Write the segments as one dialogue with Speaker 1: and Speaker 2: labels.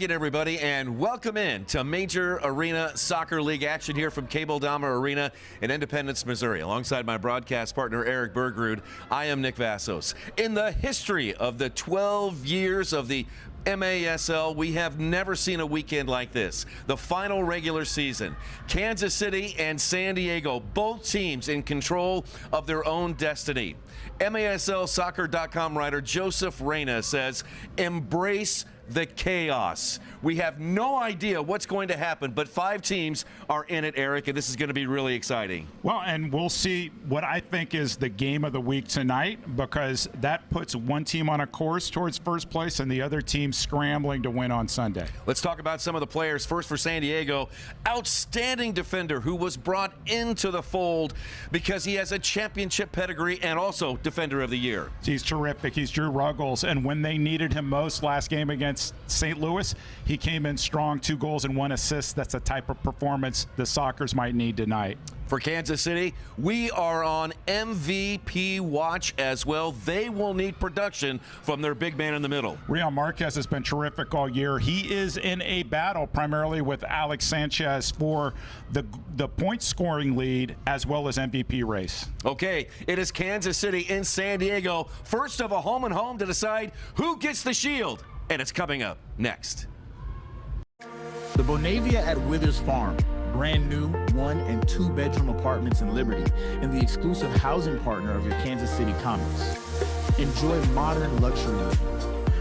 Speaker 1: again, everybody, and welcome in to Major Arena Soccer League action here from Cable Dahmer Arena in Independence, Missouri. Alongside my broadcast partner, Eric Bergrud, I am Nick Vassos. In the history of the 12 years of the MASL, we have never seen a weekend like this. The final regular season. Kansas City and San Diego, both teams in control of their own destiny. MASLsoccer.com writer Joseph Reyna says, embrace the chaos. We have no idea what's going to happen, but 5 teams are in it, Eric, and this is going to be really exciting.
Speaker 2: Well, and we'll see what I think is the game of the week tonight, because that puts one team on a course towards first place and the other team scrambling to win on Sunday.
Speaker 1: Let's talk about some of the players. First for San Diego, outstanding defender who was brought into the fold because he has a championship pedigree and also Defender of the Year.
Speaker 2: He's terrific. He's Drew Ruggles, and when they needed him most last game against St. Louis, he came in strong, 2 goals and 1 assist. That's the type of performance the Sockers might need tonight.
Speaker 1: For Kansas City, we are on MVP watch as well. They will need production from their big man in the middle.
Speaker 2: Real Marquez has been terrific all year. He is in a battle primarily with Alex Sanchez for the point scoring lead as well as MVP race.
Speaker 1: Okay, it is Kansas City in San Diego. First of a home and home to decide who gets the shield. And it's coming up next.
Speaker 3: The Bonavia at Withers Farm. Brand new 1- and 2-bedroom apartments in Liberty and the exclusive housing partner of your Kansas City Comets. Enjoy modern luxury living.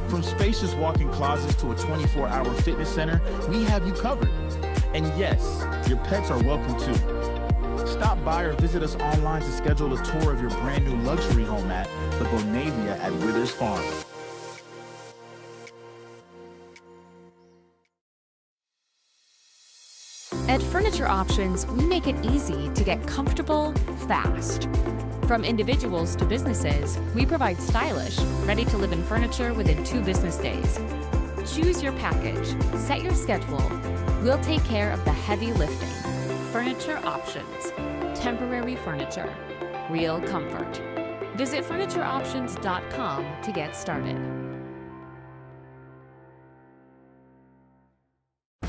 Speaker 3: From spacious walk-in closets to a 24-hour fitness center, we have you covered. And yes, your pets are welcome too. Stop by or visit us online to schedule a tour of your brand new luxury home at the Bonavia at Withers Farm.
Speaker 4: At Furniture Options, we make it easy to get comfortable fast. From individuals to businesses, we provide stylish, ready-to-live-in furniture within 2 business days. Choose your package, set your schedule. We'll take care of the heavy lifting. Furniture Options. Temporary furniture. Real comfort. Visit FurnitureOptions.com to get started.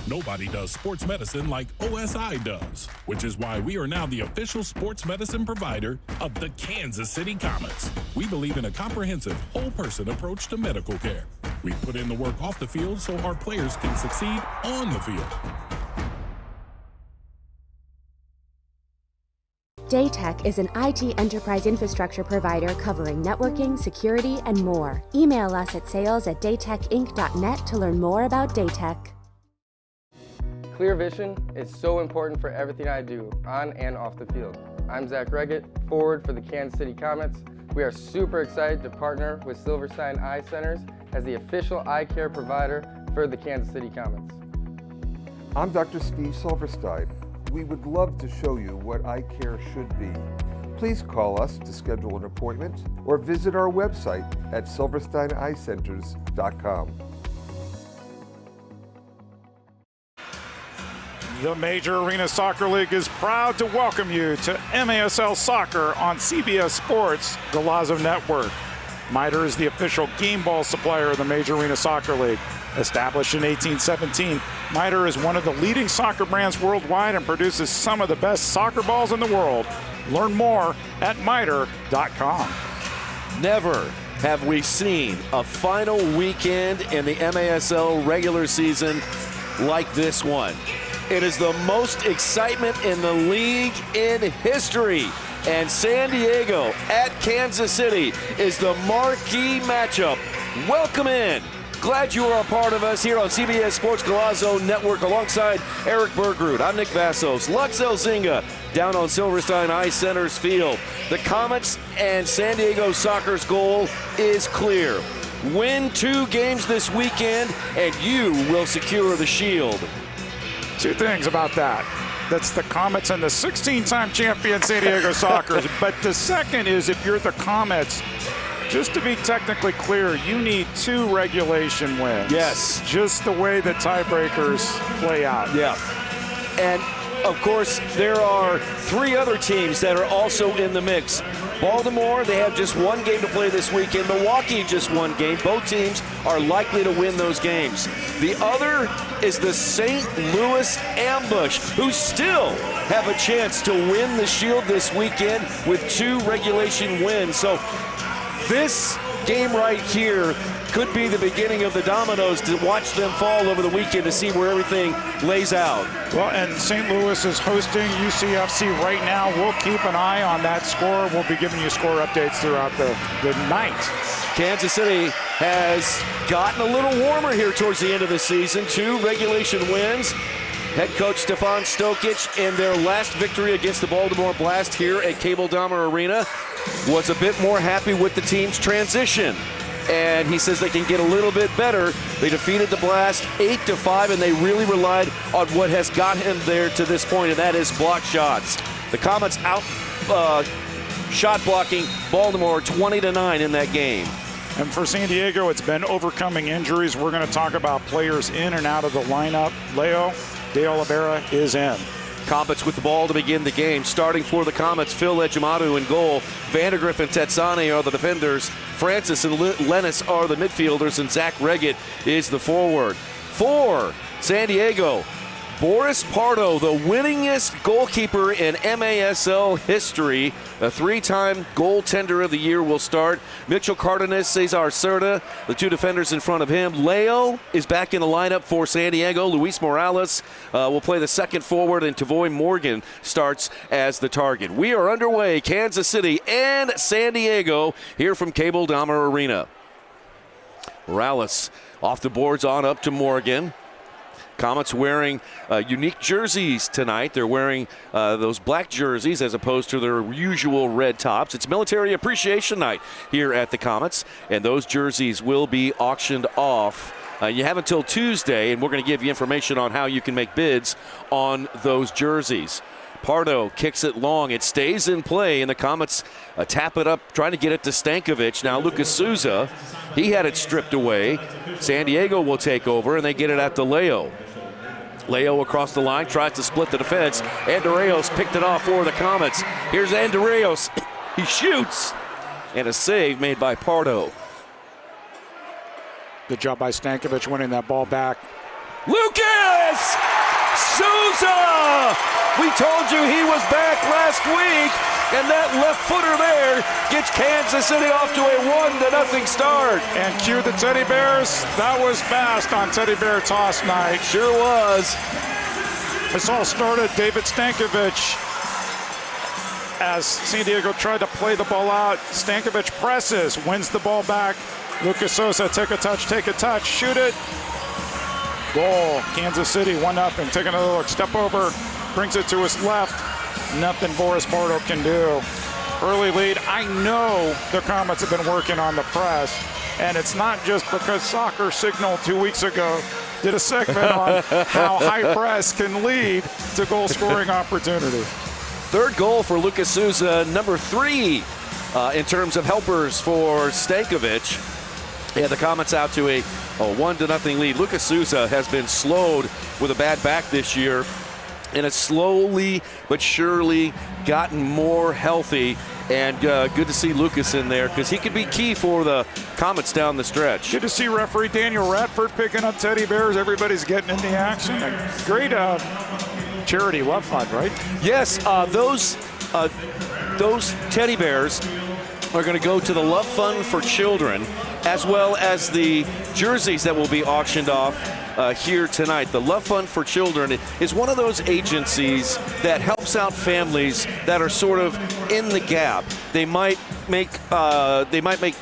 Speaker 5: Nobody does sports medicine like OSI does, which is why we are now the official sports medicine provider of the Kansas City Comets. We believe in a comprehensive, whole-person approach to medical care. We put in the work off the field so our players can succeed on the field.
Speaker 6: Daytech is an IT enterprise infrastructure provider covering networking, security, and more. Email us at sales@daytechinc.net to learn more about Daytech.
Speaker 7: Clear vision is so important for everything I do, on and off the field. I'm Zach Reggett, forward for the Kansas City Comets. We are super excited to partner with Silverstein Eye Centers as the official eye care provider for the Kansas City Comets.
Speaker 8: I'm Dr. Steve Silverstein. We would love to show you what eye care should be. Please call us to schedule an appointment or visit our website at silversteineyecenters.com.
Speaker 2: The Major Arena Soccer League is proud to welcome you to MASL Soccer on CBS Sports Golazo Network. MITRE is the official game ball supplier of the Major Arena Soccer League. Established in 1817, MITRE is one of the leading soccer brands worldwide and produces some of the best soccer balls in the world. Learn more at MITRE.com.
Speaker 1: Never have we seen a final weekend in the MASL regular season like this one. It is the most excitement in the league in history. And San Diego at Kansas City is the marquee matchup. Welcome in. Glad you are a part of us here on CBS Sports Golazo Network alongside Eric Bergrud. I'm Nick Vassos. Lux Elzinga down on Silverstein Eye Center's field. The Comets and San Diego Soccer's goal is clear. Win 2 games this weekend and you will secure the shield.
Speaker 2: 2 things about that. That's the Comets and the 16-time champion San Diego Sockers. But the second is, if you're the Comets, just to be technically clear, you need 2 regulation wins.
Speaker 1: Yes.
Speaker 2: Just the way the tiebreakers play out.
Speaker 1: Yeah. And of course, there are 3 other teams that are also in the mix. Baltimore, they have just 1 game to play this weekend. Milwaukee, just 1 game. Both teams are likely to win those games. The other is the St. Louis Ambush, who still have a chance to win the Shield this weekend with 2 regulation wins. So this game right here could be the beginning of the dominoes to watch them fall over the weekend to see where everything lays out.
Speaker 2: Well, and St. Louis is hosting UCFC right now. We'll keep an eye on that score. We'll be giving you score updates throughout the night.
Speaker 1: Kansas City has gotten a little warmer here towards the end of the season. 2 regulation wins. Head coach Stefan Stokic, in their last victory against the Baltimore Blast here at Cable Dahmer Arena, was a bit more happy with the team's transition. And he says they can get a little bit better. They defeated the Blast 8-5, and they really relied on what has got him there to this point, and that is block shots. The Comets out shot blocking Baltimore 20-9 in that game.
Speaker 2: And for San Diego, it's been overcoming injuries. We're going to talk about players in and out of the lineup. Leo De Oliveira is in.
Speaker 1: Comets with the ball to begin the game. Starting for the Comets, Phil Ejimadu in goal. Vandergriff and Tetsani are the defenders. Francis and Lennis are the midfielders, and Zach Reggett is the forward. For San Diego, Boris Pardo, the winningest goalkeeper in MASL history. A 3-time goaltender of the year will start. Mitchell Cardenas, Cesar Cerda, the 2 defenders in front of him. Leo is back in the lineup for San Diego. Luis Morales will play the second forward, and Tavoy Morgan starts as the target. We are underway, Kansas City and San Diego, here from Cable Dahmer Arena. Morales off the boards on up to Morgan. Comets wearing unique jerseys tonight. They're wearing those black jerseys as opposed to their usual red tops. It's Military Appreciation Night here at the Comets, and those jerseys will be auctioned off. You have until Tuesday, and we're going to give you information on how you can make bids on those jerseys. Pardo kicks it long. It stays in play, and the Comets tap it up, trying to get it to Stankovic. Now Lucas Souza, he had it stripped away. San Diego will take over, and they get it out to Leo. Leo across the line, tries to split the defense. Andreos picked it off for the Comets. Here's Andreos. He shoots. And a save made by Pardo.
Speaker 2: Good job by Stankovic winning that ball back.
Speaker 1: Lucas Souza! We told you he was back last week, and that left footer there gets Kansas City off to a 1-0 start.
Speaker 2: And cue the Teddy Bears. That was fast on Teddy Bear toss night.
Speaker 1: Sure was.
Speaker 2: This all started David Stankovic. As San Diego tried to play the ball out, Stankovic presses, wins the ball back. Lucas Souza, take a touch, shoot it. Goal, Kansas City, 1-0. Take another look, step over, brings it to his left. Nothing Boris Pardo can do. Early lead. I know the Comets have been working on the press, and it's not just because Soccer Signal 2 weeks ago did a segment on how high press can lead to goal scoring opportunity.
Speaker 1: Third goal for Lucas Souza, number 3 in terms of helpers for Stankovic. Yeah, the Comets out to a 1-0 lead. Lucas Souza has been slowed with a bad back this year, and has slowly but surely gotten more healthy. And good to see Lucas in there, because he could be key for the Comets down the stretch.
Speaker 2: Good to see referee Daniel Radford picking up Teddy Bears. Everybody's getting in the action. A great charity love fund, right?
Speaker 1: Yes, those Teddy Bears are going to go to the Love Fund for Children, as well as the jerseys that will be auctioned off here tonight. The Love Fund for Children is one of those agencies that helps out families that are sort of in the gap. They might make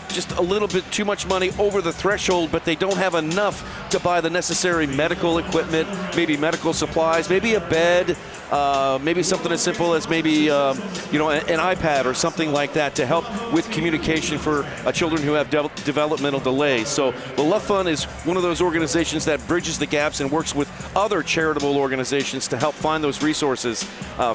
Speaker 1: just a little bit too much money over the threshold, but they don't have enough to buy the necessary medical equipment, maybe medical supplies, maybe a bed, maybe something as simple as maybe an iPad or something like that to help with communication for children who have developmental delays. So the Love Fund is one of those organizations that bridges the gaps and works with other charitable organizations to help find those resources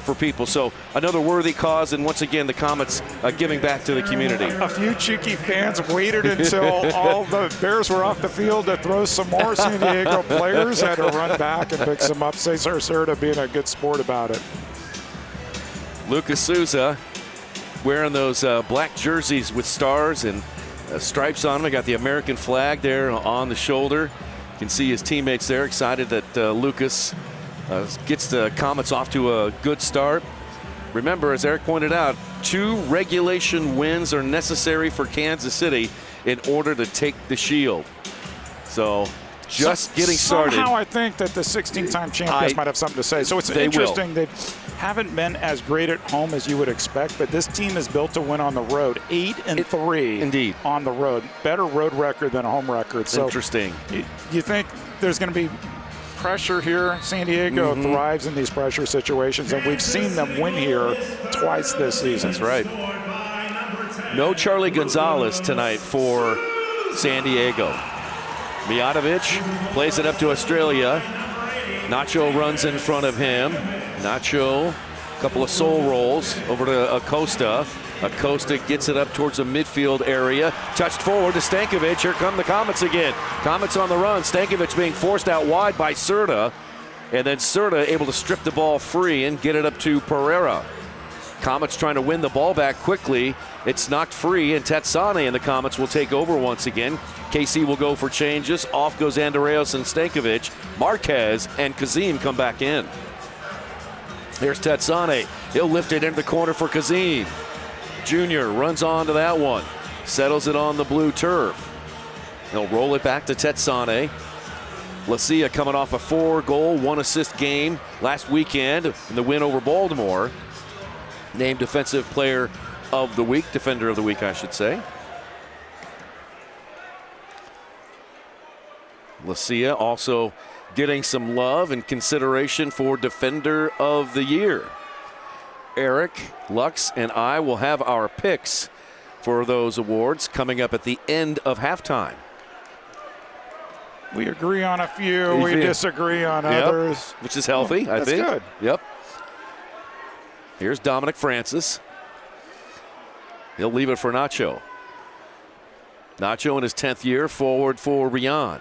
Speaker 1: for people. So another worthy cause, and once again the Comets giving back to the community.
Speaker 2: A few cheeky fans waited until all the Bears were off the field to throw some more. San Diego players had to run back and pick some up. Cesar Cerda being a good sport about it.
Speaker 1: Lucas Souza wearing those black jerseys with stars and stripes on them. I got the American flag there on the shoulder. You can see his teammates there excited that Lucas gets the Comets off to a good start. Remember, as Eric pointed out, 2 regulation wins are necessary for Kansas City in order to take the Shield. So just getting started.
Speaker 2: Somehow I think that the 16-time champions might have something to say. So it's interesting they haven't been as great at home as you would expect, but this team is built to win on the road. 8-3
Speaker 1: indeed
Speaker 2: on the road. Better road record than a home record. So
Speaker 1: interesting.
Speaker 2: You think there's going to be pressure here? San Diego thrives in these pressure situations, and we've seen them win here twice this season.
Speaker 1: That's right. No Charlie Gonzalez tonight for San Diego. Mijatovic plays it up to Australia. Nacho runs in front of him. Nacho, a couple of soul rolls over to Acosta. Acosta gets it up towards the midfield area. Touched forward to Stankovic. Here come the Comets again. Comets on the run. Stankovic being forced out wide by Cerda. And then Cerda able to strip the ball free and get it up to Pereira. Comets trying to win the ball back quickly. It's knocked free, and Tetsane and the Comets will take over once again. KC will go for changes. Off goes Andreas and Stankovic. Marquez and Kazim come back in. Here's Tetsane. He'll lift it into the corner for Kazim. Junior runs on to that one. Settles it on the blue turf. He'll roll it back to Tetsane. Lacia coming off a 4-goal, 1-assist game last weekend in the win over Baltimore. Named Defensive Player of the Week, Defender of the Week, I should say. Lacia also getting some love and consideration for Defender of the Year. Eric, Lux, and I will have our picks for those awards coming up at the end of halftime.
Speaker 2: We agree on a few, we disagree on others.
Speaker 1: Which is healthy, I think.
Speaker 2: That's good.
Speaker 1: Yep. Here's Dominic Francis. He'll leave it for Nacho. Nacho in his 10th year, forward for Rian.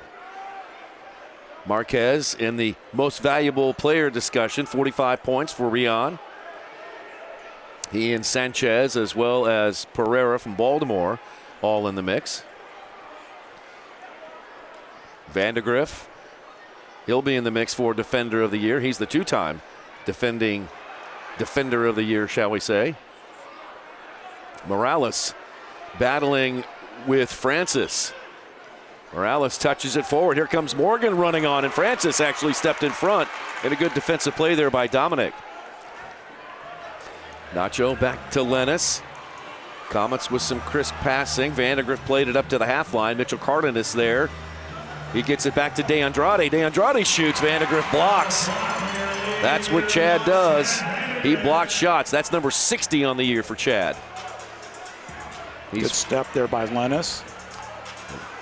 Speaker 1: Marquez in the most valuable player discussion, 45 points for Rian. He and Sanchez, as well as Pereira from Baltimore, all in the mix. Vandegrift, he'll be in the mix for Defender of the Year. He's the 2-time defending Defender of the Year, shall we say. Morales battling with Francis. Morales touches it forward. Here comes Morgan running on, and Francis actually stepped in front. And a good defensive play there by Dominic. Nacho back to Lennis. Comets with some crisp passing. Vandegrift played it up to the half line. Mitchell Cardenas there. He gets it back to De Andrade. De Andrade shoots. Vandegrift blocks. That's what Chad does. He blocks shots. That's number 60 on the year for Chad.
Speaker 2: Good step there by Lennis.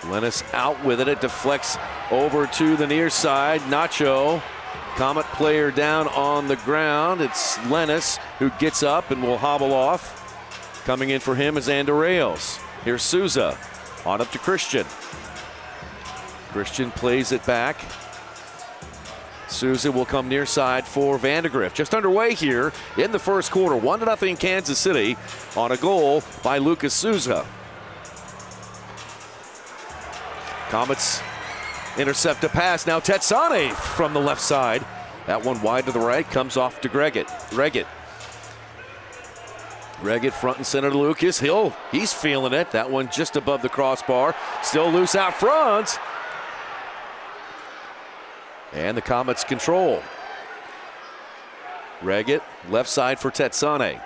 Speaker 1: Lennis out with it. It deflects over to the near side. Nacho, Comet player down on the ground. It's Lennis who gets up and will hobble off. Coming in for him is Andreas. Here's Souza. On up to Christian. Christian plays it back. Souza will come near side for Vandegrift. Just underway here in the first quarter. 1-0 Kansas City on a goal by Lucas Souza. Comets intercept a pass. Now Tetsane from the left side. That one wide to the right. Comes off to Reggett. Reggett front and center to Lucas. He's feeling it. That one just above the crossbar. Still loose out front. And the Comets control. Reggett, left side for Tetsane.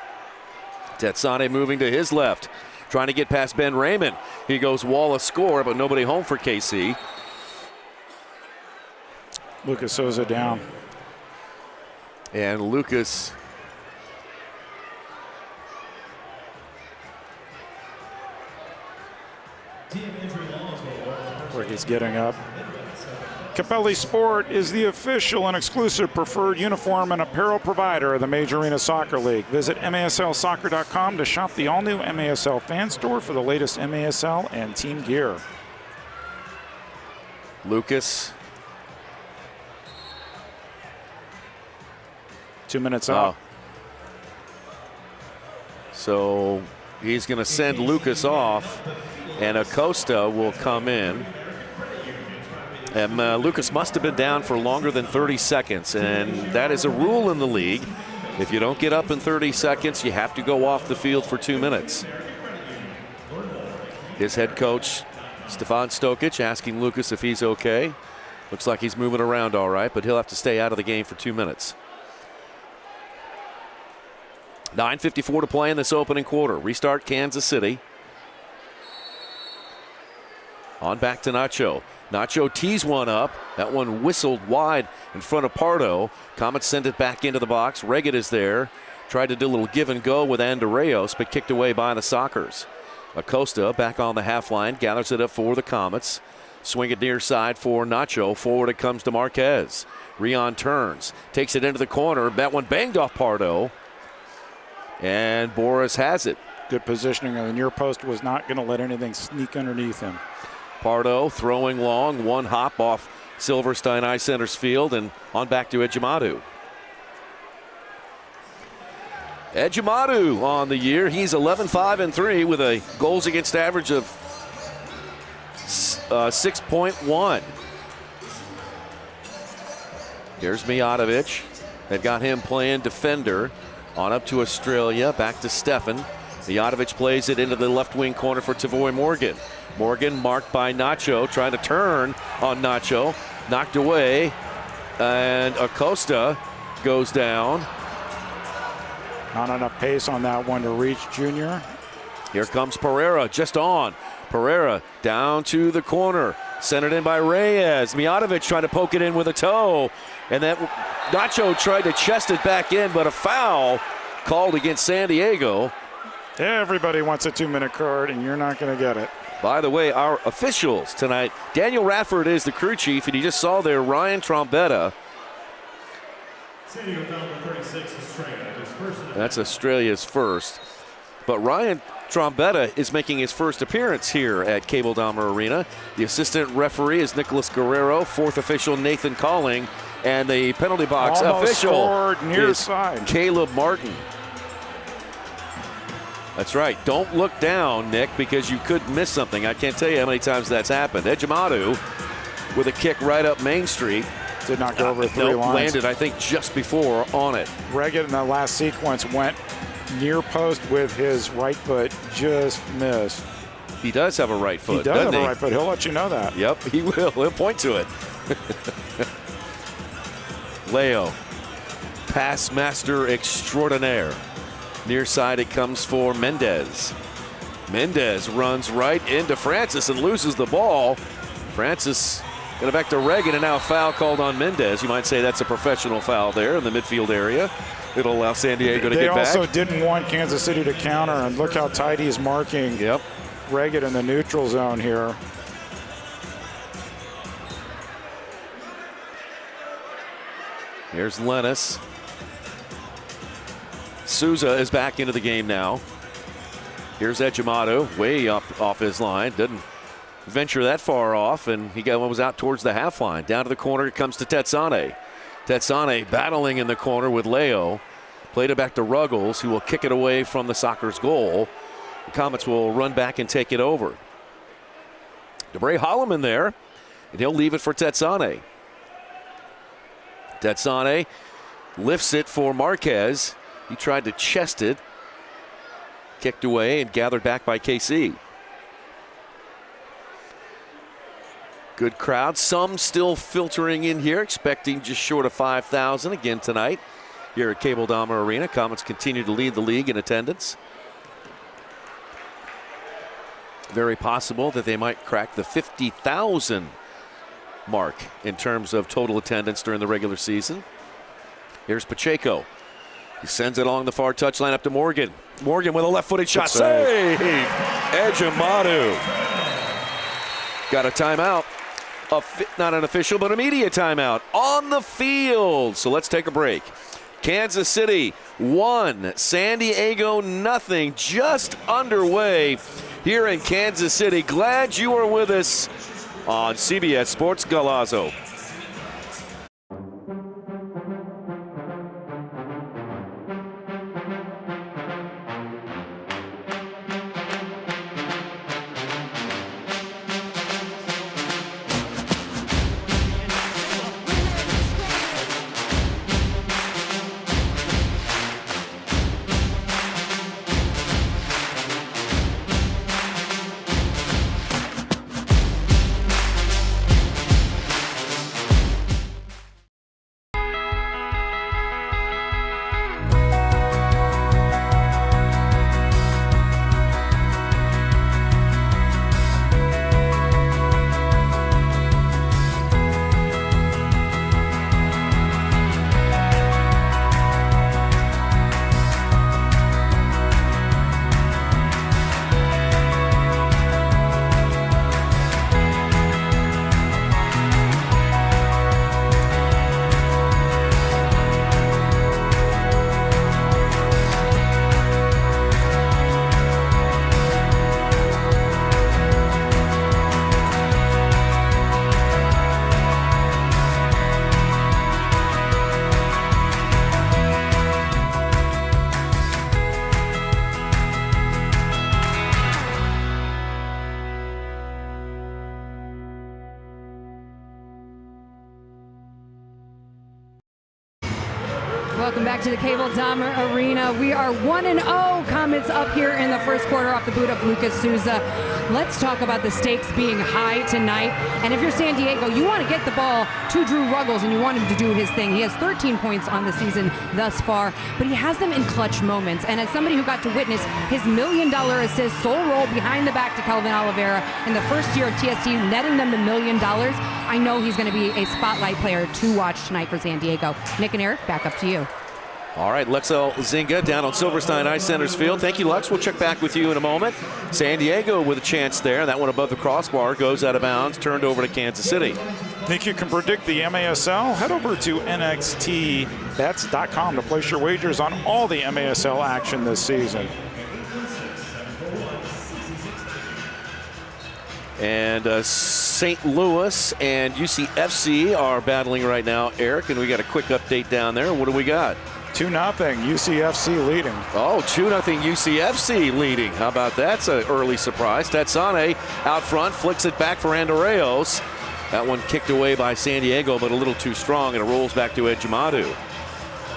Speaker 1: Tetsane moving to his left. Trying to get past Ben Raymond. He goes wall a score, but nobody home for KC.
Speaker 2: Lucas Souza down.
Speaker 1: And Lucas
Speaker 2: where he's getting up. Capelli Sport is the official and exclusive preferred uniform and apparel provider of the Major Arena Soccer League. Visit MASLsoccer.com to shop the all-new MASL fan store for the latest MASL and team gear.
Speaker 1: Lucas.
Speaker 2: 2 minutes out.
Speaker 1: So he's going to send Lucas off, and Acosta will come in. And Lucas must have been down for longer than 30 seconds, and that is a rule in the league. If you don't get up in 30 seconds, you have to go off the field for 2 minutes. His head coach, Stefan Stokic, asking Lucas if he's okay. Looks like he's moving around all right, but he'll have to stay out of the game for 2 minutes. 9:54 to play in this opening quarter. Restart Kansas City. On back to Nacho. Nacho tees one up. That one whistled wide in front of Pardo. Comets send it back into the box. Reggett is there. Tried to do a little give and go with Andreos, but kicked away by the Sockers. Acosta back on the half line. Gathers it up for the Comets. Swing it near side for Nacho. Forward it comes to Marquez. Rion turns. Takes it into the corner. That one banged off Pardo. And Boris has it.
Speaker 2: Good positioning on the near post. Was not going to let anything sneak underneath him.
Speaker 1: Pardo throwing long, one hop off Silverstein Eye Center's field, and on back to Ejimadu. Ejimadu on the year. He's 11-5-3 with a goals against average of 6.1. Here's Mijatovic. They've got him playing defender. On up to Australia, back to Stefan. Mijatovic plays it into the left wing corner for Tavoy Morgan. Morgan marked by Nacho, trying to turn on Nacho. Knocked away, and Acosta goes down.
Speaker 2: Not enough pace on that one to reach Junior.
Speaker 1: Here comes Pereira, just on. Pereira down to the corner. Centered in by Reyes. Mijatovic trying to poke it in with a toe. And that Nacho tried to chest it back in, but a foul called against San Diego.
Speaker 2: Everybody wants a 2-minute card, and you're not going to get it.
Speaker 1: By the way, our officials tonight, Daniel Radford is the crew chief, and you just saw there Ryan Trombetta. That's Australia's first. But Ryan Trombetta is making his first appearance here at Cable Dahmer Arena. The assistant referee is Nicholas Guerrero, fourth official Nathan Calling, and the penalty box official
Speaker 2: near
Speaker 1: is
Speaker 2: side.
Speaker 1: Caleb Martin. That's right. Don't look down, Nick, because you could miss something. I can't tell you how many times that's happened. Ejimadu with a kick right up Main Street.
Speaker 2: Did not go over three lines.
Speaker 1: Landed, I think, just before on it.
Speaker 2: Reggett in that last sequence went near post with his right foot, just missed.
Speaker 1: He does have a right foot,
Speaker 2: He does have a right foot. He'll let you know that.
Speaker 1: Yep, he will. He'll point to it. Leo, pass master extraordinaire. Near side it comes for Mendez. Mendez runs right into Francis and loses the ball. Francis got it back to Reagan, and now a foul called on Mendez. You might say that's a professional foul there in the midfield area. It'll allow San Diego to get back.
Speaker 2: They also didn't want Kansas City to counter, and look how tight he's marking Reagan in the neutral zone here.
Speaker 1: Here's Lennis. Souza is back into the game now. Here's Ejimadu, way up off his line. Didn't venture that far off, and he was out towards the half line. Down to the corner it comes to Tetsane. Tetsane battling in the corner with Leo. Played it back to Ruggles, who will kick it away from the Sockers' goal. The Comets will run back and take it over. DeBray Holloman there, and he'll leave it for Tetsane. Tetsane lifts it for Marquez. He tried to chest it, kicked away, and gathered back by KC. Good crowd. Some still filtering in here, expecting just short of 5,000 again tonight here at Cable Dahmer Arena. Comets continue to lead the league in attendance. Very possible that they might crack the 50,000 mark in terms of total attendance during the regular season. Here's Pacheco. He sends it along the far touchline up to Morgan. Morgan with a left-footed shot. Save! Ejimadu. Got a timeout. not an official, but a media timeout on the field. So let's take a break. Kansas City 1, San Diego 0, just underway here in Kansas City. Glad you are with us on CBS Sports Golazo.
Speaker 9: Welcome back to the Cable Dahmer Arena. We are 1-0 Comets up here in the first quarter off the boot of Lucas Souza. Let's talk about the stakes being high tonight. And if you're San Diego, you want to get the ball to Drew Ruggles and you want him to do his thing. He has 13 points on the season thus far, but he has them in clutch moments. And as somebody who got to witness his $1 million assist sole roll behind the back to Kelvin Oliveira in the first year of TST, netting them the $1 million, I know he's going to be a spotlight player to watch tonight for San Diego. Nick and Eric, back up to you.
Speaker 1: All right, Lexel Zinga down on Silverstein Ice Center's field. Thank you, Lex. We'll check back with you in a moment. San Diego with a chance there. That one above the crossbar goes out of bounds, turned over to Kansas City.
Speaker 2: Think you can predict the MASL? Head over to nxtbets.com to place your wagers on all the MASL action this season.
Speaker 1: And St. Louis and UCFC are battling right now, Eric, and we got a quick update down there. What do we got?
Speaker 2: 2-0, UCFC leading.
Speaker 1: Oh, 2-0 UCFC leading. How about that? That's an early surprise. Tatsane out front, flicks it back for Andreos. That one kicked away by San Diego, but a little too strong, and it rolls back to Ejimadu.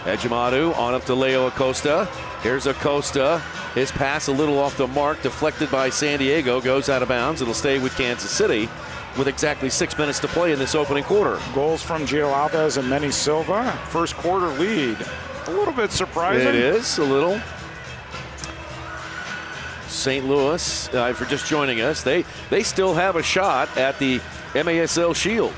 Speaker 1: Ejimadu on up to Leo Acosta. Here's Acosta. His pass a little off the mark, deflected by San Diego, goes out of bounds. It'll stay with Kansas City with exactly 6 minutes to play in this opening quarter.
Speaker 2: Goals from Gio Alves and Manny Silva. First quarter lead. A little bit surprising.
Speaker 1: It is, a little. St. Louis, for just joining us, they still have a shot at the MASL Shield.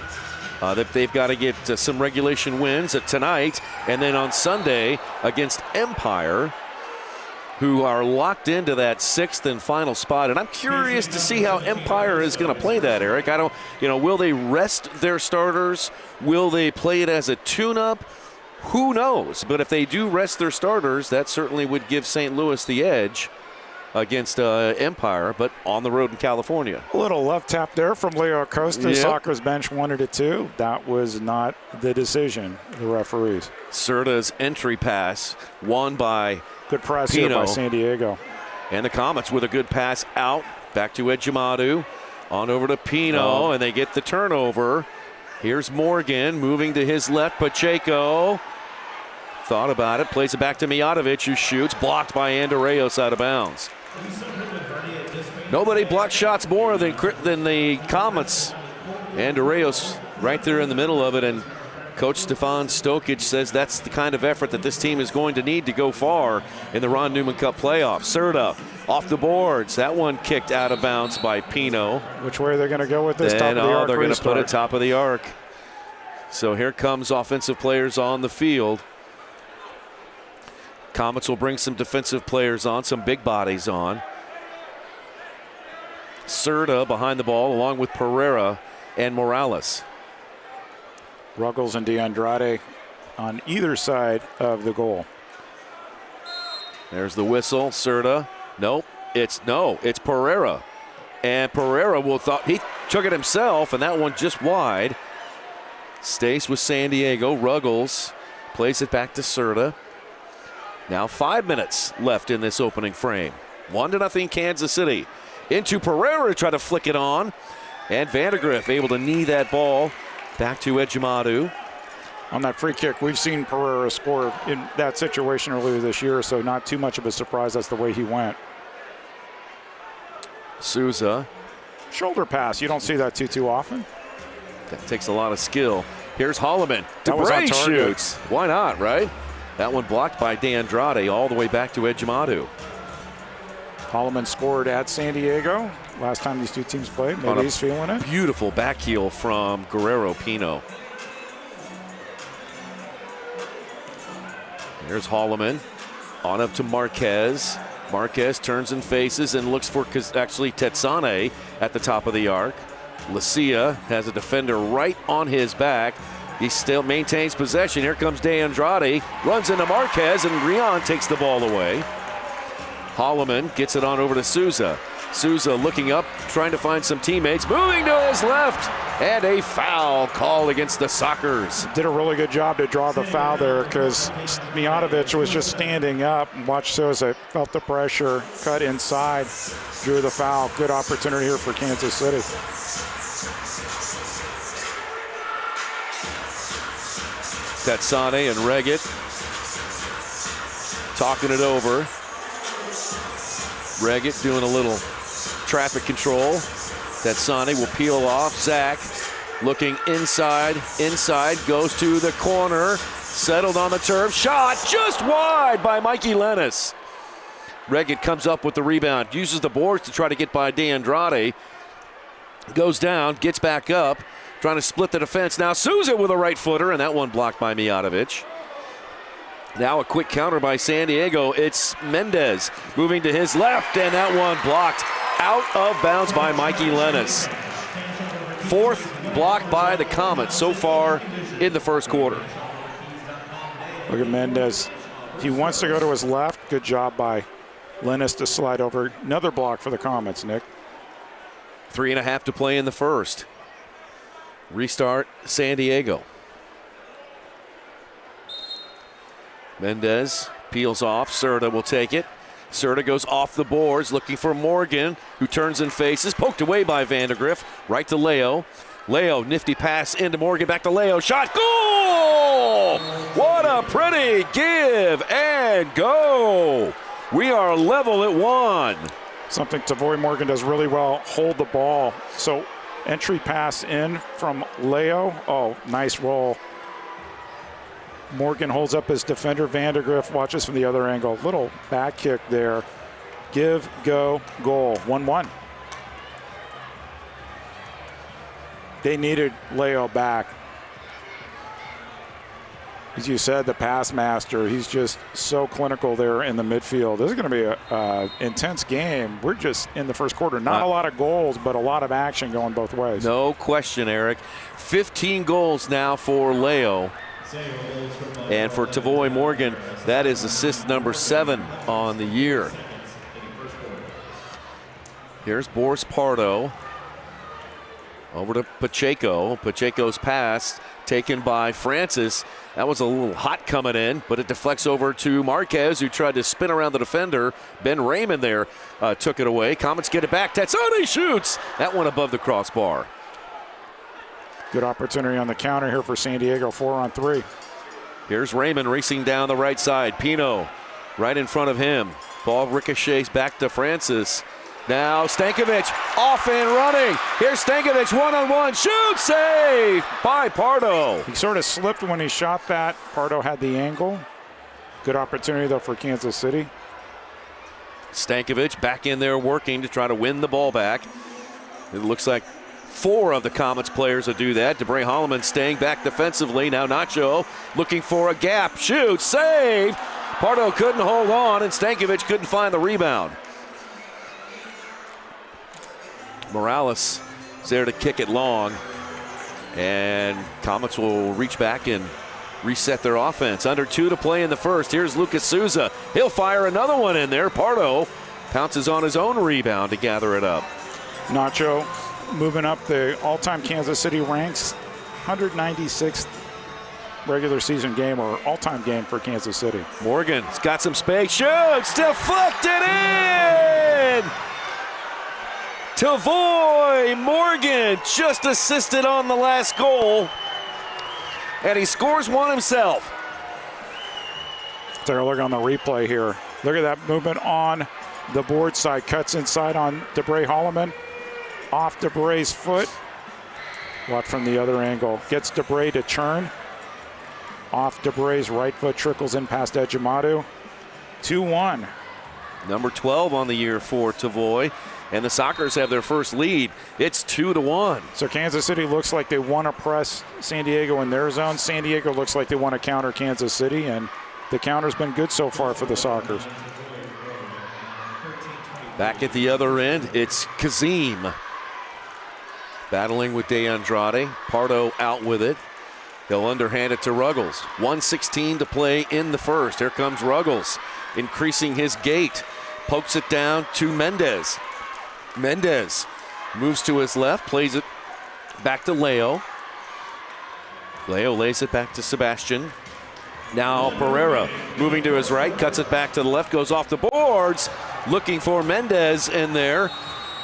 Speaker 1: They've got to get some regulation wins tonight, and then on Sunday against Empire, who are locked into that sixth and final spot. And I'm curious to see how Empire is going to play that, Eric. Will they rest their starters? Will they play it as a tune-up? Who knows? But if they do rest their starters, that certainly would give St. Louis the edge against Empire, but on the road in California.
Speaker 2: A little left tap there from Leo Acosta.
Speaker 1: Yep.
Speaker 2: Soccer's bench wanted it too. That was not the decision, the referees.
Speaker 1: Serta's entry pass won by
Speaker 2: good press
Speaker 1: Pino
Speaker 2: here by San Diego.
Speaker 1: And the Comets with a good pass out. Back to Ejimadu. On over to Pino, and they get the turnover. Here's Morgan moving to his left. Pacheco thought about it. Plays it back to Mijatovic, who shoots. Blocked by Andreos out of bounds. Nobody blocked shots more than the Comets. Andreos right there in the middle of it, and Coach Stefan Stokic says that's the kind of effort that this team is going to need to go far in the Ron Newman Cup playoffs. Serta off the boards. That one kicked out of bounds by Pino.
Speaker 2: Which way are they going to go with this top of the arc?
Speaker 1: They're going to put it top of the arc. So here comes offensive players on the field. Comets will bring some defensive players on, some big bodies on. Serta behind the ball along with Pereira and Morales.
Speaker 2: Ruggles and DeAndrade on either side of the goal.
Speaker 1: There's the whistle. Serta. Nope. It's Pereira. And Pereira he took it himself, and that one just wide. Stays with San Diego. Ruggles plays it back to Serta. Now 5 minutes left in this opening frame. 1-0 Kansas City. Into Pereira to try to flick it on. And Vandegrift able to knee that ball back to Ejimadu.
Speaker 2: On that free kick, we've seen Pereira score in that situation earlier this year, so not too much of a surprise. That's the way he went.
Speaker 1: Souza.
Speaker 2: Shoulder pass. You don't see that too often.
Speaker 1: That takes a lot of skill. Here's Holloman.
Speaker 2: That was on target.
Speaker 1: Shoots. Why not, right? That one blocked by DeAndrade all the way back to Ejimadu.
Speaker 2: Holloman scored at San Diego last time these two teams played. Maybe he's feeling it.
Speaker 1: Beautiful back heel from Guerrero Pino. Here's Holloman. On up to Marquez. Marquez turns and faces and looks for actually Tetsane at the top of the arc. Lucia has a defender right on his back. He still maintains possession. Here comes DeAndrade. Runs into Marquez, and Rion takes the ball away. Holloman gets it on over to Souza. Souza looking up, trying to find some teammates. Moving to his left. And a foul call against the Sockers.
Speaker 2: Did a really good job to draw the foul there because Mijatovic was just standing up. Watch Souza, felt the pressure, cut inside, drew the foul. Good opportunity here for Kansas City.
Speaker 1: Tetsane and Reggett talking it over. Reggett doing a little traffic control. Tetsane will peel off. Zach looking inside, goes to the corner, settled on the turf, shot just wide by Mikey Lennis. Reggett comes up with the rebound, uses the boards to try to get by DeAndrade, goes down, gets back up, trying to split the defense. Now Souza with a right footer, and that one blocked by Mijatovic. Now a quick counter by San Diego. It's Mendez moving to his left, and that one blocked out of bounds by Mikey Lennis. Fourth block by the Comets so far in the first quarter.
Speaker 2: Look at Mendez. He wants to go to his left. Good job by Lennis to slide over. Another block for the Comets, Nick.
Speaker 1: 3.5 to play in the first. Restart San Diego. Mendez peels off. Serta will take it. Serta goes off the boards looking for Morgan, who turns and faces. Poked away by Vandegrift. Right to Leo. Leo, nifty pass into Morgan. Back to Leo. Shot. Goal! What a pretty give and go. We are level at 1.
Speaker 2: Something Tavoy Morgan does really well. Hold the ball. So entry pass in from Leo. Oh, nice roll. Morgan holds up his defender. Vandegrift watches from the other angle. Little back kick there. Give, go, goal. 1-1. They needed Leo back. As you said, the pass master. He's just so clinical there in the midfield. This is going to be an intense game. We're just in the first quarter. Not a lot of goals, but a lot of action going both ways.
Speaker 1: No question, Eric. 15 goals now for Leo. And for Tavoy Morgan, that is assist number 7 on the year. Here's Boris Pardo. Over to Pacheco. Pacheco's pass taken by Francis. That was a little hot coming in, but it deflects over to Marquez, who tried to spin around the defender. Ben Raymond there took it away. Comets get it back. Tetsane shoots. That one above the crossbar.
Speaker 2: Good opportunity on the counter here for San Diego, 4-on-3.
Speaker 1: Here's Raymond racing down the right side. Pino right in front of him. Ball ricochets back to Francis. Now Stankovic off and running. Here's Stankovic one-on-one. Shoot, save by Pardo.
Speaker 2: He sort of slipped when he shot that. Pardo had the angle. Good opportunity, though, for Kansas City.
Speaker 1: Stankovic back in there working to try to win the ball back. It looks like 4 of the Comets players will do that. DeBray Holloman staying back defensively. Now Nacho looking for a gap. Shoot, save. Pardo couldn't hold on, and Stankovic couldn't find the rebound. Morales is there to kick it long. And Comets will reach back and reset their offense. Under 2 to play in the first. Here's Lucas Souza. He'll fire another one in there. Pardo pounces on his own rebound to gather it up.
Speaker 2: Nacho moving up the all-time Kansas City ranks. 196th regular season game or all-time game for Kansas City.
Speaker 1: Morgan's got some space. Shoots! Deflected in! Tavoy Morgan just assisted on the last goal. And he scores one himself.
Speaker 2: Take a look on the replay here. Look at that movement on the board side. Cuts inside on DeBray Holloman. Off DeBray's foot. What from the other angle. Gets DeBray to churn. Off DeBray's right foot. Trickles in past Ejimadu. 2-1.
Speaker 1: Number 12 on the year for Tavoy. And the Sockers have their first lead. It's 2-1.
Speaker 2: So Kansas City looks like they want to press San Diego in their zone. San Diego looks like they want to counter Kansas City, and the counter's been good so far for the Sockers.
Speaker 1: Back at the other end, it's Kazim battling with De Andrade. Pardo out with it. He'll underhand it to Ruggles. 1:16 to play in the first. Here comes Ruggles, increasing his gait. Pokes it down to Mendez. Mendez moves to his left, plays it back to Leo. Leo lays it back to Sebastian. Now Pereira moving to his right, cuts it back to the left, goes off the boards, looking for Mendez in there.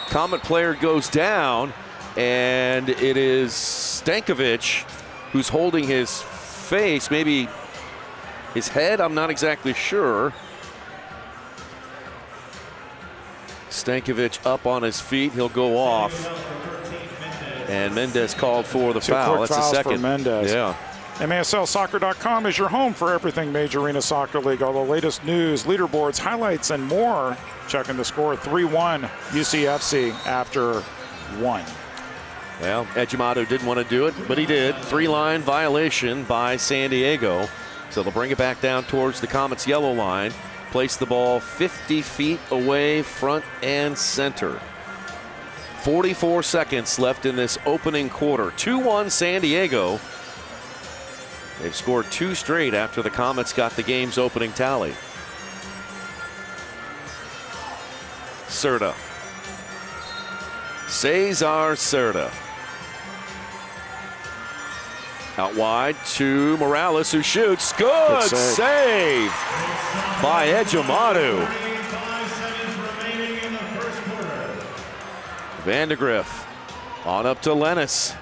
Speaker 1: Comet player goes down, and it is Stankovic who's holding his face, maybe his head, I'm not exactly sure. Stankovic up on his feet. He'll go off. And Mendez called for the foul. That's the second.
Speaker 2: For Mendez.
Speaker 1: Yeah.
Speaker 2: MASLsoccer.com is your home for everything Major Arena Soccer League. All the latest news, leaderboards, highlights, and more. Checking the score, 3-1 UCFC after 1.
Speaker 1: Well, Ejimadu didn't want to do it, but he did. 3-line violation by San Diego. So they'll bring it back down towards the Comets' yellow line. Place the ball 50 feet away, front and center. 44 seconds left in this opening quarter. 2-1 San Diego. They've scored 2 straight after the Comets got the game's opening tally. Serta. Cesar Serta. Out wide to Morales, who shoots. Good save by Ejimadu. Vandegrift on up to Lennis.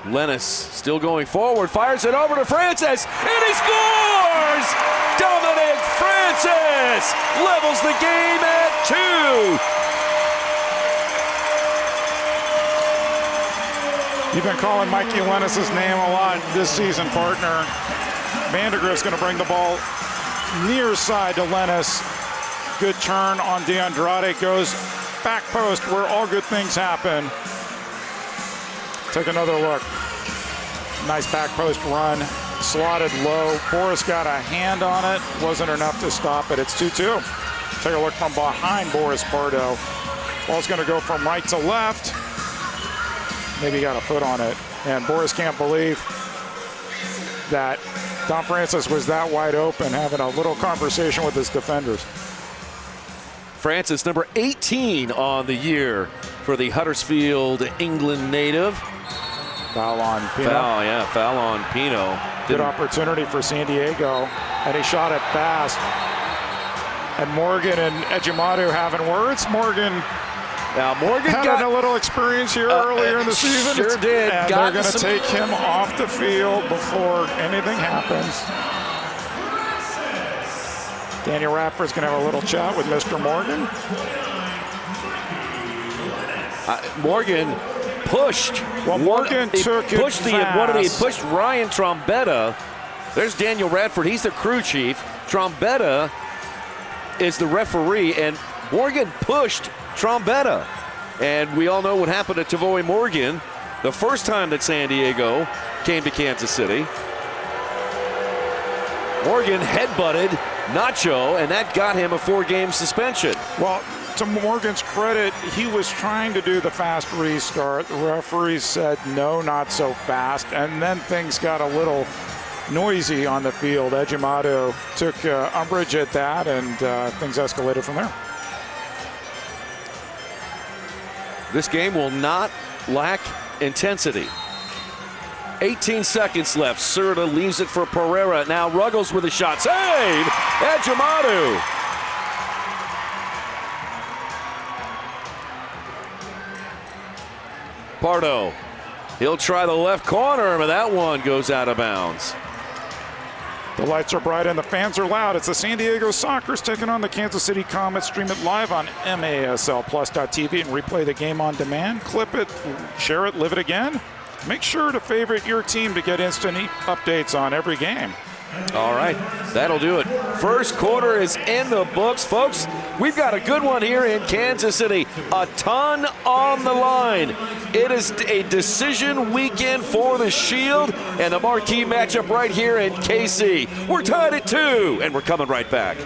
Speaker 1: Lennis still going forward, fires it over to Francis, and he scores! Dominic Francis levels the game at 2.
Speaker 2: You've been calling Mikey Lennis' name a lot this season, partner. Vandegrift's going to bring the ball near side to Lennis. Good turn on De Andrade. Goes back post where all good things happen. Take another look. Nice back post run. Slotted low. Boris got a hand on it. Wasn't enough to stop it. It's 2-2. Take a look from behind Boris Pardo. Ball's going to go from right to left. Maybe he got a foot on it. And Boris can't believe that Don Francis was that wide open, having a little conversation with his defenders.
Speaker 1: Francis, number 18 on the year for the Huddersfield, England native.
Speaker 2: Foul on Pino.
Speaker 1: Foul on Pino.
Speaker 2: Good opportunity for San Diego, and he shot it fast. And Morgan and Ejimadu having words. Morgan had a little experience here earlier in the season.
Speaker 1: Sure did.
Speaker 2: And they're going to take him off the field before anything happens. Daniel Radford's going to have a little chat with Mr. Morgan.
Speaker 1: Morgan pushed.
Speaker 2: Well, Morgan took it fast.
Speaker 1: He pushed Ryan Trombetta. There's Daniel Radford. He's the crew chief. Trombetta is the referee, and Morgan pushed Trombetta. And we all know what happened to Tavoy Morgan the first time that San Diego came to Kansas City. Morgan headbutted Nacho, and that got him a 4-game suspension.
Speaker 2: Well, to Morgan's credit, he was trying to do the fast restart. The referees said no, not so fast, and then things got a little noisy on the field. Ejimado took umbrage at that, and things escalated from there.
Speaker 1: This game will not lack intensity. 18 seconds left. Serta leaves it for Pereira. Now Ruggles with a shot. Save! Ejimado. Pardo. He'll try the left corner, but that one goes out of bounds.
Speaker 2: The lights are bright and the fans are loud. It's the San Diego Sockers taking on the Kansas City Comets. Stream it live on MASLplus.tv and replay the game on demand. Clip it, share it, live it again. Make sure to favorite your team to get instant updates on every game.
Speaker 1: All right, that'll do it. First quarter is in the books, folks. We've got a good one here in Kansas City. A ton on the line. It is a decision weekend for the Shield and the marquee matchup right here in KC. We're tied at 2, and we're coming right back.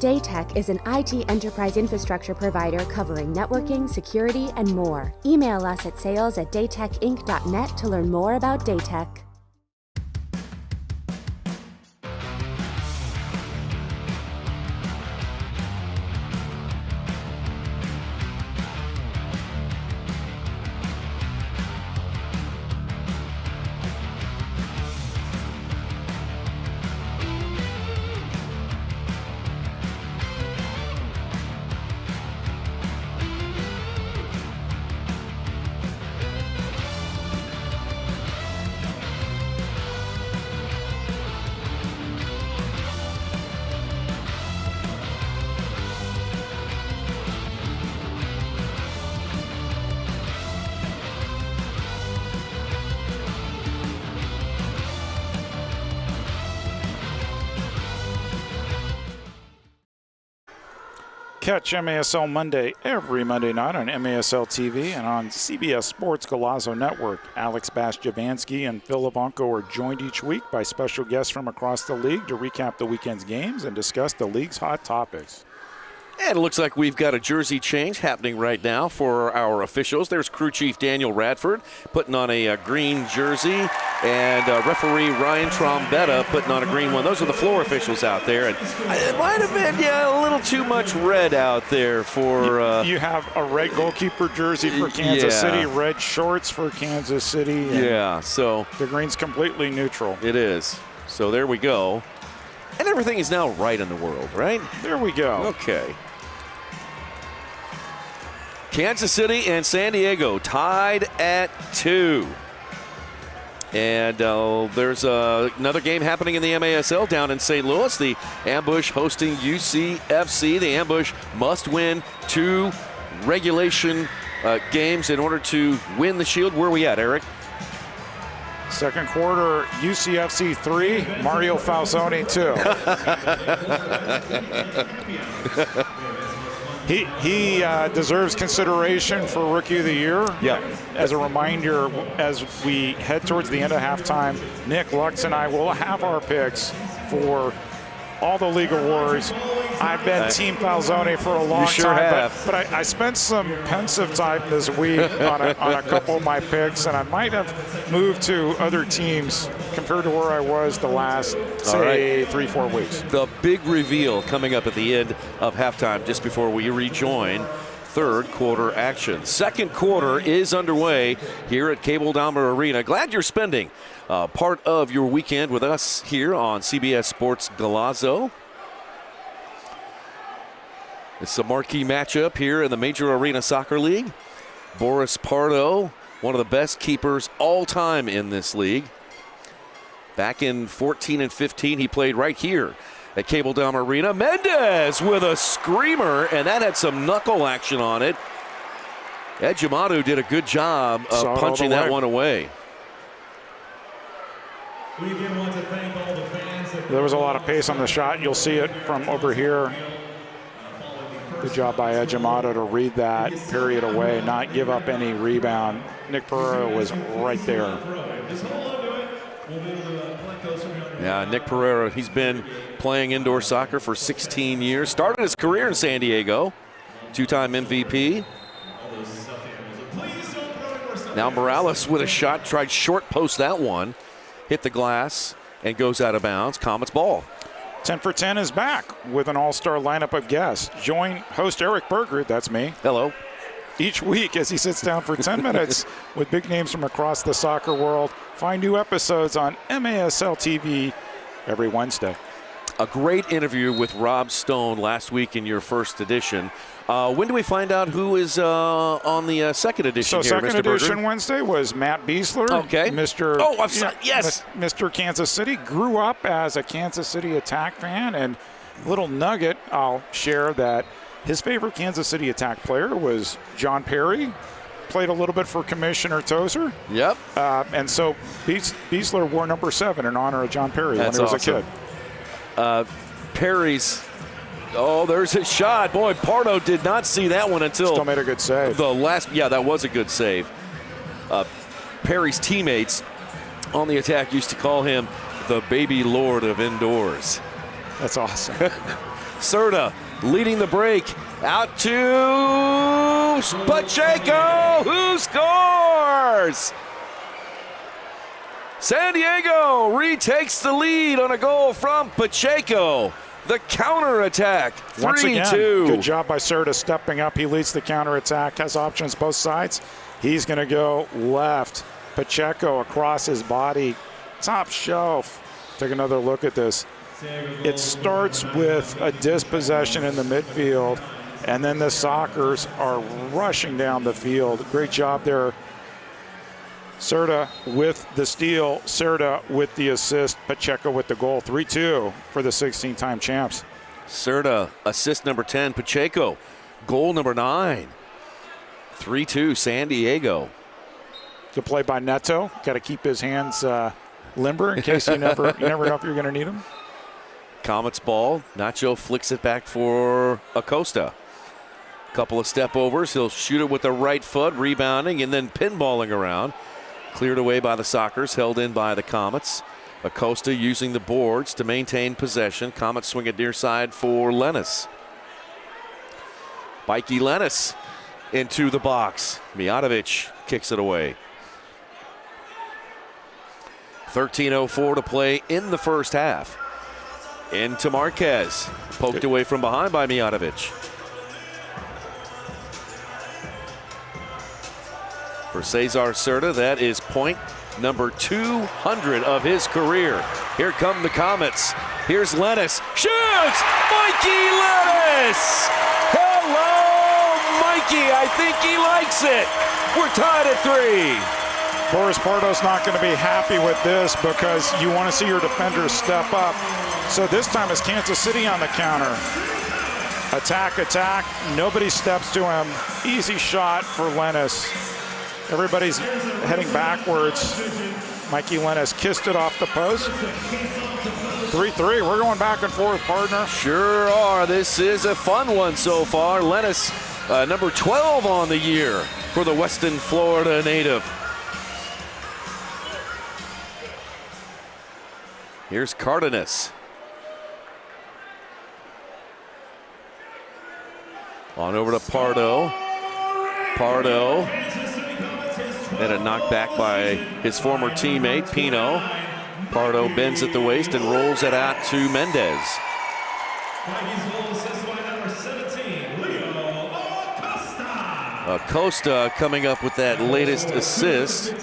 Speaker 6: Daytech is an IT enterprise infrastructure provider covering networking, security, and more. Email us at sales@daytechinc.net to learn more about Daytech.
Speaker 2: Catch MASL Monday every Monday night on MASL TV and on CBS Sports Golazo Network. Alex Bash-Javansky and Phil Levanko are joined each week by special guests from across the league to recap the weekend's games and discuss the league's hot topics.
Speaker 1: And it looks like we've got a jersey change happening right now for our officials. There's crew chief Daniel Radford putting on a green jersey, and referee Ryan Trombetta putting on a green one. Those are the floor officials out there. And it might have been a little too much red out there for...
Speaker 2: You have a red goalkeeper jersey for Kansas City, red shorts for Kansas City.
Speaker 1: Yeah, so...
Speaker 2: The green's completely neutral.
Speaker 1: It is. So there we go. And everything is now right in the world, right?
Speaker 2: There we go.
Speaker 1: Okay. Kansas City and San Diego tied at 2. And there's another game happening in the MASL down in St. Louis. The Ambush hosting UCFC. The Ambush must win 2 regulation games in order to win the Shield. Where are we at, Eric?
Speaker 2: Second quarter, UCFC 3, Mario Falzoni 2. He deserves consideration for Rookie of the Year.
Speaker 1: Yeah.
Speaker 2: As a reminder, as we head towards the end of halftime, Nick Lux and I will have our picks for all the league awards I've been Team Falzone for a long
Speaker 1: You sure
Speaker 2: time,
Speaker 1: have.
Speaker 2: but I spent some pensive time this week on a couple of my picks, and I might have moved to other teams compared to where I was the last, say, 3-4 weeks.
Speaker 1: The big reveal coming up at the end of halftime, just before we rejoin third quarter action. Second quarter is underway here at Cable Dahmer Arena. Glad you're spending part of your weekend with us here on CBS Sports Golazo. It's a marquee matchup here in the Major Arena Soccer League. Boris Pardo, one of the best keepers all time in this league. Back in 14 and 15, he played right here at Cable Dahmer Arena. Mendez with a screamer, and that had some knuckle action on it. Ed Yamato did a good job of punching that one away.
Speaker 10: We again want to thank all the fans.
Speaker 2: There was a lot of pace on the shot. You'll see it from over here. Good job by Ed Yamato to read that, parry it away, not give up any rebound. Nick Pereira was right there.
Speaker 1: Yeah, Nick Pereira, he's been playing indoor soccer for 16 years. Started his career in San Diego, two-time MVP. Now Morales with a shot, tried short post that one, hit the glass and goes out of bounds. Comets ball.
Speaker 2: 10 for 10 is back with an all-star lineup of guests. Join host Eric Berger, that's me,
Speaker 1: Hello.
Speaker 2: each week as he sits down for 10 minutes with big names from across the soccer world. Find new episodes on MASL TV every Wednesday.
Speaker 1: A great interview with Rob Stone last week in your first edition. When do we find out who is on the second edition
Speaker 2: So
Speaker 1: here,
Speaker 2: second
Speaker 1: Mr.
Speaker 2: edition
Speaker 1: Berger?
Speaker 2: Wednesday was Matt Biesler.
Speaker 1: Okay.
Speaker 2: Mr.
Speaker 1: Oh, yes.
Speaker 2: Mr. Kansas City. Grew up as a Kansas City Attack fan, and little nugget I'll share that his favorite Kansas City Attack player was John Perry. Played a little bit for Commissioner Tozer.
Speaker 1: Yep.
Speaker 2: And so Biesler wore number 7 in honor of John Perry when he was
Speaker 1: awesome.
Speaker 2: a kid.
Speaker 1: Perry's, there's his shot. Boy, Pardo did not see that one until
Speaker 2: Still made a good save.
Speaker 1: the last. Yeah, that was a good save. Perry's teammates on the Attack used to call him the baby lord of indoors.
Speaker 2: That's awesome.
Speaker 1: Serta leading the break. Out to Pacheco, who scores! San Diego retakes the lead on a goal from Pacheco. The counterattack, 3-2.
Speaker 2: Once again, good job by Serta stepping up. He leads the counterattack, has options both sides. He's going to go left. Pacheco across his body, top shelf. Take another look at this. It starts with a dispossession in the midfield, and then the Sockers are rushing down the field. Great job there. Serta with the steal, Serta with the assist, Pacheco with the goal. 3-2 for the 16-time champs.
Speaker 1: Serta, assist number 10, Pacheco, goal number 9. 3-2, San Diego.
Speaker 2: Good play by Neto. Got to keep his hands limber in case you never know if you're going to need them.
Speaker 1: Comets ball. Nacho flicks it back for Acosta. Couple of step overs. He'll shoot it with the right foot, rebounding and then pinballing around. Cleared away by the Sockers, held in by the Comets. Acosta using the boards to maintain possession. Comets swing it near side for Lennis. Mikey Lennis into the box. Mijatovic kicks it away. 13:04 to play in the first half. Into Marquez. Poked away from behind by Mijatovic. For Cesar Serta, that is point number 200 of his career. Here come the Comets. Here's Lennis. Shoots! Mikey Lennis! Hello, Mikey. I think he likes it. We're tied at 3.
Speaker 2: Boris Pardo's not going to be happy with this because you want to see your defenders step up. So this time it's Kansas City on the counter. Attack, attack. Nobody steps to him. Easy shot for Lennis. Everybody's heading backwards. Mikey Lennis kissed it off the post. 3-3. We're going back and forth, partner.
Speaker 1: Sure are. This is a fun one so far. Lennis, number 12 on the year for the Western Florida native. Here's Cardenas. On over to Pardo. Pardo. And a knockback by his former teammate, Pino. Pardo bends at the waist and rolls it out to Mendez. Acosta coming up with that latest assist.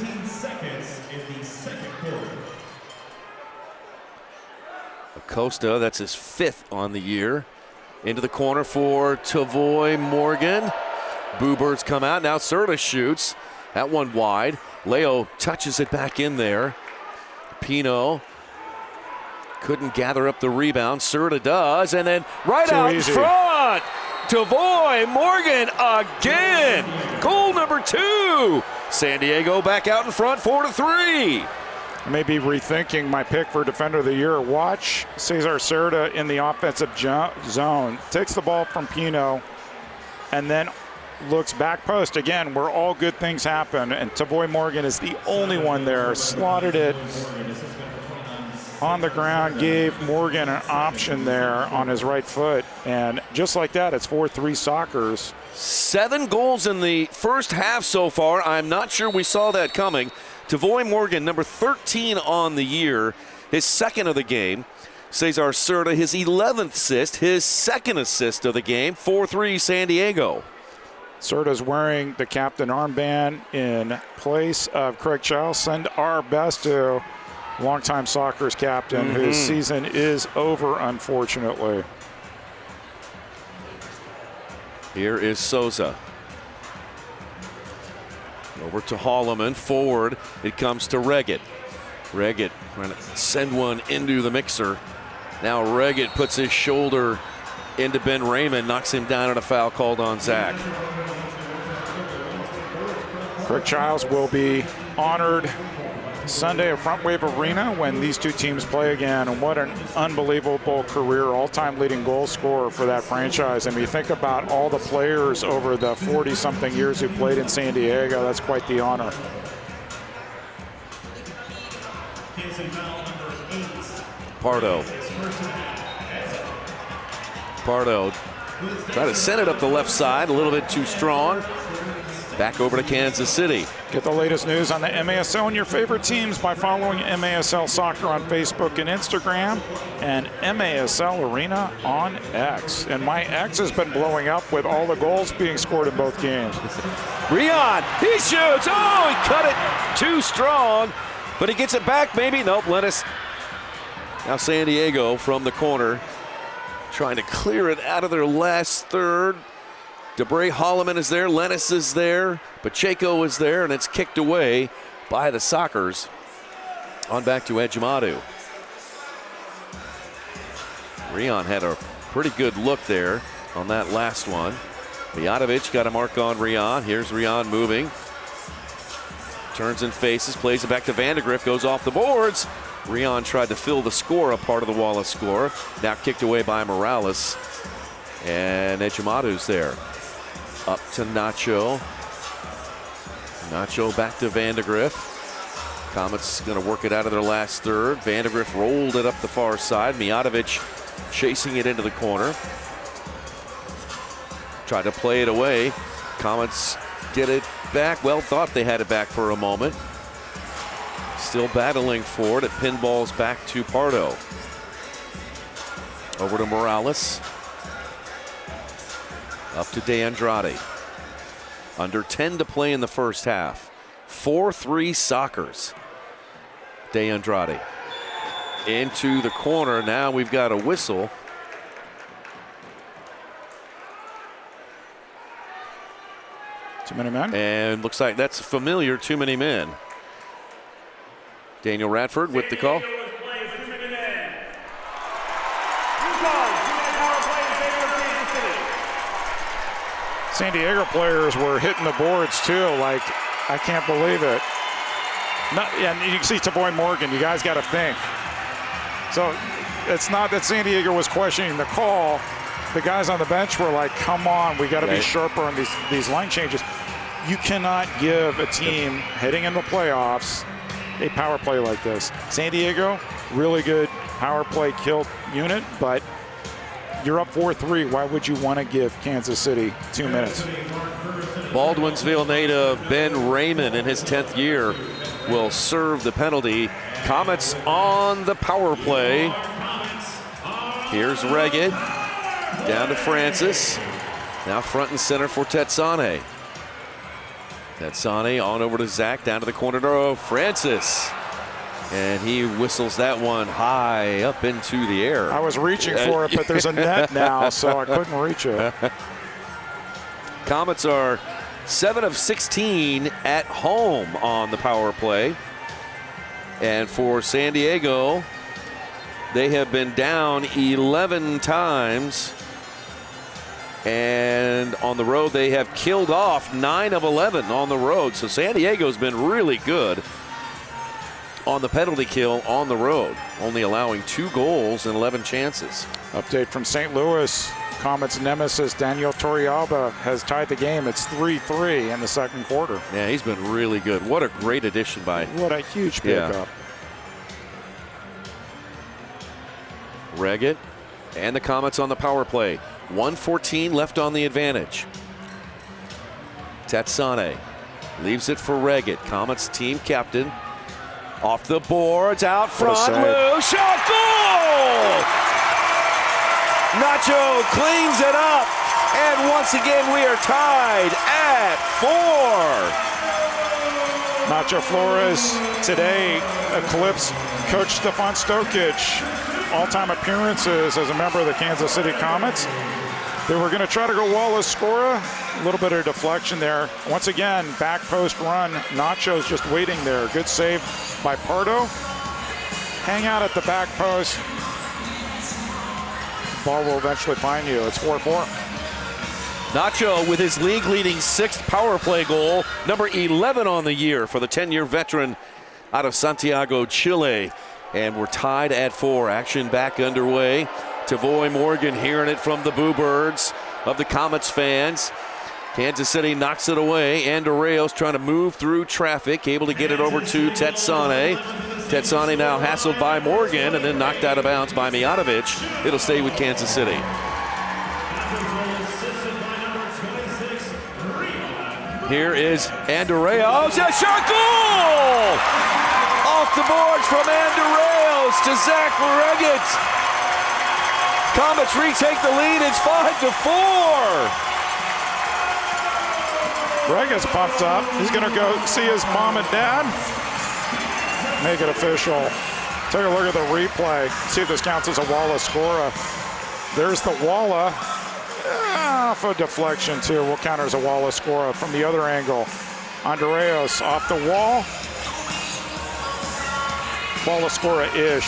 Speaker 1: Acosta, that's his 5th on the year. Into the corner for Tavoy Morgan. Boo Birds come out. Now Serta shoots. That one wide. Leo touches it back in there. Pino couldn't gather up the rebound. Serta does. And then right out in front. Tavoy Morgan again. Goal number 2. San Diego back out in front, 4-3.
Speaker 2: I may be rethinking my pick for Defender of the Year. Watch Cesar Serta in the offensive zone. Takes the ball from Pino and then looks back post again where all good things happen. And Tavoy Morgan is the only one there. Slotted it on the ground, gave Morgan an option there on his right foot. And just like that, it's 4-3 Sockers.
Speaker 1: 7 goals in the first half so far. I'm not sure we saw that coming. Tavoy Morgan, number 13 on the year, his 2nd of the game. Cesar Serta, his 11th assist, his 2nd assist of the game. 4-3 San Diego.
Speaker 2: Serta's wearing the captain armband in place of Craig Chiles. Send our best to longtime Sockers captain, whose season is over, unfortunately.
Speaker 1: Here is Souza. Over to Holloman, forward. It comes to Reggett. Reggett trying to send one into the mixer. Now Reggett puts his shoulder into Ben Raymond, knocks him down, and a foul called on Zach.
Speaker 2: Craig Chiles will be honored Sunday at Front Wave Arena when these two teams play again. And what an unbelievable career, all-time leading goal scorer for that franchise. And when you think about all the players over the 40-something years who played in San Diego, that's quite the honor.
Speaker 1: Pardo. Pardo try to send it up the left side, a little bit too strong. Back over to Kansas City.
Speaker 2: Get the latest news on the MASL and your favorite teams by following MASL Soccer on Facebook and Instagram and MASL Arena on X. And my X has been blowing up with all the goals being scored in both games.
Speaker 1: Rion, he shoots. Oh, he cut it too strong, but he gets it back maybe. Nope, Lennis. Now San Diego from the corner trying to clear it out of their last third. DeBray Holloman is there, Lennis is there, Pacheco is there, and it's kicked away by the Sockers. On back to Ejimadu. Rion had a pretty good look there on that last one. Mijatovic got a mark on Rion. Here's Rion moving. Turns and faces, plays it back to Vandegrift, goes off the boards. Rion tried to fill the score, a part of the Wallace score. Now kicked away by Morales. And Ejimadu's there. Up to Nacho. Nacho back to Vandegrift. Comets going to work it out of their last third. Vandegrift rolled it up the far side. Mijatovic chasing it into the corner. Tried to play it away. Comets get it back. Well, thought they had it back for a moment. Still battling for it. It pinballs back to Pardo. Over to Morales. Up to De Andrade. Under 10 to play in the first half. 4-3 Sockers. De Andrade. Into the corner. Now we've got a whistle.
Speaker 2: Too many men?
Speaker 1: And looks like that's familiar. Too many men. Daniel Radford with the call.
Speaker 2: San Diego players were hitting the boards too, like, I can't believe it. And you can see Tavoy Morgan, you guys got to think. So it's not that San Diego was questioning the call. The guys on the bench were like, come on, we got to be sharper on these line changes. You cannot give a team heading in the playoffs a power play like this. San Diego, really good power play kill unit, but You're up 4-3. Why would you want to give Kansas City 2 minutes?
Speaker 1: Baldwinsville native Ben Raymond in his 10th year will serve the penalty. Comets on the power play. Here's Reggett. Down to Francis. Now front and center for Tetsane. Tetsane on over to Zach. Down to the corner to Francis. And he whistles that one high up into the air.
Speaker 2: I was reaching for it, but there's a net now, so I couldn't reach it.
Speaker 1: Comets are 7 of 16 at home on the power play. And for San Diego, they have been down 11 times. And on the road, they have killed off 9 of 11 on the road. So San Diego's been really good on the penalty kill on the road, only allowing 2 goals and 11 chances.
Speaker 2: Update from St. Louis. Comets nemesis Daniel Torrealba has tied the game. It's 3-3 in the second quarter.
Speaker 1: Yeah, he's been really good. What a great addition by.
Speaker 2: What a huge pickup.
Speaker 1: Yeah. Reggett and the Comets on the power play. 1:14 left on the advantage. Tetsane leaves it for Reggett, Comets team captain. Off the boards, out front, loose, shot, goal! Nacho cleans it up, and once again we are tied at 4.
Speaker 2: Nacho Flores today eclipsed Coach Stefan Stokic. All-time appearances as a member of the Kansas City Comets. They were going to try to go Wallace Scora. A little bit of deflection there. Once again, back post run. Nacho's just waiting there. Good save by Pardo. Hang out at the back post. Ball will eventually find you. It's 4-4.
Speaker 1: Nacho with his league-leading 6th power play goal, number 11 on the year for the 10-year veteran out of Santiago, Chile. And we're tied at 4. Action back underway. Tavoy Morgan hearing it from the Boo Birds of the Comets fans. Kansas City knocks it away. Andreos trying to move through traffic, able to get it over to Tetsane. Tetsane now hassled by Morgan and then knocked out of bounds by Mijatovic. It'll stay with Kansas City. Here is Andreos. A shot, goal! Off the boards from Andreos to Zach Reggett. Comets retake the lead. It's 5-4.
Speaker 2: Reggett's pumped up. He's going to go see his mom and dad. Make it official. Take a look at the replay. See if this counts as a Walla Scora. There's the Walla. Off a deflection, too. Will count as a Walla Scora from the other angle. Andreos off the wall. Walla Scora-ish.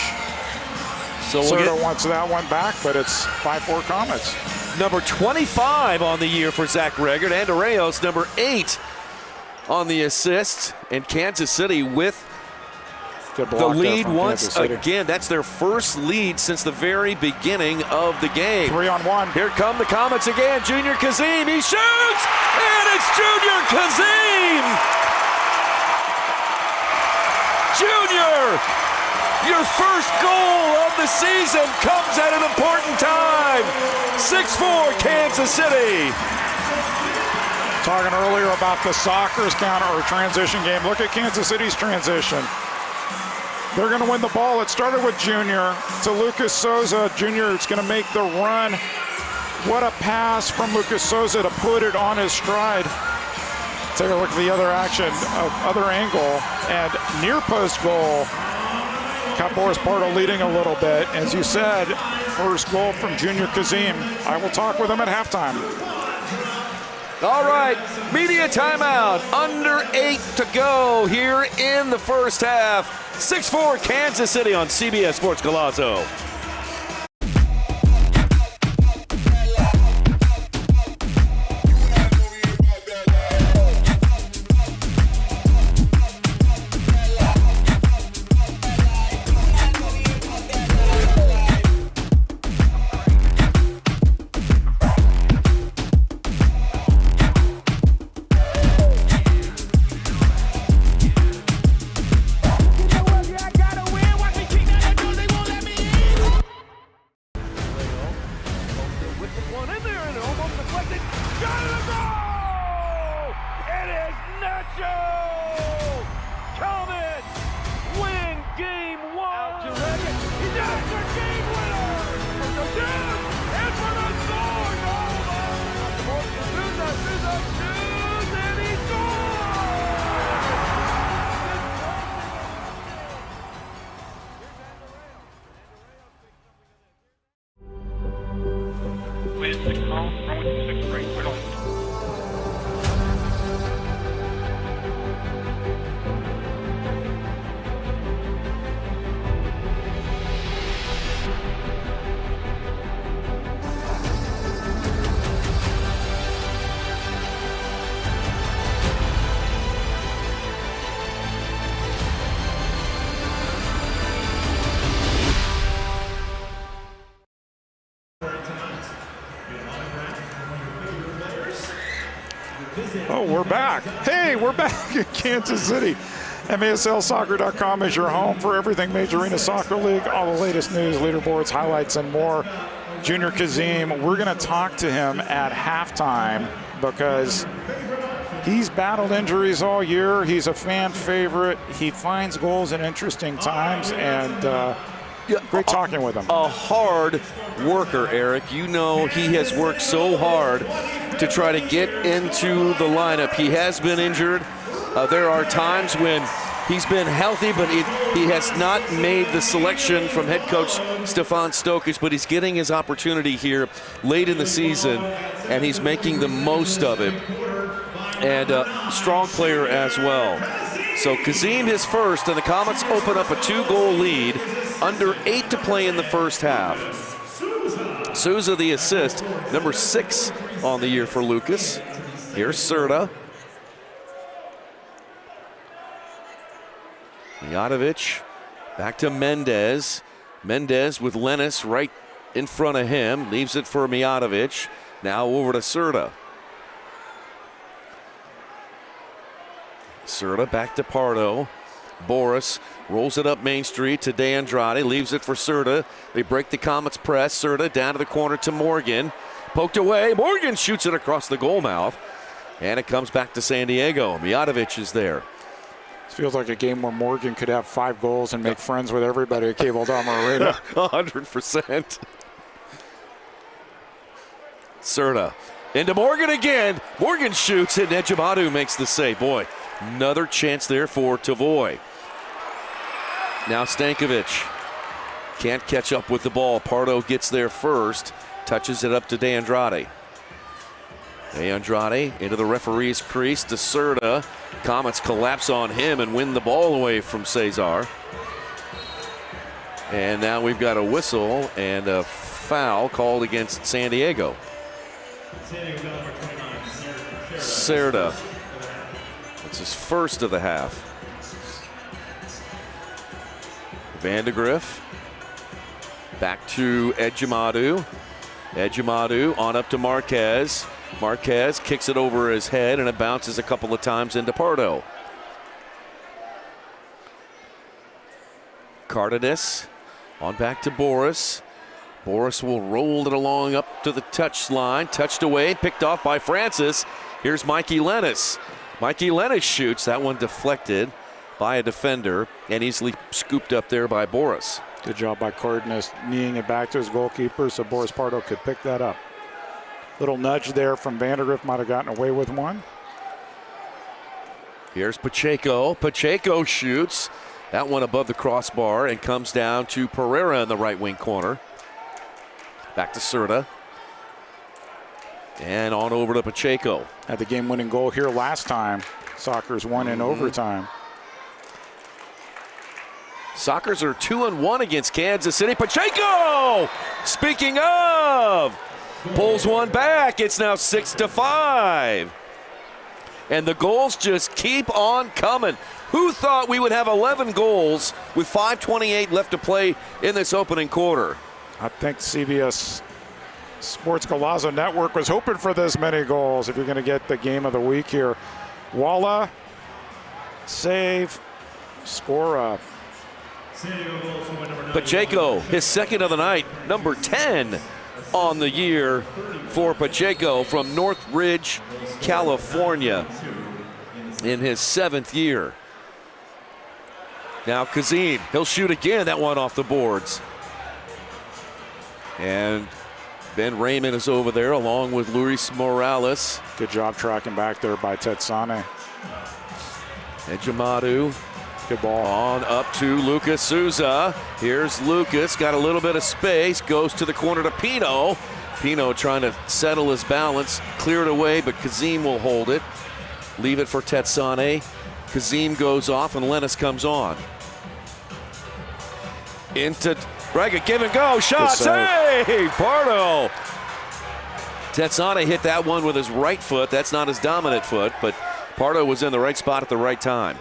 Speaker 1: So we'll
Speaker 2: wants that one back, but it's 5-4 Comets.
Speaker 1: Number 25 on the year for Zach Reggett. Andreos, number 8 on the assist. And Kansas City with the lead once again. That's their first lead since the very beginning of the game.
Speaker 2: 3-on-1.
Speaker 1: Here come the Comets again. Junior Kazim, he shoots! And it's Junior Kazim! Junior! Your first goal of the season comes at an important time. 6-4 Kansas City.
Speaker 2: Talking earlier about the soccer's counter or transition game. Look at Kansas City's transition. They're going to win the ball. It started with Junior to Lucas Souza. Junior is going to make the run. What a pass from Lucas Souza to put it on his stride. Take a look at the other action, other angle, and near post goal. Boris Pardo leading a little bit. As you said, first goal from Junior Kazim. I will talk with him at halftime.
Speaker 1: All right, media timeout. Under 8 to go here in the first half. 6-4 Kansas City on CBS Sports Golazo.
Speaker 2: Oh, we're back. Hey, we're back in Kansas City. MASLsoccer.com is your home for everything Major Arena Soccer League, all the latest news, leaderboards, highlights, and more. Junior Kazim, we're going to talk to him at halftime because he's battled injuries all year. He's a fan favorite. He finds goals in interesting times, and great talking with him.
Speaker 1: A hard worker, Eric. You know he has worked so hard to try to get into the lineup. He has been injured. There are times when he's been healthy, but he has not made the selection from head coach Stefan Stokic, but he's getting his opportunity here late in the season, and he's making the most of it. And a strong player as well. So Kazim his first, and the Comets open up a 2-goal lead. Under 8 to play in the first half. Souza the assist, number 6 on the year for Lucas. Here's Serta. Mijatovic back to Mendez. Mendez with Lennis right in front of him. Leaves it for Mijatovic. Now over to Serta. Serta back to Pardo. Boris rolls it up Main Street to De Andrade, leaves it for Serta. They break the Comets press. Serta down to the corner to Morgan. Poked away. Morgan shoots it across the goal mouth. And it comes back to San Diego. Mijatovic is there.
Speaker 2: This feels like a game where Morgan could have 5 goals and make friends with everybody at Cable Dama Arena.
Speaker 1: 100%. Serta into Morgan again. Morgan shoots and Ejimadu makes the save. Boy, another chance there for Tavoy. Now Stankovic can't catch up with the ball. Pardo gets there first, touches it up to De Andrade. De Andrade into the referee's crease to Serta. Comets collapse on him and win the ball away from Cesar. And now we've got a whistle and a foul called against San Diego. Serta. It's his first of the half. Vandegrift back to Ejimadu. Ejimadu on up to Marquez. Marquez kicks it over his head and it bounces a couple of times into Pardo. Cardenas on back to Boris. Boris will roll it along up to the touch line. Touched away, picked off by Francis. Here's Mikey Lennis. Mikey Lennis shoots. That one deflected by a defender and easily scooped up there by Boris.
Speaker 2: Good job by Cardenas kneeing it back to his goalkeeper so Boris Pardo could pick that up. Little nudge there from Vandegrift, might have gotten away with one.
Speaker 1: Here's Pacheco. Pacheco shoots. That one above the crossbar and comes down to Pereira in the right wing corner. Back to Serta. And on over to Pacheco.
Speaker 2: Had the game-winning goal here last time. Sockers won in overtime.
Speaker 1: Sockers are 2-1 against Kansas City. Pacheco, speaking of, pulls one back. It's now 6-5. And the goals just keep on coming. Who thought we would have 11 goals with 5:28 left to play in this opening quarter?
Speaker 2: I think CBS Sports Golazo Network was hoping for this many goals if you're going to get the game of the week here. Walla, save, score up.
Speaker 1: Pacheco, his second of the night, number 10 on the year for Pacheco from Northridge, California, in his 7th year. Now Kazim, he'll shoot again, that one off the boards. And Ben Raymond is over there along with Luis Morales.
Speaker 2: Good job tracking back there by Tetsane.
Speaker 1: Ejimadu
Speaker 2: Good ball.
Speaker 1: On up to Lucas Souza. Here's Lucas, got a little bit of space, goes to the corner to Pino. Pino trying to settle his balance, clear it away, but Kazim will hold it. Leave it for Tetsane. Kazim goes off and Lennis comes on. Into Reggett, give and go, shot, save! Pardo. Tetsane hit that one with his right foot. That's not his dominant foot, but Pardo was in the right spot at the right time.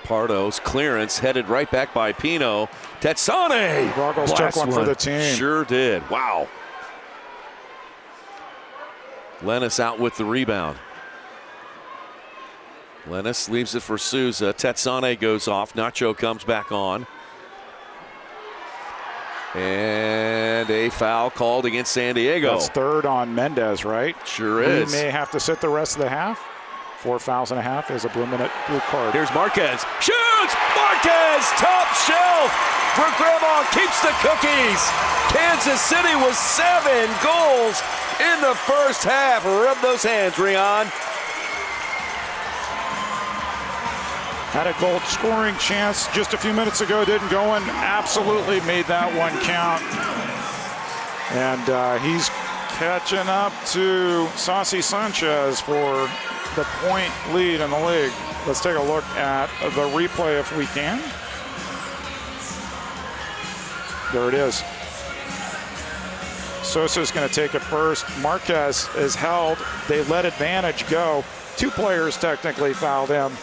Speaker 1: Pardo's clearance headed right back by Pino. Tetsane!
Speaker 2: Ruggles took one for the team.
Speaker 1: Sure did. Wow. Lennis out with the rebound. Lennis leaves it for Souza. Tetsane goes off. Nacho comes back on. And a foul called against San Diego.
Speaker 2: That's third on Mendez, right?
Speaker 1: Sure is.
Speaker 2: He may have to sit the rest of the half. 4 fouls and a half is a blue card.
Speaker 1: Here's Marquez. Shoots! Marquez, top shelf! Where Grandma keeps the cookies. Kansas City was 7 goals in the first half. Rub those hands, Rion.
Speaker 2: Had a goal scoring chance just a few minutes ago, didn't go in. Absolutely made that one count. And he's catching up to Saucy Sanchez for the point lead in the league. Let's take a look at the replay if we can. There it is. Sosa's going to take it first. Marquez is held. They let advantage go. 2 players technically fouled him.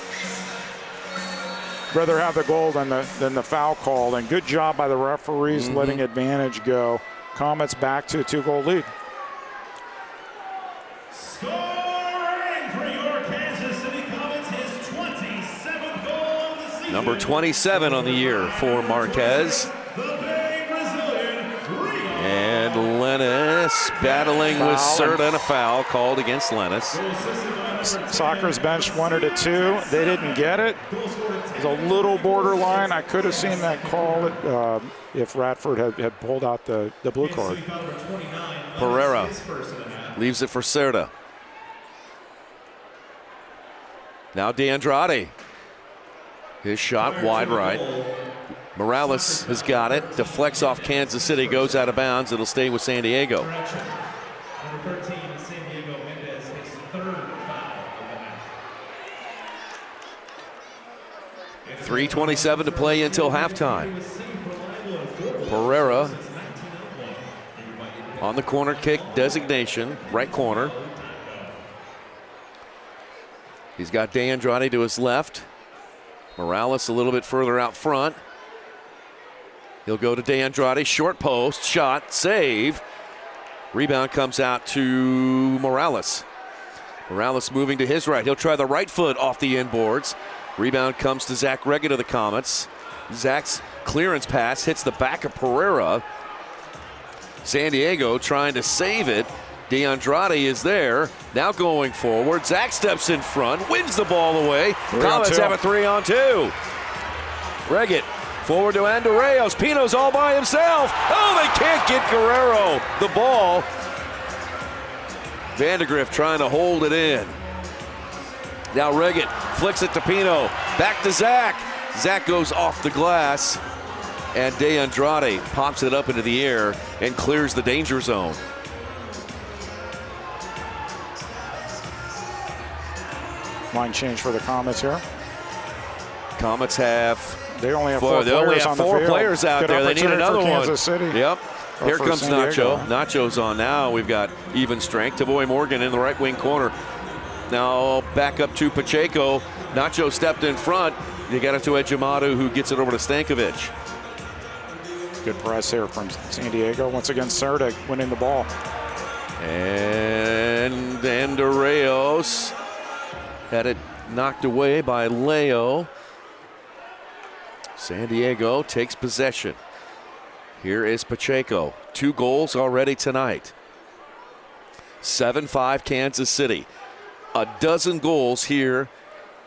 Speaker 2: Rather have the goal than the foul called. And good job by the referees letting advantage go. Comets back to a 2-goal lead.
Speaker 10: Scoring for your Kansas City Comets, his 27th goal of the season.
Speaker 1: Number 27 on the year for Marquez.
Speaker 10: The big Brazilian Rio.
Speaker 1: And Lennis battling with Serta, and a foul called against Lennis.
Speaker 2: Soccer's bench wanted a 2. They didn't get it. It was a little borderline. I could have seen that call if Radford had pulled out the blue card.
Speaker 1: Pereira leaves it for Serta. Now DeAndrade. His shot wide right. Morales has got it. Deflects off Kansas City, goes out of bounds. It'll stay with San Diego.
Speaker 10: Number 13, San Diego Mendez, his 3rd foul of the match.
Speaker 1: 3:27 to play until halftime. Pereira on the corner kick designation, right corner. He's got DeAndrade to his left. Morales a little bit further out front. He'll go to DeAndrade, short post, shot, save. Rebound comes out to Morales. Morales moving to his right. He'll try the right foot off the inboards. Rebound comes to Zach Reggett of the Comets. Zach's clearance pass hits the back of Pereira. San Diego trying to save it. DeAndrade is there, now going forward. Zach steps in front, wins the ball away. Comets have a 3-on-2. Reggett forward to Andorreos. Pino's all by himself. Oh, they can't get Guerrero the ball. Vandegrift trying to hold it in. Now Reggett flicks it to Pino. Back to Zach. Zach goes off the glass. And DeAndrade pops it up into the air and clears the danger zone.
Speaker 2: Line change for the Comets here.
Speaker 1: Comets have
Speaker 2: They only have
Speaker 1: four players out there. They need another one.
Speaker 2: Kansas City.
Speaker 1: Yep. Here comes
Speaker 2: Nacho.
Speaker 1: Nacho's on now. We've got even strength. Tavoy Morgan in the right wing corner. Now back up to Pacheco. Nacho stepped in front. They got it to Ejimadu, who gets it over to Stankovic.
Speaker 2: Good press here from San Diego. Once again, Serta winning the ball.
Speaker 1: And Andorreos had it knocked away by Leo. San Diego takes possession. Here is Pacheco. 2 goals already tonight. 7-5 Kansas City. A dozen goals here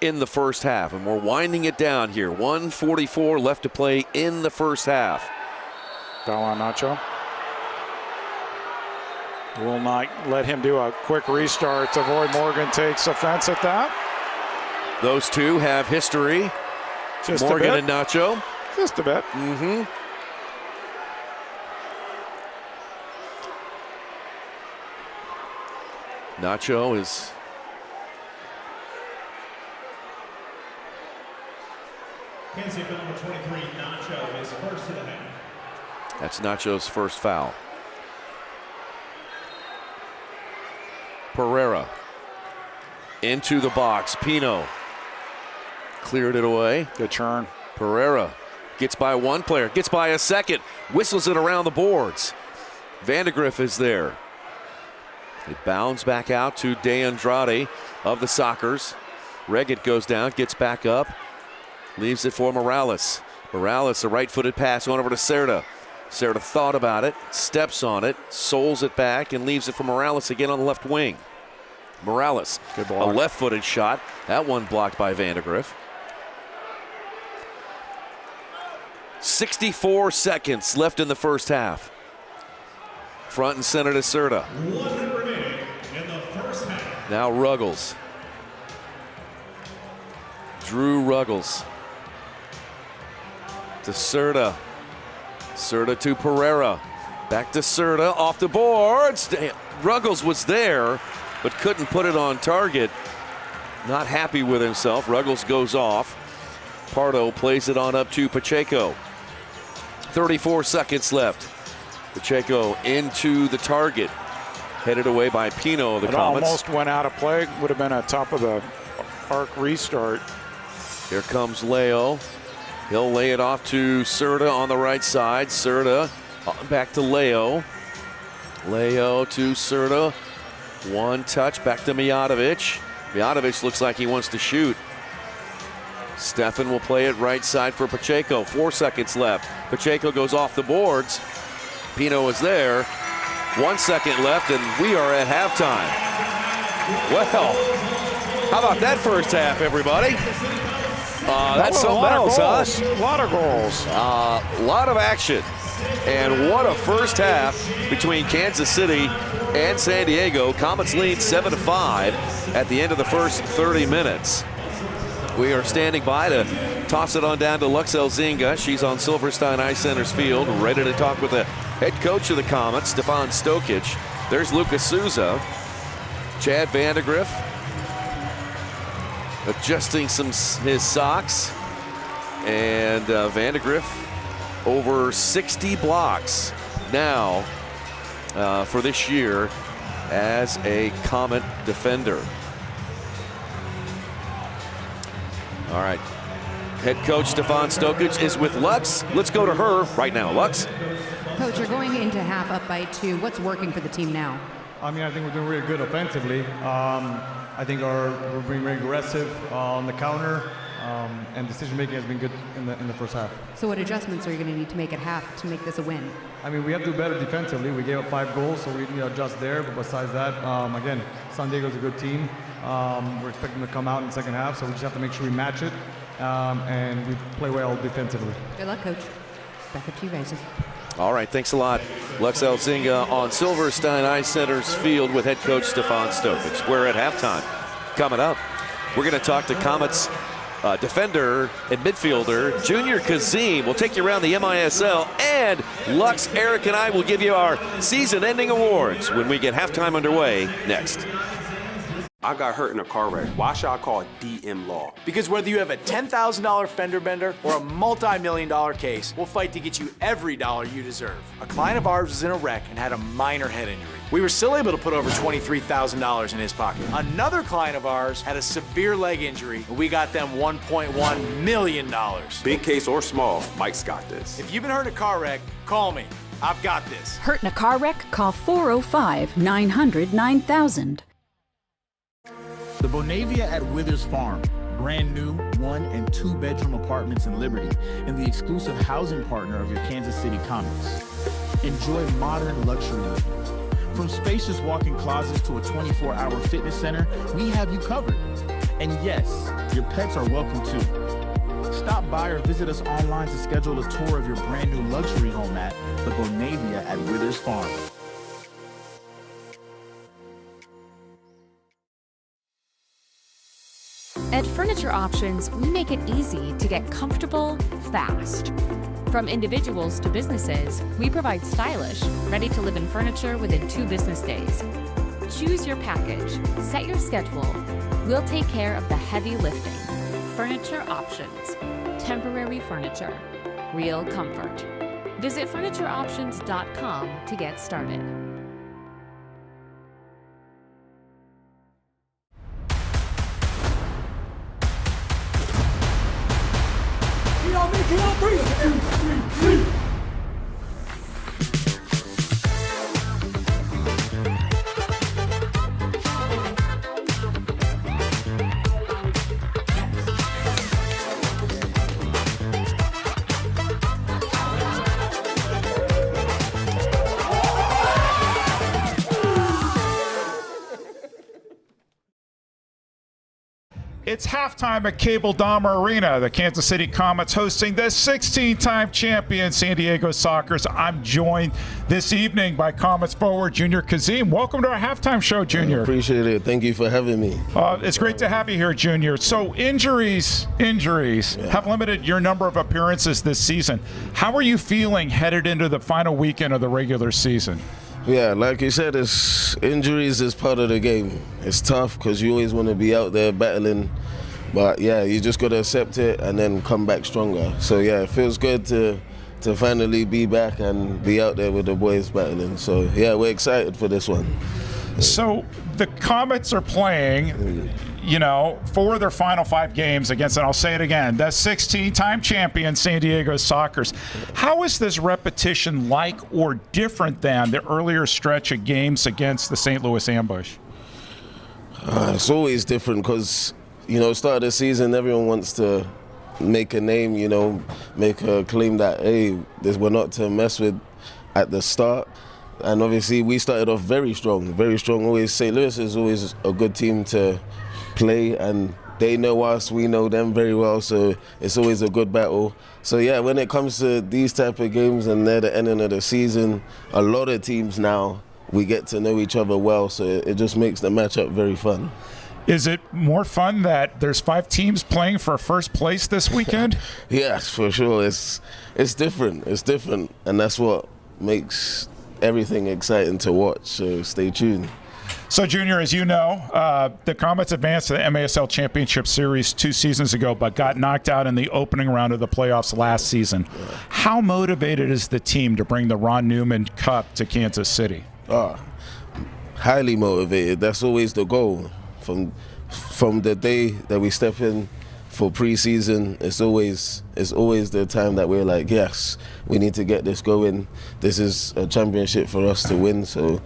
Speaker 1: in the first half. And we're winding it down here. 1:44 left to play in the first half.
Speaker 2: Foul on Nacho. Will not let him do a quick restart to avoid Morgan takes offense at that.
Speaker 1: Those two have history.
Speaker 2: Just
Speaker 1: Morgan
Speaker 2: a bit.
Speaker 1: and Nacho.
Speaker 2: Just a bit.
Speaker 1: Mm-hmm. Nacho is
Speaker 10: Kansas City number 23, Nacho, is first to the half.
Speaker 1: That's Nacho's first foul. Pereira into the box. Pino cleared it away.
Speaker 2: Good turn.
Speaker 1: Pereira gets by one player, gets by a second, whistles it around the boards. Vandegrift is there. It bounds back out to De Andrade of the Sockers. Reggett goes down, gets back up, leaves it for Morales. Morales, a right-footed pass on over to Cerda. Cerda thought about it, steps on it, soles it back, and leaves it for Morales again on the left wing. Morales,
Speaker 2: good
Speaker 1: a
Speaker 2: block.
Speaker 1: left-footed shot. That one blocked by Vandegrift. 64 seconds left in the first half. Front and center to Cerda.
Speaker 10: 1 minute remaining in the first half.
Speaker 1: Now Ruggles. Drew Ruggles to Cerda. Cerda to Pereira. Back to Cerda, off the boards. Ruggles was there, but couldn't put it on target. Not happy with himself. Ruggles goes off. Pardo plays it on up to Pacheco. 34 seconds left. Pacheco into the target. Headed away by Pino of the
Speaker 2: It
Speaker 1: Comets.
Speaker 2: almost went out of play. Would have been a top of the arc restart.
Speaker 1: Here comes Leo. He'll lay it off to Cerda on the right side. Cerda back to Leo. Leo to Cerda. One touch back to Mijatovic. Mijatovic looks like he wants to shoot. Stefan will play it right side for Pacheco. 4 seconds left. Pacheco goes off the boards. Pino is there. 1 second left, and we are at halftime. Well, how about that first half, everybody? That's something else, huh?
Speaker 2: A lot of goals.
Speaker 1: A lot of action. And what a first half between Kansas City and San Diego. Comets lead 7-5 at the end of the first 30 minutes. We are standing by to toss it on down to Lux Elzinga. She's on Silverstein Ice Center's field, ready to talk with the head coach of the Comets, Stefan Stokic. There's Lucas Souza. Chad Vandegrift adjusting his socks. And Vandegrift over 60 blocks now for this year as a Comet defender. All right. Head coach Stefan Stokic is with Lux. Let's go to her right now. Lux?
Speaker 9: Coach, you're going into half up by 2. What's working for the team now?
Speaker 11: I mean, I think we're doing really good offensively. I think we're being very aggressive on the counter, and decision-making has been good in the first half.
Speaker 9: So what adjustments are you going to need to make at half to make this a win?
Speaker 11: I mean, we have to do better defensively. We gave up 5 goals, so we need to adjust there. But besides that, again, San Diego's a good team. We're expecting them to come out in the second half, so we just have to make sure we match it, and we play well defensively.
Speaker 9: Good luck, Coach. Back up to you guys.
Speaker 1: All right, thanks a lot. Lux Elzinga on Silverstein Ice Center's field with head coach Stefan Stokic. We're at halftime. Coming up, we're going to talk to Comets defender and midfielder Junior Kazim. We'll take you around the MISL, and Lux, Eric, and I will give you our season-ending awards when we get halftime underway next.
Speaker 12: I got hurt in a car wreck. Why should I call DM Law?
Speaker 13: Because whether you have a $10,000 fender bender or a multi-million-dollar case, we'll fight to get you every dollar you deserve. A client of ours was in a wreck and had a minor head injury. We were still able to put over $23,000 in his pocket. Another client of ours had a severe leg injury, and we got them $1.1 million.
Speaker 12: Big case or small, Mike's got this.
Speaker 13: If you've been hurt in a car wreck, call me. I've got this.
Speaker 14: Hurt in a car wreck? Call 405-900-9000.
Speaker 3: The Bonavia at Withers Farm. Brand new 1- and 2-bedroom apartments in Liberty and the exclusive housing partner of your Kansas City Comets. Enjoy modern luxury living. From spacious walk-in closets to a 24-hour fitness center, we have you covered. And yes, your pets are welcome too. Stop by or visit us online to schedule a tour of your brand new luxury home at the Bonavia at Withers Farm.
Speaker 4: furniture options, we make it easy to get comfortable fast. From individuals to businesses, we provide stylish, ready-to-live-in furniture within 2 business days. Choose your package, set your schedule. We'll take care of the heavy lifting. Furniture options, temporary furniture, real comfort. Visit FurnitureOptions.com to get started.
Speaker 2: It's halftime at Cable Dahmer Arena. The Kansas City Comets hosting the 16-time champion San Diego Sockers. I'm joined this evening by Comets forward Junior Kazim. Welcome to our halftime show, Junior.
Speaker 14: Appreciate it. Thank you for having me.
Speaker 2: It's great to have you here, Junior. So injuries have limited your number of appearances this season. How are you feeling headed into the final weekend of the regular season?
Speaker 14: Yeah, like you said, injuries is part of the game. It's tough because you always want to be out there battling. But, yeah, you just got to accept it and then come back stronger. So, yeah, it feels good to finally be back and be out there with the boys battling. So, yeah, we're excited for this one.
Speaker 2: So the Comets are playing, for their final 5 games against, and I'll say it again, the 16-time champion San Diego Sockers. How is this repetition like or different than the earlier stretch of games against the St. Louis Ambush?
Speaker 14: It's always different because, start of the season, everyone wants to make a name, make a claim that, hey, we're not to mess with at the start. And obviously we started off very strong. Always St. Louis is always a good team to play, and they know us, we know them very well, so it's always a good battle. So yeah, when it comes to these type of games and they're the ending of the season, a lot of teams now, we get to know each other well, so it just makes the matchup very fun.
Speaker 2: Is it more fun that there's 5 teams playing for first place this weekend?
Speaker 14: Yes, for sure. It's different. It's different, and that's what makes everything exciting to watch, so stay tuned.
Speaker 2: So, Junior, as you know, the Comets advanced to the MASL Championship Series 2 seasons ago, but got knocked out in the opening round of the playoffs last season. How motivated is the team to bring the Ron Newman Cup to Kansas City?
Speaker 14: Highly motivated. That's always the goal. From the day that we step in for preseason, it's always the time that we're like, yes, we need to get this going. This is a championship for us to win, so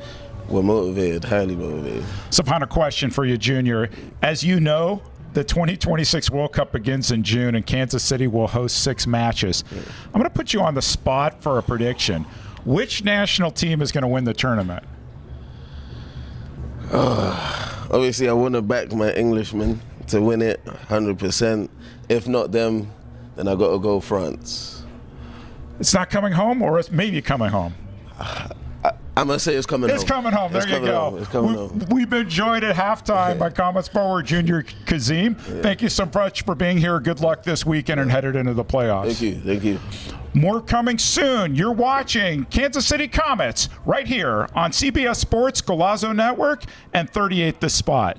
Speaker 14: we're motivated, highly motivated.
Speaker 2: So, final question for you, Junior. As you know, the 2026 World Cup begins in June, and Kansas City will host 6 matches. I'm going to put you on the spot for a prediction. Which national team is going to win the tournament?
Speaker 14: Obviously, I want to back my Englishmen to win it 100%. If not them, then I got to go France.
Speaker 2: It's not coming home, or it's maybe coming home?
Speaker 14: I'm going to say it's coming home.
Speaker 2: It's coming home. There you go.
Speaker 14: It's coming home.
Speaker 2: We've been joined at halftime by Comets forward Junior Kazim. Yeah. Thank you so much for being here. Good luck this weekend and headed into the playoffs.
Speaker 14: Thank you.
Speaker 2: More coming soon. You're watching Kansas City Comets right here on CBS Sports, Golazo Network, and 38 The Spot.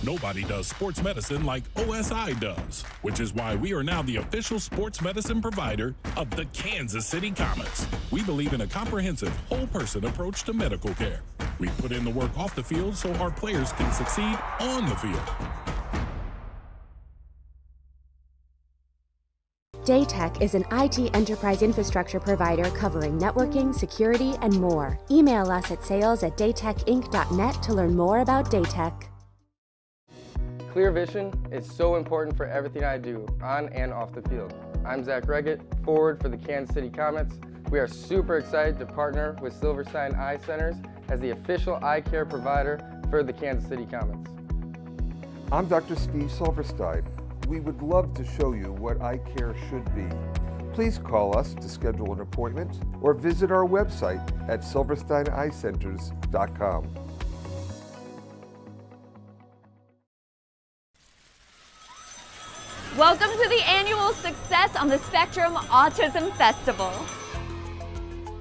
Speaker 5: Nobody does sports medicine like OSI does, which is why we are now the official sports medicine provider of the Kansas City Comets. We believe in a comprehensive, whole-person approach to medical care. We put in the work off the field so our players can succeed on the field.
Speaker 6: Daytech is an IT enterprise infrastructure provider covering networking, security, and more. Email us at sales@daytechinc.net to learn more about Daytech.
Speaker 7: Clear vision is so important for everything I do, on and off the field. I'm Zach Reggett, forward for the Kansas City Comets. We are super excited to partner with Silverstein Eye Centers as the official eye care provider for the Kansas City Comets.
Speaker 8: I'm Dr. Steve Silverstein. We would love to show you what eye care should be. Please call us to schedule an appointment or visit our website at silversteineyecenters.com.
Speaker 15: Welcome to the annual Success on the Spectrum Autism Festival.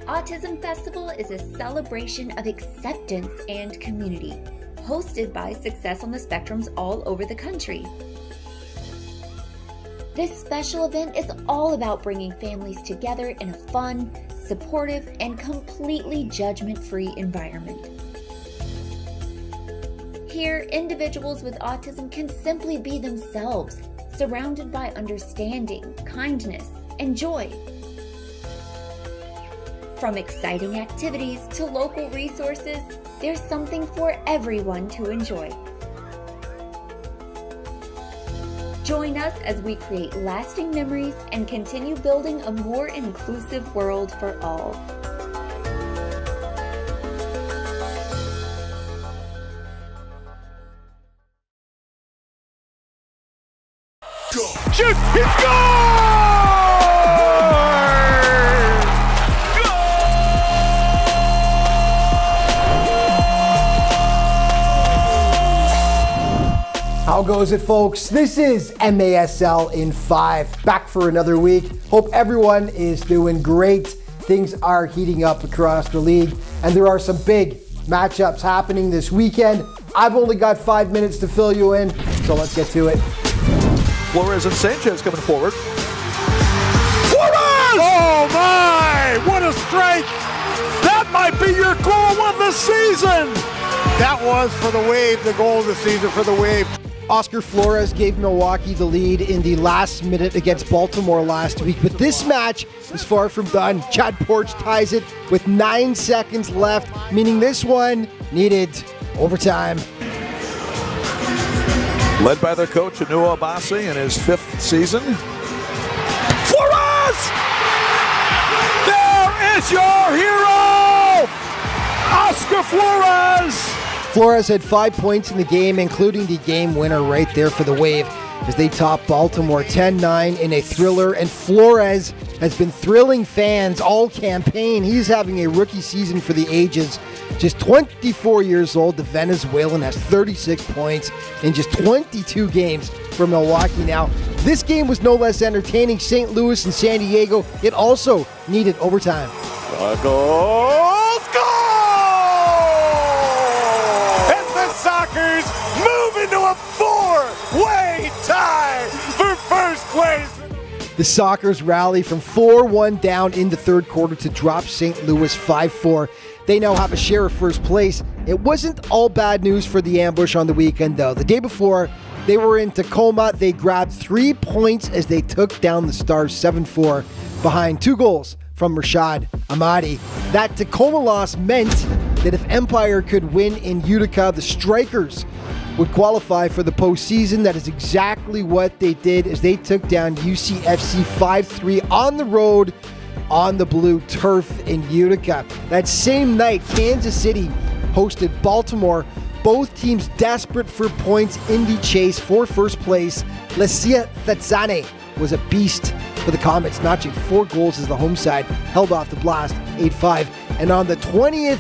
Speaker 16: Autism Festival is a celebration of acceptance and community, hosted by Success on the Spectrums all over the country. This special event is all about bringing families together in a fun, supportive, and completely judgment-free environment. Here, individuals with autism can simply be themselves, surrounded by understanding, kindness, and joy. From exciting activities to local resources, there's something for everyone to enjoy. Join us as we create lasting memories and continue building a more inclusive world for all.
Speaker 2: Shoot! He scores!
Speaker 17: How goes it, folks? This is MASL in 5, back for another week. Hope everyone is doing great. Things are heating up across the league, and there are some big matchups happening this weekend. I've only got 5 minutes to fill you in, so let's get to it.
Speaker 18: Flores and Sanchez coming forward.
Speaker 2: Flores! Oh my! What a strike! That might be your goal of the season!
Speaker 17: That was for the Wave, the goal of the season for the Wave. Oscar Flores gave Milwaukee the lead in the last minute against Baltimore last week, but this match is far from done. Chad Porch ties it with 9 seconds left, meaning this one needed overtime.
Speaker 18: Led by their coach, Anua Abasi, in his 5th season.
Speaker 2: Flores! There is your hero! Oscar Flores!
Speaker 17: Flores had 5 points in the game, including the game winner right there for the Wave, as they top Baltimore 10-9 in a thriller. And Flores has been thrilling fans all campaign. He's having a rookie season for the ages. Just 24 years old, the Venezuelan has 36 points in just 22 games for Milwaukee now. This game was no less entertaining. St. Louis and San Diego, it also needed overtime.
Speaker 2: Goals, goal! And the Sockers move into a 4-way tie for first place.
Speaker 17: The Sockers rally from 4-1 down in the third quarter to drop St. Louis 5-4. They now have a share of first place. It wasn't all bad news for the ambush on the weekend, though. The day before, they were in Tacoma. They grabbed 3 points as they took down the Stars 7-4 behind 2 goals from Rashad Ahmadi. That Tacoma loss meant that if Empire could win in Utica, the Strikers would qualify for the postseason. That is exactly what they did as they took down UCFC 5-3 on the road on the blue turf in Utica. That same night, Kansas City hosted Baltimore. Both teams desperate for points in the chase for first place. Lesia Thetsane was a beast for the Comets, notching 4 goals as the home side held off the Blast 8-5. And on the 20th,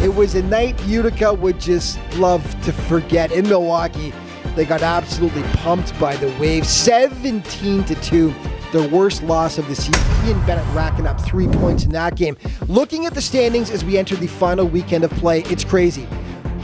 Speaker 17: it was a night Utica would just love to forget. In Milwaukee, they got absolutely pumped by the Wave, 17-2. Their worst loss of the season. Ian Bennett racking up 3 points in that game. Looking at the standings as we enter the final weekend of play, it's crazy.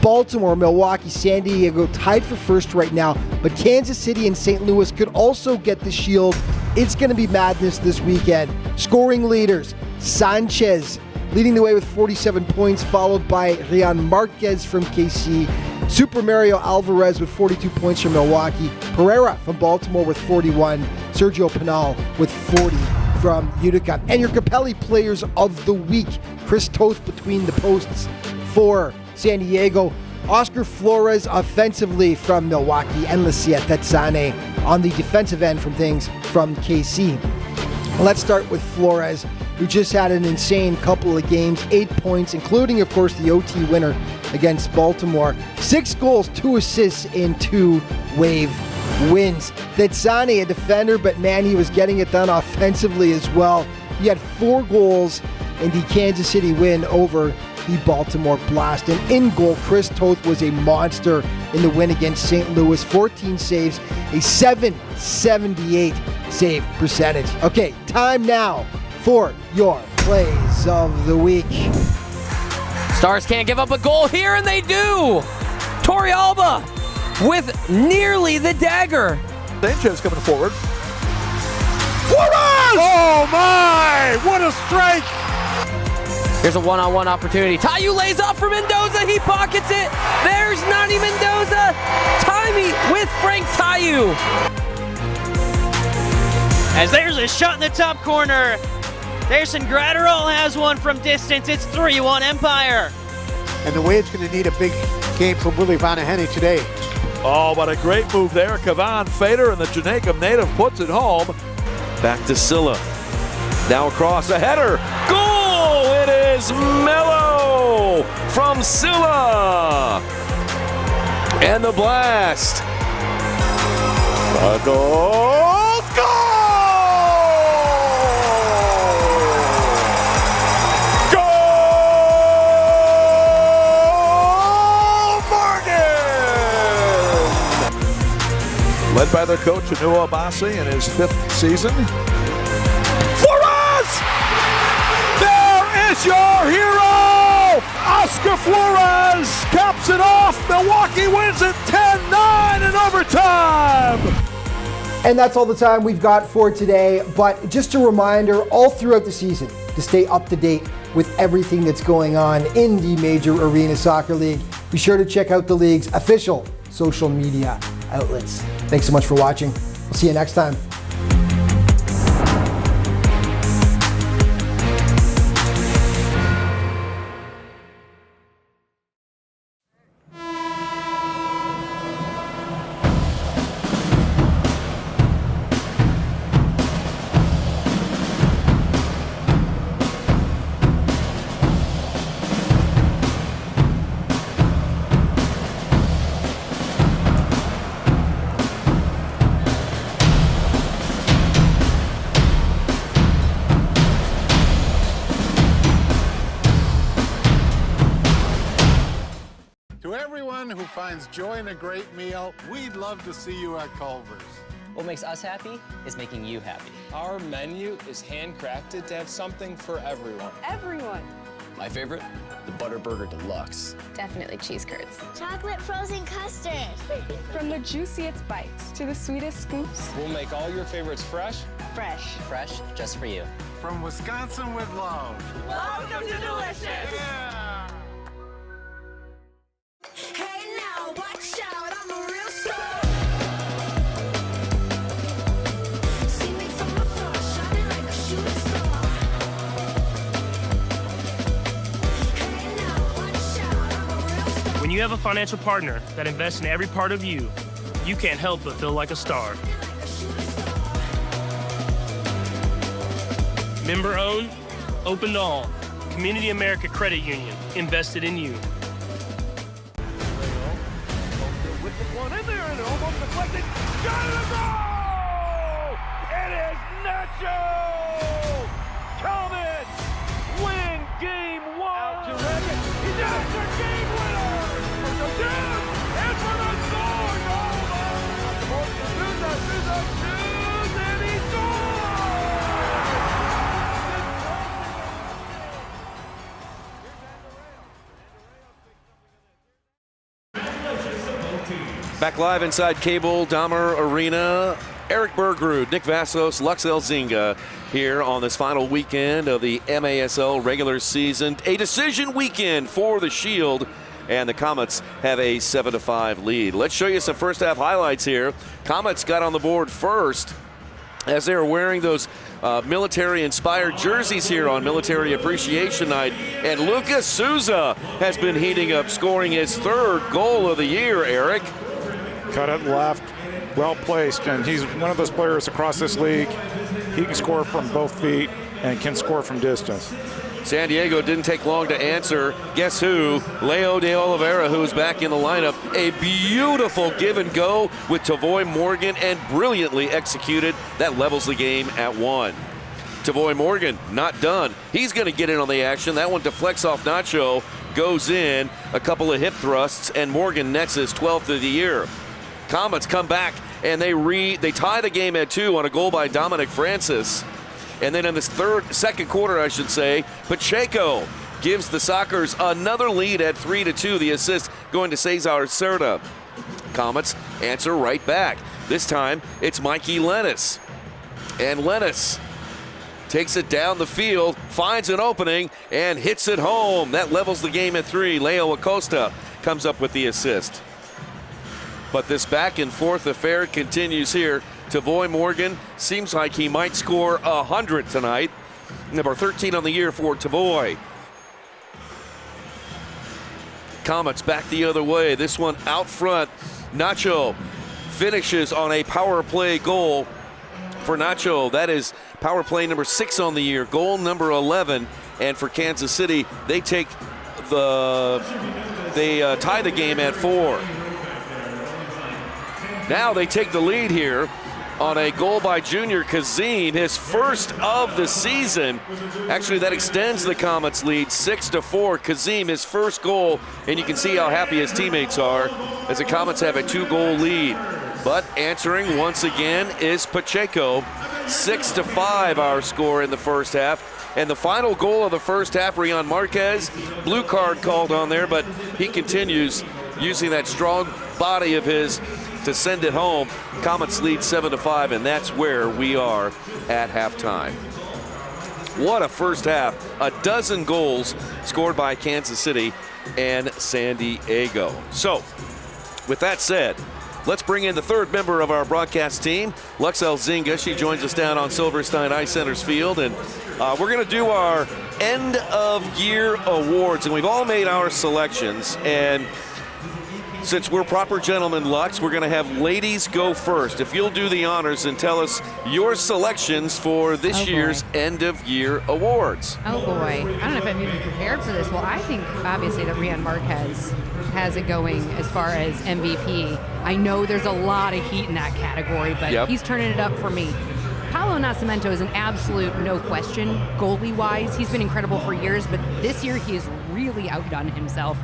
Speaker 17: Baltimore, Milwaukee, San Diego tied for first right now, but Kansas City and St. Louis could also get the Shield. It's going to be madness this weekend. Scoring leaders, Sanchez leading the way with 47 points, followed by Rian Marquez from KC. Super Mario Alvarez with 42 points from Milwaukee. Pereira from Baltimore with 41. Sergio Pinal with 40 from Utica. And your Capelli players of the week, Chris Toth between the posts for San Diego. Oscar Flores offensively from Milwaukee, and Lesia Thetsane on the defensive end from things from KC. Let's start with Flores, who just had an insane couple of games, 8 points, including, of course, the OT winner against Baltimore. 6 goals, 2 assists in 2 Wave wins. Thetsane, a defender, but man, he was getting it done offensively as well. He had 4 goals in the Kansas City win over the Baltimore Blast. And in goal, Chris Toth was a monster in the win against St. Louis. 14 saves, a .778 save percentage. Okay, time now for your plays of the week.
Speaker 19: Stars can't give up a goal here, and they do. Torrealba with nearly the dagger.
Speaker 18: Sanchez coming forward.
Speaker 10: Flores! Oh my! What a strike!
Speaker 19: Here's a one-on-one opportunity. Tayu lays off for Mendoza. He pockets it. There's Nani Mendoza. Timey with Frank Tayu.
Speaker 20: As there's a shot in the top corner. There's Gratterall has one from distance. It's 3-1 Empire.
Speaker 21: And the Waves going to need a big game from Willie Vanaheny today.
Speaker 18: Oh, what a great move there. Kavan Fader and the Janacum native puts it home.
Speaker 1: Back to Silla. Now across a header. Goal! It is Mello from Silla. And the blast. A goal! Goal!
Speaker 18: Led by their coach, Anua Abasi, in his 5th season.
Speaker 10: Flores! There is your hero! Oscar Flores caps it off. Milwaukee wins it 10-9 in overtime.
Speaker 17: And that's all the time we've got for today. But just a reminder, all throughout the season, to stay up to date with everything that's going on in the Major Arena Soccer League, be sure to check out the league's official social media outlets. Thanks so much for watching. We'll see you next time.
Speaker 22: Who finds joy in a great meal, we'd love to see you at Culver's.
Speaker 23: What makes us happy is making you happy.
Speaker 24: Our menu is handcrafted to have something for everyone.
Speaker 25: Everyone.
Speaker 23: My favorite, the Butter Burger Deluxe.
Speaker 25: Definitely cheese curds.
Speaker 26: Chocolate frozen custard.
Speaker 25: From the juiciest bites to the sweetest scoops.
Speaker 24: We'll make all your favorites fresh.
Speaker 23: Fresh. Fresh, just for you.
Speaker 22: From Wisconsin with love.
Speaker 10: Welcome to Delicious.
Speaker 22: Yeah.
Speaker 10: Hey now, watch out, I'm a real star. See me from afar, shining like a shooting star. Hey now, watch out, I'm a real star.
Speaker 27: When you have a financial partner that invests in every part of you, you can't help but feel like a star. Member owned, open to all. Community America Credit Union, invested in you.
Speaker 10: One in there and almost deflected. Got it, goal! It is Nacho! Comets win game one. He does their game winner for the Dudes and for the Stars. And he
Speaker 1: Back live inside Cable Dahmer Arena. Eric Bergrud, Nick Vassos, Lux Elzinga here on this final weekend of the MASL regular season. A decision weekend for the Shield, and the Comets have a 7-5 lead. Let's show you some first half highlights here. Comets got on the board first as they were wearing those military-inspired jerseys here on Military Appreciation Night. And Lucas Souza has been heating up, scoring his 3rd goal of the year, Eric.
Speaker 2: Cut it left, well placed, and he's one of those players across this league. He can score from both feet and can score from distance.
Speaker 1: San Diego didn't take long to answer. Guess who? Leo de Oliveira, who's back in the lineup. A beautiful give and go with Tavoy Morgan, and brilliantly executed. That levels the game at 1. Tavoy Morgan, not done. He's going to get in on the action. That one deflects off Nacho, goes in, a couple of hip thrusts, and Morgan nets his 12th of the year. Comets come back, and they tie the game at 2 on a goal by Dominic Francis. And then in this second quarter, I should say, Pacheco gives the Sockers another lead at 3-2. The assist going to Cesar Cerda. Comets answer right back. This time, it's Mikey Lennis. And Lennis takes it down the field, finds an opening, and hits it home. That levels the game at 3. Leo Acosta comes up with the assist. But this back and forth affair continues here. Tavoy Morgan seems like he might score 100 tonight. Number 13 on the year for Tavoy. Comets back the other way. This one out front. Nacho finishes on a power play goal for Nacho. That is power play number 6 on the year, goal number 11. And for Kansas City, they tie the game at 4. Now they take the lead here on a goal by Junior Kazim, his first of the season. Actually, that extends the Comets' lead 6-4. Kazim, his first goal, and you can see how happy his teammates are as the Comets have a 2-goal lead. But answering once again is Pacheco. 6-5 our score in the first half. And the final goal of the first half, Rion Marquez, blue card called on there, but he continues using that strong body of his to send it home. Comets lead 7-5, and that's where we are at halftime. What a first half. A dozen goals scored by Kansas City and San Diego. So, with that said, let's bring in the third member of our broadcast team, Lux Elzinga. She joins us down on Silverstein Ice Center's field, and we're going to do our end of year awards, and we've all made our selections. And since we're proper gentlemen, Lux, we're going to have ladies go first. If you'll do the honors and tell us your selections for this year's end of year awards.
Speaker 3: Oh boy, I don't know if I'm even prepared for this. Well, I think obviously that Rion Marquez has it going as far as MVP. I know there's a lot of heat in that category, but he's turning it up for me. Paulo Nascimento is an absolute no question goalie-wise. He's been incredible for years, but this year he has really outdone himself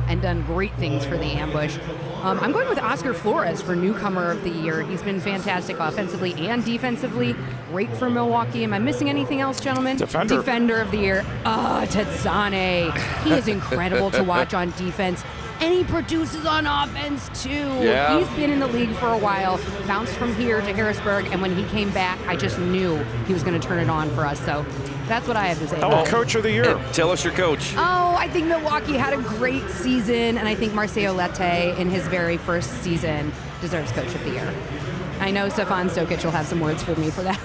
Speaker 3: and done great things for the Ambush. I'm going with Oscar Flores for newcomer of the year. He's been fantastic offensively and defensively. Great for Milwaukee. Am I missing anything else, gentlemen? Defender of the year. Tedzane. He is incredible to watch on defense. And he produces on offense, too.
Speaker 1: Yeah.
Speaker 3: He's been in the league for a while, bounced from here to Harrisburg, and when he came back, I just knew he was going to turn it on for us. So that's what I have to say.
Speaker 2: Oh, Coach of the Year.
Speaker 1: And tell us your coach.
Speaker 3: Oh, I think Milwaukee had a great season, and I think Marcelo Lete, in his very first season, deserves Coach of the Year. I know Stefan Stokic will have some words for me for that.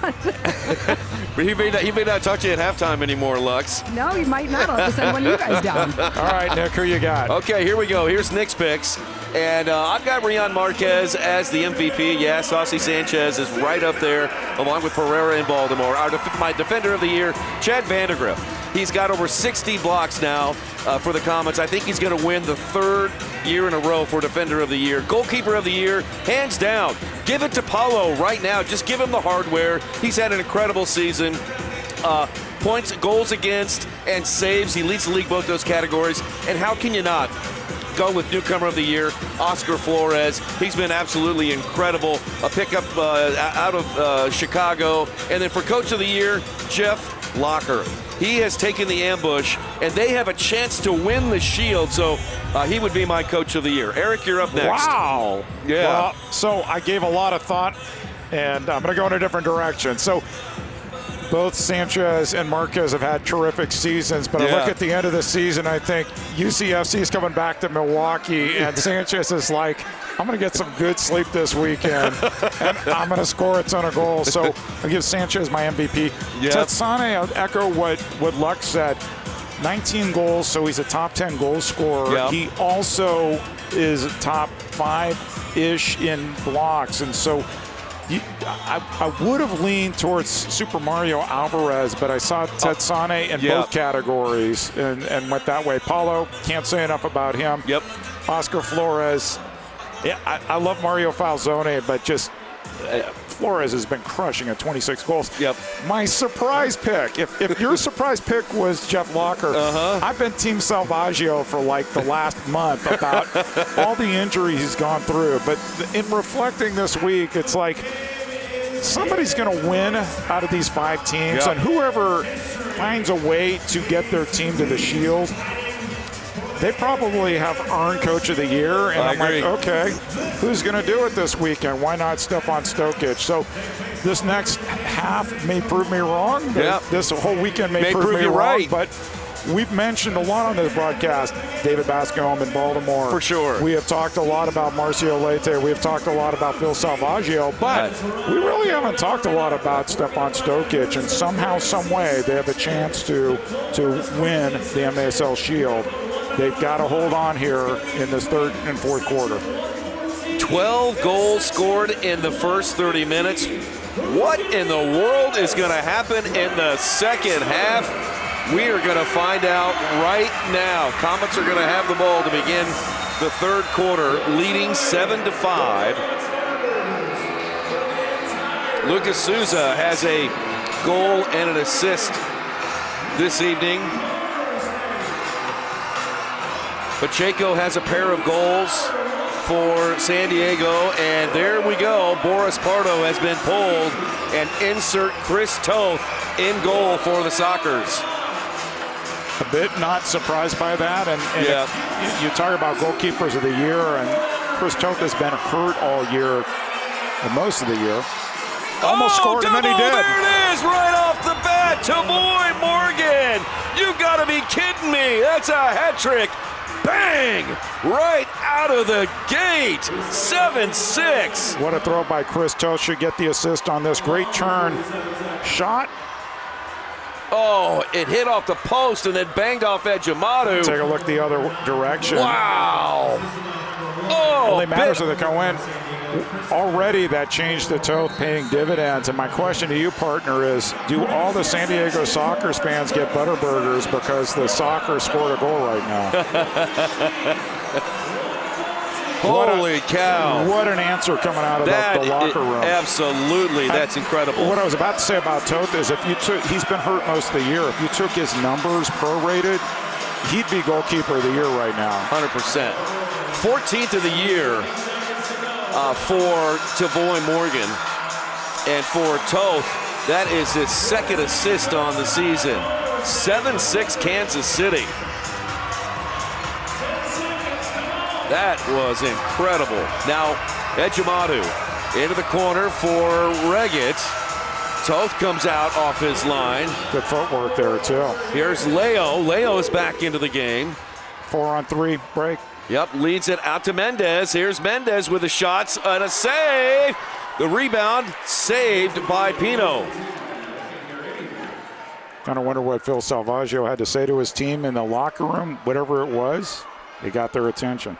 Speaker 1: But he may not talk to you at halftime anymore, Lux.
Speaker 3: No, he might not. I'll have to send one of you guys down.
Speaker 2: All right, Nick, who you got?
Speaker 1: Okay, here we go. Here's Nick's picks. And I've got Rion Marquez as the MVP. Yeah, Saucy Sanchez is right up there, along with Pereira in Baltimore. My defender of the year, Chad Vandergriff. He's got over 60 blocks now for the Comets. I think he's going to win the third year in a row for defender of the year. Goalkeeper of the year, hands down. Give it to Paulo right now. Just give him the hardware. He's had an incredible season. Points, goals against, and saves. He leads the league both those categories. And how can you not go with newcomer of the year, Oscar Flores? He's been absolutely incredible. A pickup out of Chicago. And then for coach of the year, Jeff Locker. He has taken the Ambush, and they have a chance to win the Shield, so he would be my coach of the year. Eric, you're up next.
Speaker 2: Wow.
Speaker 1: Yeah.
Speaker 2: Well, so I gave a lot of thought, and I'm going to go in a different direction. So both Sanchez and Marquez have had terrific seasons, but I look at the end of the season, I think UCFC is coming back to Milwaukee, and Sanchez is like, I'm going to get some good sleep this weekend, and I'm going to score a ton of goals. So I give Sanchez my MVP. Tedzane, I'll echo what Lux said. 19 goals, so he's a top 10 goal scorer. He also is a top 5-ish in blocks, and so I would have leaned towards Super Mario Alvarez, but I saw Tedzane in both categories and went that way. Paulo, can't say enough about him. Oscar Flores. Yeah, I love Mario Falzone, but just Flores has been crushing at 26 goals.
Speaker 1: Yep.
Speaker 2: My surprise pick, if your surprise pick was Jeff Locker, I've been Team Salvaggio for like the last month about all the injuries he's gone through. But in reflecting this week, it's like somebody's going to win out of these 5 teams, and whoever finds a way to get their team to the Shield, they probably have earned Coach of the Year. And I'm like, okay, who's going to do it this weekend? Why not Stepan Stokic? So this next half may prove me wrong. This whole weekend may prove me wrong. Right. But we've mentioned a lot on this broadcast David Bascom in Baltimore.
Speaker 1: For sure.
Speaker 2: We have talked a lot about Marcio Leite. We have talked a lot about Phil Salvaggio. But we really haven't talked a lot about Stepan Stokic. And somehow, some way, they have a chance to win the MASL Shield. They've got to hold on here in this third and fourth quarter.
Speaker 1: 12 goals scored in the first 30 minutes. What in the world is going to happen in the second half? We are going to find out right now. Comets are going to have the ball to begin the third quarter, leading 7-5. Lucas Souza has a goal and an assist this evening. Pacheco has a pair of goals for San Diego, and there we go. Boris Pardo has been pulled, and insert Chris Toth in goal for the Sockers.
Speaker 2: A bit not surprised by that, and you talk about goalkeepers of the year, and Chris Toth has been hurt all year, or most of the year. Almost scored, and then he did.
Speaker 1: There it is, right off the bat. Tavoy Morgan, you've got to be kidding me. That's a hat trick. Bang! Right out of the gate. 7-6.
Speaker 2: What a throw by Chris Toth. Should get the assist on this. Great turn. Shot.
Speaker 1: Oh, it hit off the post and then banged off Ejimadu.
Speaker 2: Take a look the other direction.
Speaker 1: Wow. Oh,
Speaker 2: only matters if they go in. Already that changed the Toth paying dividends. And my question to you, partner, is do all the San Diego Sockers fans get Butterburgers because the Sockers scored a goal right now?
Speaker 1: Holy cow.
Speaker 2: What an answer coming out of the locker room.
Speaker 1: Absolutely, that's incredible.
Speaker 2: What I was about to say about Toth is he's been hurt most of the year. If you took his numbers prorated, he'd be goalkeeper of the year right now.
Speaker 1: 100%. 14th of the year for Tavoy Morgan. And for Toth, that is his second assist on the season. 7-6 Kansas City. That was incredible. Now, Ejimadu into the corner for Reggett. Toth comes out off his line.
Speaker 2: Good footwork there, too.
Speaker 1: Here's Leo. Leo is back into the game.
Speaker 2: 4-on-3 break.
Speaker 1: Yep, leads it out to Mendez. Here's Mendez with the shots and a save. The rebound saved by Pino.
Speaker 2: Kind of wonder what Phil Salvaggio had to say to his team in the locker room. Whatever it was, it got their attention.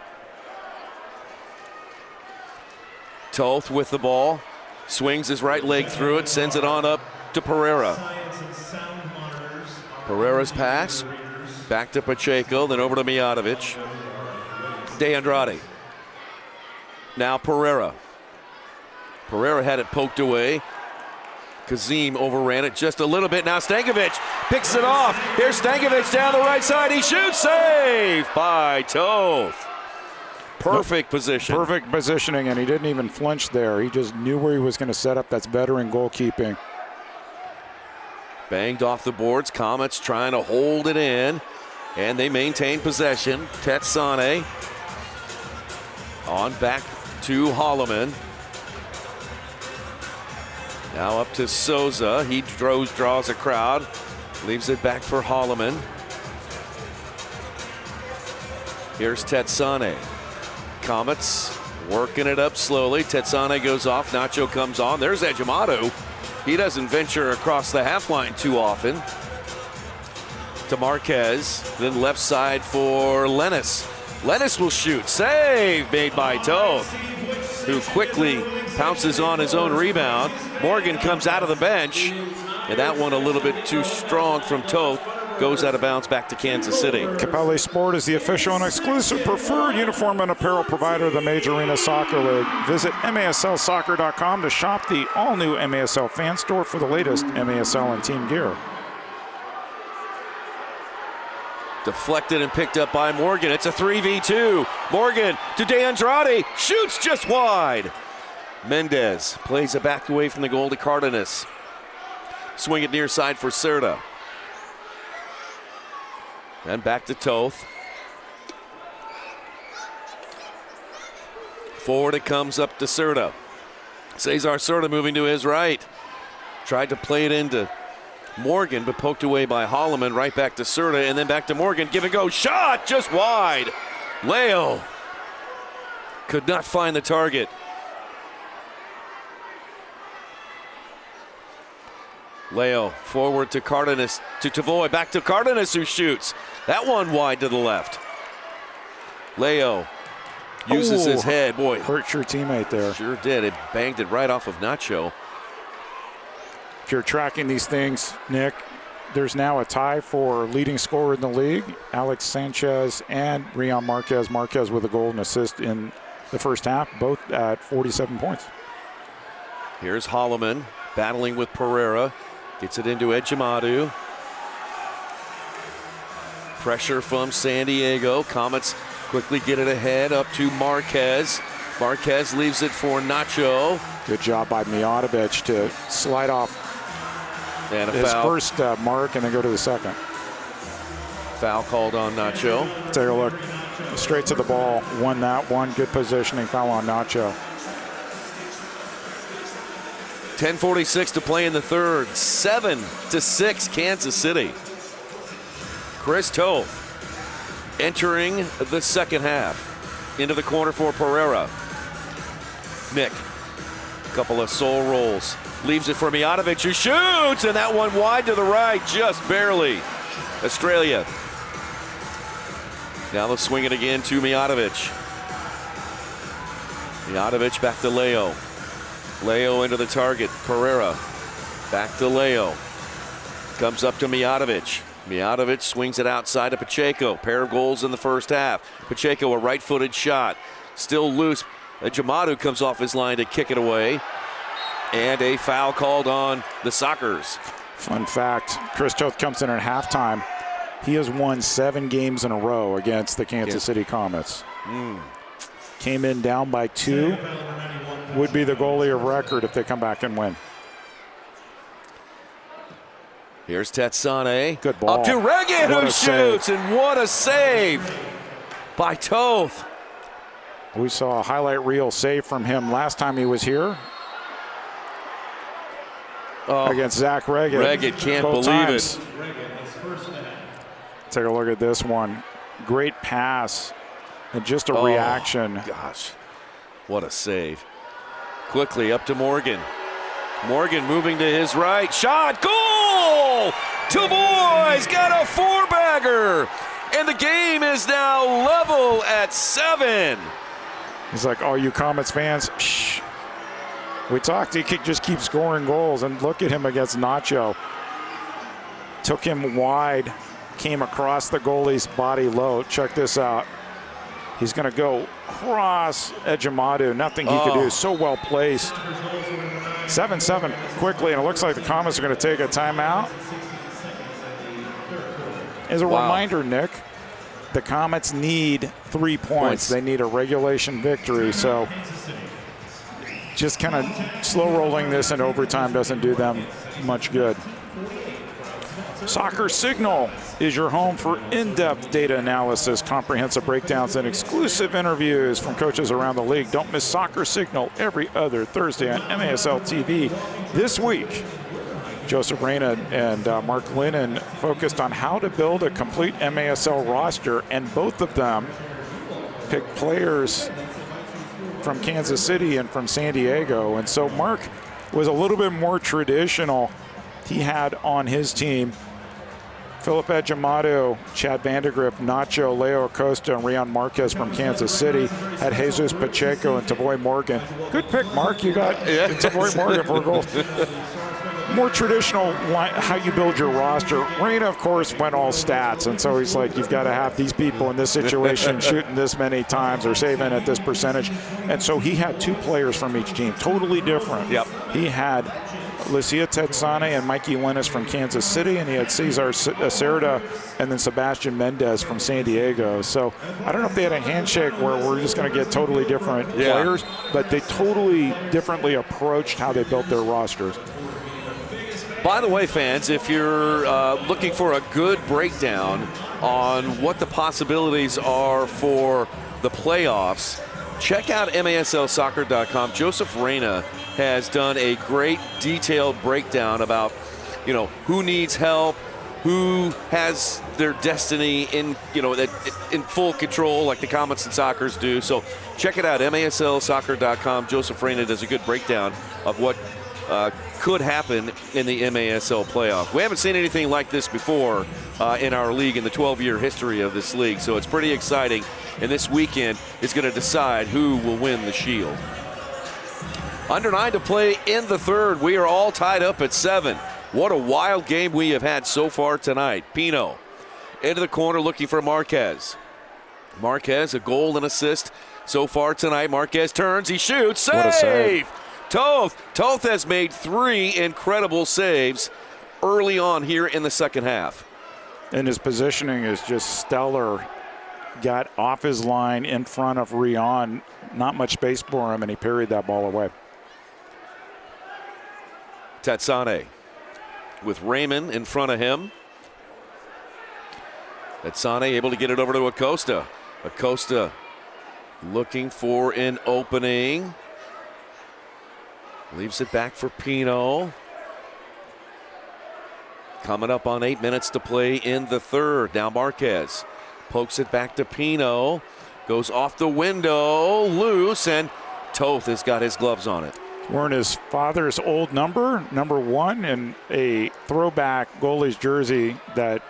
Speaker 1: Toth with the ball. Swings his right leg through it, sends it on up to Pereira. Pereira's pass. Back to Pacheco, then over to Mijatovic. De Andrade. Now Pereira. Pereira had it poked away. Kazim overran it just a little bit. Now Stankovic picks it off. Here's Stankovic down the right side. He shoots. Save by Toth. Perfect position.
Speaker 2: Perfect positioning, and he didn't even flinch there. He just knew where he was going to set up. That's veteran goalkeeping.
Speaker 1: Banged off the boards. Comets trying to hold it in, and they maintain possession. Tetsane on back to Holloman. Now up to Souza. He draws a crowd. Leaves it back for Holloman. Here's Tetsane. Comets working it up slowly. Tetsane goes off. Nacho comes on. There's Ejimadu. He doesn't venture across the half line too often. To Marquez. Then left side for Lennis. Lennis will shoot. Save made by Toth, who quickly pounces on his own rebound. Morgan comes out of the bench. And that one a little bit too strong from Toth. goes out of bounds back to Kansas City.
Speaker 2: Capelli Sport is the official and exclusive preferred uniform and apparel provider of the Major Arena Soccer League. Visit MASLsoccer.com to shop the all-new MASL fan store for the latest MASL and team gear.
Speaker 1: Deflected and picked up by Morgan. It's a 3v2. Morgan to De Andrade. Shoots just wide. Mendez plays it back away from the goal to Cardenas. Swing it near side for Serta. And back to Toth. Forward it comes up to Serta. Cesar Serta moving to his right. Tried to play it into Morgan, but poked away by Holloman. Right back to Serta, and then back to Morgan. Give and go. Shot just wide. Leo could not find the target. Leo forward to Cardenas, to Tavoy, back to Cardenas who shoots. That one wide to the left. Leo uses his head. Boy,
Speaker 2: hurt your teammate there.
Speaker 1: Sure did. It banged it right off of Nacho.
Speaker 2: If you're tracking these things, Nick, there's now a tie for leading scorer in the league. Alex Sanchez and Rion Marquez. Marquez with a goal and assist in the first half, both at 47 points.
Speaker 1: Here's Holloman battling with Pereira. Gets it into Ejimadu. Pressure from San Diego. Comets quickly get it ahead up to Marquez. Marquez leaves it for Nacho.
Speaker 2: Good job by Mijatovic to slide off
Speaker 1: and
Speaker 2: his
Speaker 1: foul.
Speaker 2: First mark and then go to the second.
Speaker 1: Foul called on Nacho.
Speaker 2: Take a look. Straight to the ball. Won that one. Good positioning. Foul on Nacho.
Speaker 1: 10:46 to play in the third. 7-6 Kansas City. Chris Toth entering the second half. Into the corner for Pereira. Nick, couple of soul rolls. Leaves it for Mijatovic who shoots, and that one wide to the right, just barely. Australia. Now they'll swing it again to Mijatovic. Mijatovic back to Leo. Leo into the target. Pereira back to Leo. Comes up to Mijatovic. Mijatovic swings it outside to Pacheco. Pair of goals in the first half. Pacheco, a right-footed shot. Still loose. Jamadu comes off his line to kick it away. And a foul called on the Sockers.
Speaker 2: Fun fact, Chris Toth comes in at halftime. He has won 7 games in a row against the Kansas City Comets. Came in down by 2. Would be the goalie of record if they come back and win.
Speaker 1: Here's Tetsane.
Speaker 2: Good ball.
Speaker 1: Up to Regan who shoots, and what a save by Toth.
Speaker 2: We saw a highlight reel save from him last time he was here. Against Zach Regan.
Speaker 1: Regan can't believe it.
Speaker 2: Take a look at this one. Great pass and just a reaction.
Speaker 1: Gosh, what a save. Quickly up to Morgan. Morgan moving to his right. Shot, goal! Tavoy's got a 4-bagger. And the game is now level at 7.
Speaker 2: He's like, oh, you Comets fans, shh. We talked, he could just keep scoring goals, and look at him against Nacho. Took him wide, came across the goalie's body low. Check this out. He's going to go cross Ejimadu. Nothing he could do. So well placed. 7-7 quickly, and it looks like the Comets are going to take a timeout. As a reminder, Nick, the Comets need 3 points. They need a regulation victory, so just kind of slow rolling this in overtime doesn't do them much good. Soccer Signal is your home for in-depth data analysis, comprehensive breakdowns, and exclusive interviews from coaches around the league. Don't miss Soccer Signal every other Thursday on MASL TV. This week, Joseph Reyna and Mark Lennon focused on how to build a complete MASL roster, and both of them picked players from Kansas City and from San Diego. And so Mark was a little bit more traditional. He had on his team Philip Ejimadu, Chad Vandergriff, Nacho, Leo Acosta, and Rion Marquez from Kansas City. Had Jesus Pacheco and Tavoy Morgan. Good pick, Mark. You got Tavoy Morgan for a goal. more traditional how you build your roster. Reyna, of course, went all stats, and so he's like, you've got to have these people in this situation shooting this many times or saving at this percentage. And so he had 2 players from each team, totally different.
Speaker 1: Yep.
Speaker 2: He had Lucia Tetsane and Mikey Lennis from Kansas City, and he had Cesar Cerda and then Sebastian Mendez from San Diego. So I don't know if they had a handshake where we're just going to get totally different players, but they totally differently approached how they built their rosters.
Speaker 1: By the way, fans, if you're looking for a good breakdown on what the possibilities are for the playoffs, check out MASLsoccer.com. Joseph Reyna has done a great detailed breakdown about, who needs help, who has their destiny in full control, like the Comets and Soccers do. So check it out, MASLsoccer.com. Joseph Reyna does a good breakdown of what could happen in the MASL playoff. We haven't seen anything like this before in our league in the 12-year history of this league, so it's pretty exciting. And this weekend is going to decide who will win the Shield. Under 9 to play in the third. We are all tied up at 7. What a wild game we have had so far tonight. Pino into the corner looking for Marquez. Marquez, a goal and assist so far tonight. Marquez turns, he shoots, save!
Speaker 2: What a save.
Speaker 1: Toth has made 3 incredible saves early on here in the second half.
Speaker 2: And his positioning is just stellar. Got off his line in front of Rion. Not much space for him, and he parried that ball away.
Speaker 1: Tetsane with Raymond in front of him. Tetsane able to get it over to Acosta. Acosta looking for an opening. Leaves it back for Pino. Coming up on 8 minutes to play in the third. Now Marquez pokes it back to Pino. Goes off the window, loose, and Toth has got his gloves on it.
Speaker 2: Wearing his father's old number 1, and a throwback goalie's jersey that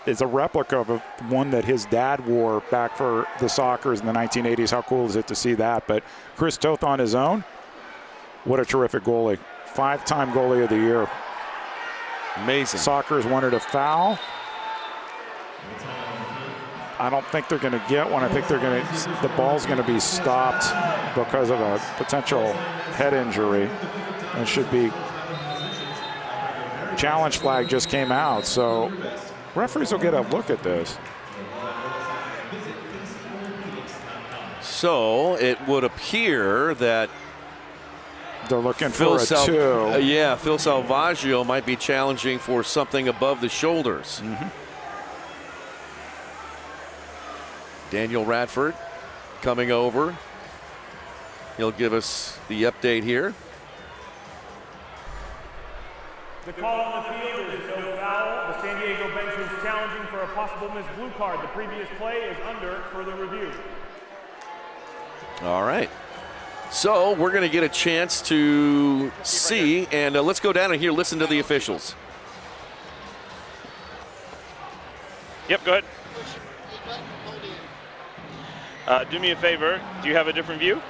Speaker 2: is a replica of one that his dad wore back for the Soccers in the 1980s. How cool is it to see that? But Chris Toth on his own, what a terrific goalie. 5-time goalie of the year.
Speaker 1: Amazing.
Speaker 2: Soccers wanted a foul. I don't think they're going to get one. I think the ball's going to be stopped because of a potential head injury. And should be, challenge flag just came out, so referees will get a look at this.
Speaker 1: So it would appear that
Speaker 2: they're looking for a 2.
Speaker 1: Phil Salvaggio might be challenging for something above the shoulders. Daniel Radford coming over. He'll give us the update here.
Speaker 4: The call on the field is no foul. The San Diego bench is challenging for a possible missed blue card. The previous play is under further review.
Speaker 1: All right. So we're going to get a chance to see, and let's go down and here, listen to the officials.
Speaker 5: Yep, go ahead. Do me a favor. Do you have a different view?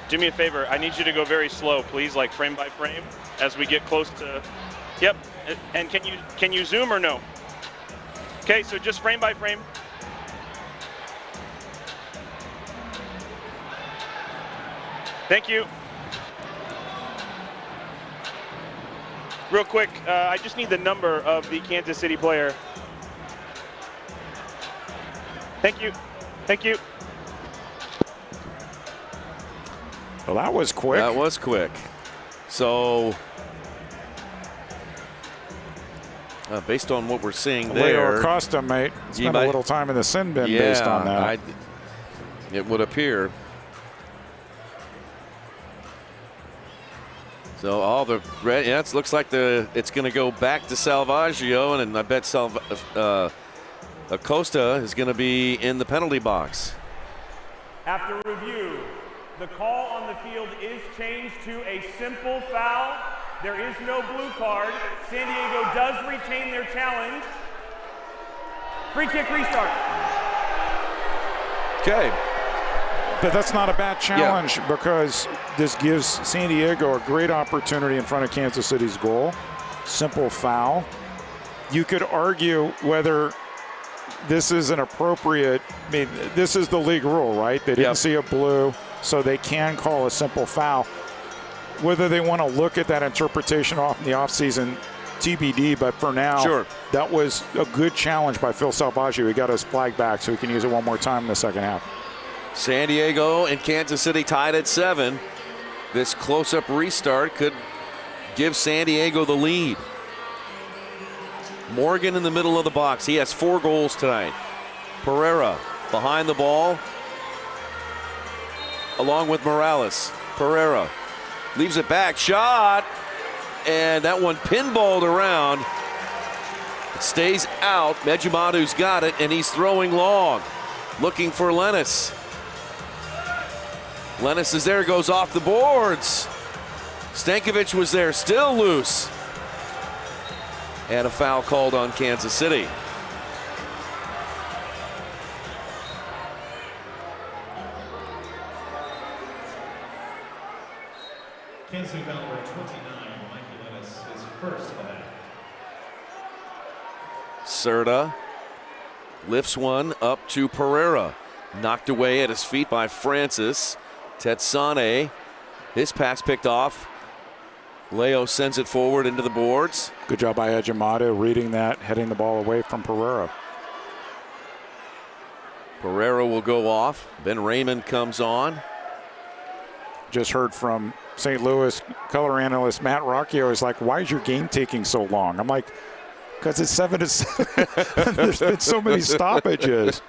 Speaker 5: Do me a favor. I need you to go very slow, please, like frame by frame, as we get close to. Yep. And can you zoom or no? Okay, so just frame by frame. Thank you. Real quick, I just need the number of the Kansas City player. Thank you. Thank you.
Speaker 2: Well, that was quick.
Speaker 1: That was quick. So, based on what we're seeing there.
Speaker 2: Leo Acosta, mate, spent a little time in the sin bin based on that.
Speaker 1: It would appear. So all the red, it looks like it's going to go back to Salvaggio, and I bet Acosta is going to be in the penalty box.
Speaker 4: After review, the call on the field is changed to a simple foul. There is no blue card. San Diego does retain their challenge. Free kick restart.
Speaker 1: Okay.
Speaker 2: But that's not a bad challenge because this gives San Diego a great opportunity in front of Kansas City's goal. Simple foul. You could argue whether this is an appropriate, I mean, this is the league rule, right? They didn't see a blue, so they can call a simple foul. Whether they want to look at that interpretation off in the offseason, TBD, but for now, that was a good challenge by Phil Salvaggio. He got his flag back so he can use it one more time in the second half.
Speaker 1: San Diego and Kansas City tied at 7. This close-up restart could give San Diego the lead. Morgan in the middle of the box. He has 4 goals tonight. Pereira behind the ball along with Morales. Pereira leaves it back. Shot. And that one pinballed around. It stays out. Mejumadu's got it, and he's throwing long. Looking for Lennis. Lennis is there, goes off the boards. Stankovic was there, still loose. And a foul called on Kansas City.
Speaker 6: Kansas City foul number 29, Mikey Lennis is first of the half.
Speaker 1: Serta lifts one up to Pereira. Knocked away at his feet by Francis. Tetsane, his pass picked off. Leo sends it forward into the boards.
Speaker 2: Good job by Ejimata reading that, heading the ball away from Pereira.
Speaker 1: Pereira will go off. Ben Raymond comes on.
Speaker 2: Just heard from St. Louis color analyst Matt Rocchio is like, why is your game taking so long? I'm like, because it's 7-7. There's been so many stoppages.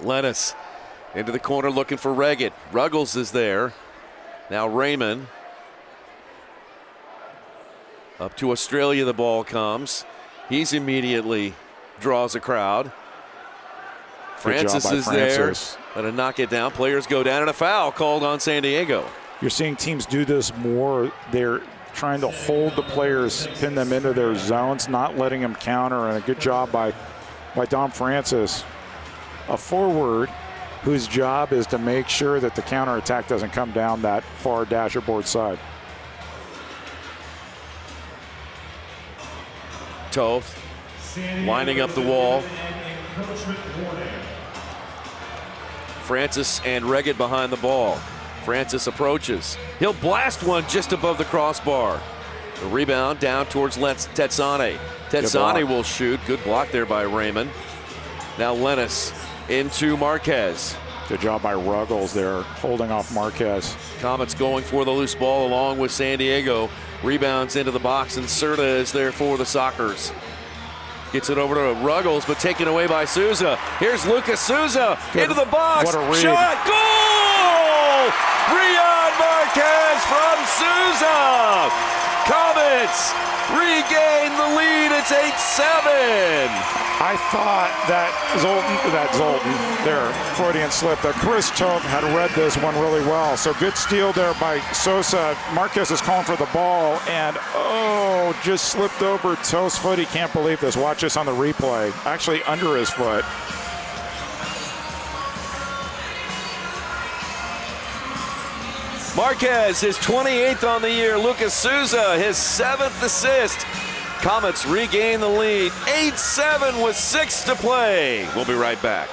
Speaker 1: Lennis into the corner looking for Reggett. Ruggles is there. Now Raymond. Up to Australia the ball comes. He's immediately draws a crowd. Francis is there. Gonna knock it down. Players go down and a foul called on San Diego.
Speaker 2: You're seeing teams do this more. They're trying to hold the players, pin them into their zones, not letting them counter, and a good job by Dom Francis, a forward whose job is to make sure that the counterattack doesn't come down that far dashboard side.
Speaker 1: Toth lining up the wall. Francis and Reggett behind the ball. Francis approaches. He'll blast one just above the crossbar. The rebound down towards Tetsane. Tetsane will shoot. Good block there by Raymond. Now Lennis into Marquez.
Speaker 2: Good job by Ruggles there, holding off Marquez.
Speaker 1: Comets going for the loose ball along with San Diego. Rebounds into the box, and Serta is there for the Sockers. Gets it over to Ruggles, but taken away by Souza. Here's Lucas Souza into the box.
Speaker 2: What a read.
Speaker 1: Shot, goal! Riyad Marquez from Souza. Comets regain the lead. It's 8-7.
Speaker 2: I thought that Zoltan, there, Freudian slip, that Chris Toth had read this one really well. So good steal there by Sosa. Marquez is calling for the ball, and just slipped over Toth's foot. He can't believe this. Watch this on the replay. Actually under his foot.
Speaker 1: Marquez, his 28th on the year. Lucas Souza, his 7th assist. Comets regain the lead, 8-7 with 6 to play. We'll be right back.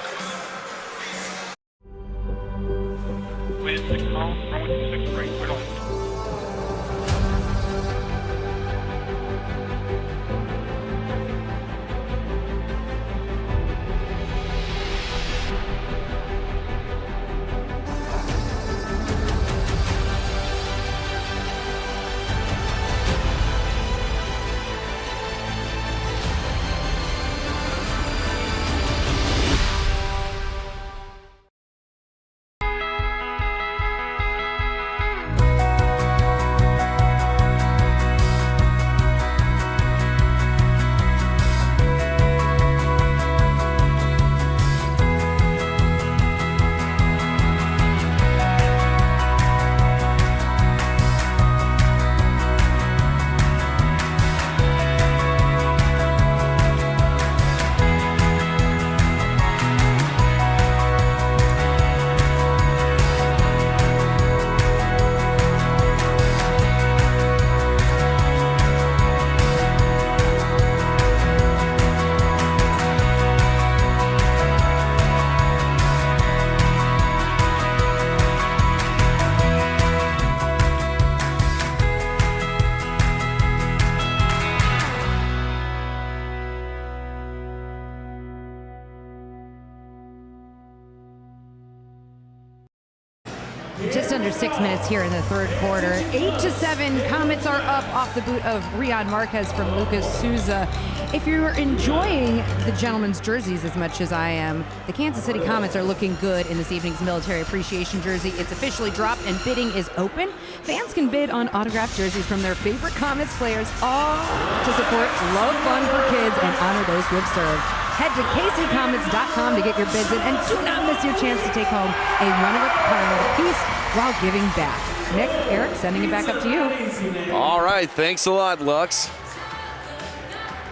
Speaker 3: Just under 6 minutes here in the third quarter. 8-7, Comets are up off the boot of Riyad Marquez from Lucas Souza. If you're enjoying the gentlemen's jerseys as much as I am, the Kansas City Comets are looking good in this evening's military appreciation jersey. It's officially dropped and bidding is open. Fans can bid on autographed jerseys from their favorite Comets players, all to support love, fun for kids, and honor those who have served. Head to kccomets.com to get your bids in, and do not miss your chance to take home a one-of-a-kind piece while giving back. Nick, Eric, sending it back up to you.
Speaker 1: All right, thanks a lot, Lux.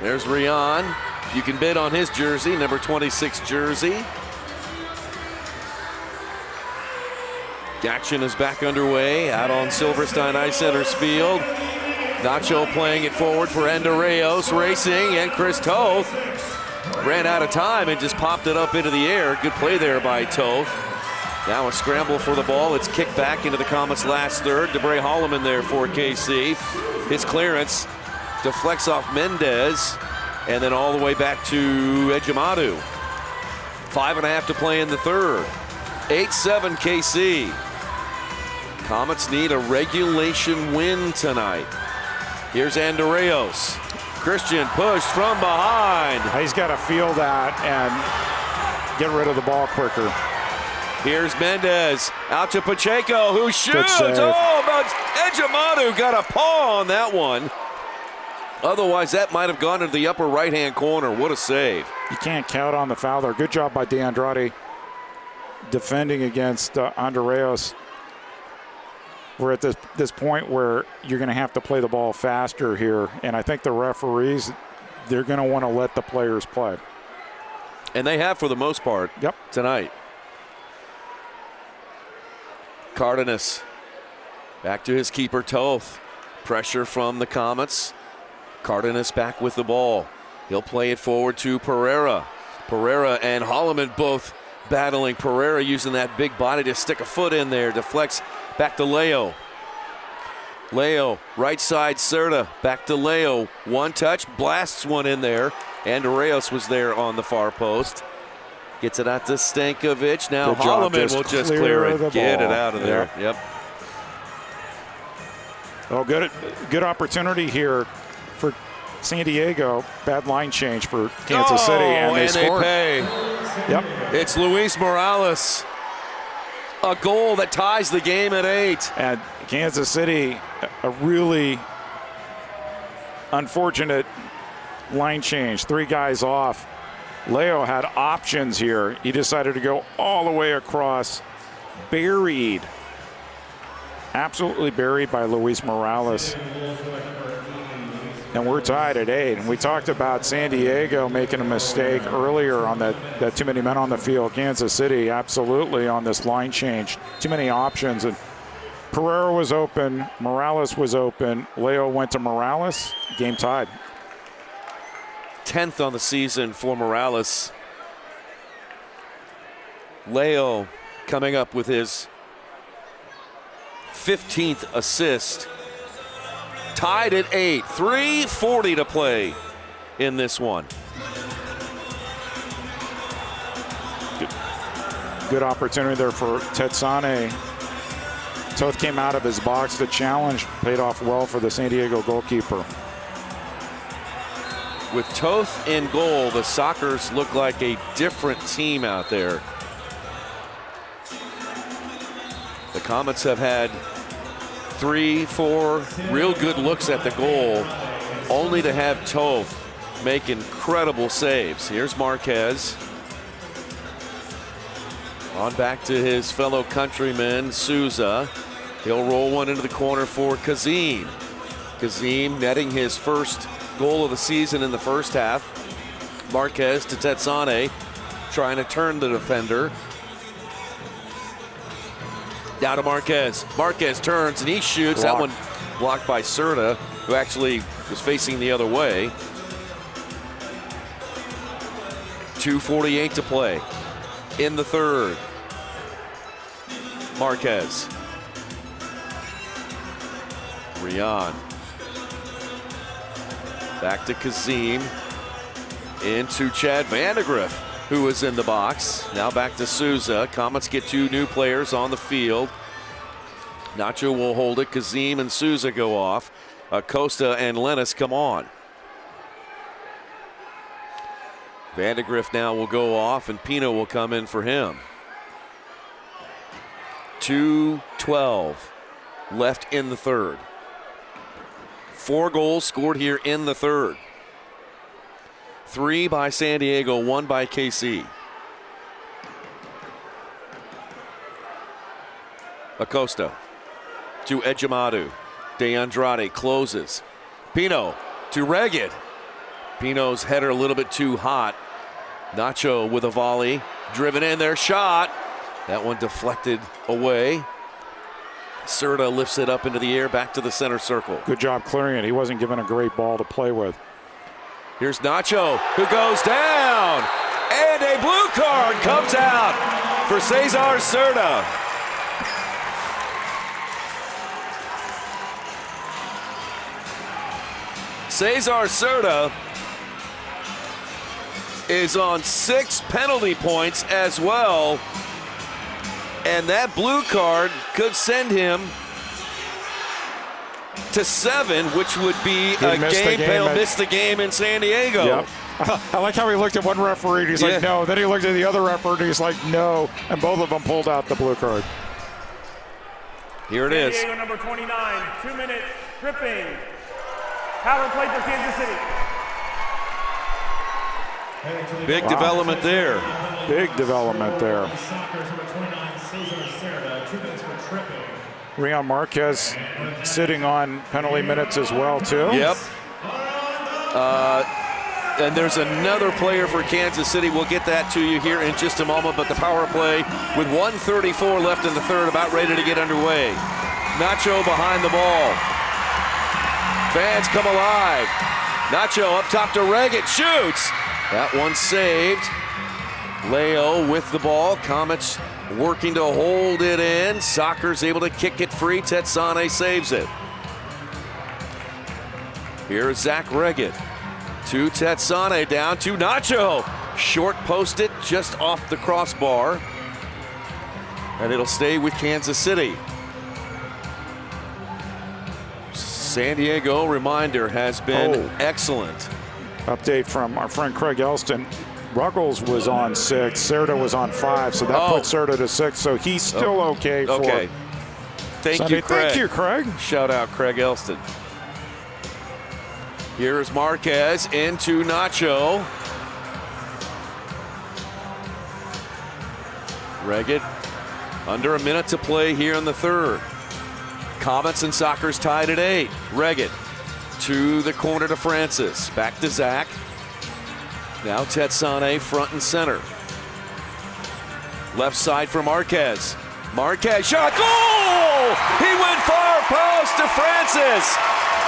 Speaker 1: There's Rian. You can bid on his jersey, number 26 jersey. Action is back underway out on Silverstein Ice Center's field. Nacho playing it forward for Endoreos, racing, and Chris Toth ran out of time and just popped it up into the air. Good play there by Toth. Now a scramble for the ball. It's kicked back into the Comets' last third. DeBray Holloman there for KC. His clearance deflects off Mendez, and then all the way back to Ejimadu. 5.5 to play in the third. 8-7 KC. Comets need a regulation win tonight. Here's Andreos. Christian pushed from behind.
Speaker 2: He's got to feel that and get rid of the ball quicker.
Speaker 1: Here's Mendez out to Pacheco, who shoots. Oh, but Ejimadu got a paw on that one. Otherwise, that might have gone into the upper right-hand corner. What a save.
Speaker 2: You can't count on the foul there. Good job by DeAndrade defending against Andreos. We're at this point where you're going to have to play the ball faster here, and I think the referees, they're going to want to let the players play.
Speaker 1: And they have for the most part tonight. Cardenas back to his keeper, Toth. Pressure from the Comets. Cardenas back with the ball. He'll play it forward to Pereira. Pereira and Holloman both battling. Pereira using that big body to stick a foot in there. Deflects back to Leo. Leo, right side, Serta. Back to Leo. One touch, blasts one in there. Andreos was there on the far post. Gets it out to Stankovic. Now Holloman will just clear it. Get it out of there. Yep.
Speaker 2: Oh, good opportunity here for San Diego. Bad line change for Kansas City, and they scored.
Speaker 1: Pay.
Speaker 2: Yep.
Speaker 1: It's Luis Morales. A goal that ties the game at 8.
Speaker 2: And Kansas City, a really unfortunate line change. 3 guys off. Leo had options here. He decided to go all the way across. Buried. Absolutely buried by Luis Morales. And we're tied at 8. And we talked about San Diego making a mistake earlier on that too many men on the field. Kansas City absolutely on this line change. Too many options. And Pereira was open. Morales was open. Leo went to Morales. Game tied.
Speaker 1: 10th on the season for Morales. Leo coming up with his 15th assist. Tied at 8. 3:40 to play in this one.
Speaker 2: Good opportunity there for Tetsane. Toth came out of his box to challenge. Paid off well for the San Diego goalkeeper.
Speaker 1: With Toth in goal, the Sockers look like a different team out there. The Comets have had 3-4 real good looks at the goal, only to have Toth make incredible saves. Here's Marquez. On back to his fellow countryman, Souza. He'll roll one into the corner for Kazim. Kazim netting his first goal of the season in the first half. Marquez to Tetsane, trying to turn the defender. Down to Marquez. Marquez turns and he shoots. That one blocked by Serta, who actually was facing the other way. 2:48 to play in the third. Marquez. Rian. Back to Kazim. Into Chad Vandegrift, who is in the box. Now back to Souza. Comets get 2 new players on the field. Nacho will hold it. Kazim and Souza go off. Acosta and Lennis come on. Vandegrift now will go off, and Pino will come in for him. 2:12 left in the third. 4 goals scored here in the third. 3 by San Diego, 1 by KC. Acosta to Ejimadu. De Andrade closes. Pino to Regged. Pino's header a little bit too hot. Nacho with a volley. Driven in there, shot. That one deflected away. Serta lifts it up into the air, back to the center circle.
Speaker 2: Good job clearing it. He wasn't given a great ball to play with.
Speaker 1: Here's Nacho, who goes down. And a blue card comes out for Cesar Serta. Cesar Serta is on 6 penalty points as well. And that blue card could send him to 7, which would be a game. He'll miss the game in San Diego.
Speaker 2: Yep. I like how he looked at one referee and he's like, no. Then he looked at the other referee and he's like, no. And both of them pulled out the blue card.
Speaker 1: Here it is.
Speaker 4: San Diego number 29, 2 minutes, tripping. Power play for Kansas City.
Speaker 1: Big development there.
Speaker 2: Big development there. Rion Marquez sitting on penalty minutes as well, too.
Speaker 1: Yep. And there's another player for Kansas City. We'll get that to you here in just a moment. But the power play with 1:34 left in the third, about ready to get underway. Nacho behind the ball. Fans come alive. Nacho up top to Reggett, shoots. That one saved. Leo with the ball. Comets working to hold it in. Soccer's able to kick it free. Tetsane saves it. Here's Zach Reggett. To Tetsane, down to Nacho. Short posted just off the crossbar. And it'll stay with Kansas City. San Diego, reminder, has been excellent.
Speaker 2: Update from our friend Craig Elston. Ruggles was on 6, Serta was on 5, so that puts Serta to 6, so he's still okay for
Speaker 1: Thank
Speaker 2: Sunday.
Speaker 1: you, Craig.
Speaker 2: Thank you, Craig.
Speaker 1: Shout out Craig Elston. Here's Marquez into Nacho. Reggett, under a minute to play here in the third. Comets and Soccer's tied at 8. Reggett to the corner to Francis. Back to Zach. Now Tetsane front and center. Left side for Marquez. Marquez shot, goal! He went far post to Francis.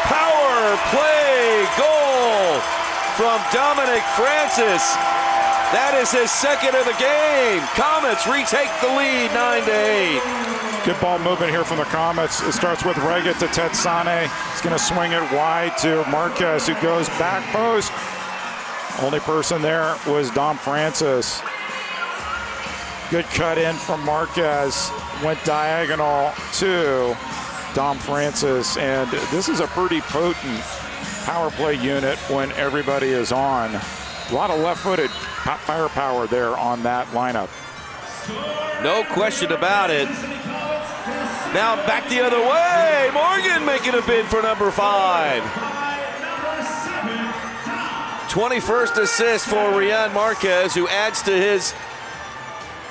Speaker 1: Power play goal from Dominic Francis. That is his second of the game. Comets retake the lead 9-8.
Speaker 2: Good ball movement here from the Comets. It starts with Reggett to Tetsane. He's going to swing it wide to Marquez, who goes back post. Only person there was Dom Francis. Good cut in from Marquez. Went diagonal to Dom Francis. And this is a pretty potent power play unit when everybody is on. A lot of left-footed firepower there on that lineup.
Speaker 1: No question about it. Now back the other way. Morgan making a bid for number 5. 21st assist for Rian Marquez, who adds to his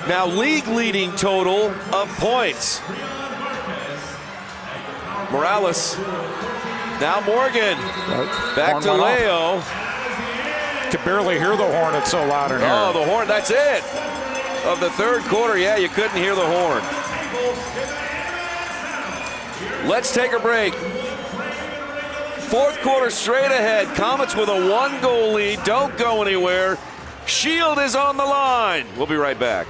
Speaker 1: now league-leading total of points. Morales. Now Morgan. Back to Leo.
Speaker 2: Could barely hear the horn. It's so loud in here.
Speaker 1: Oh, the horn. That's it. Of the third quarter, yeah, you couldn't hear the horn. Let's take a break. Fourth quarter straight ahead. Comets with a 1-goal lead. Don't go anywhere. Shield is on the line. We'll be right back.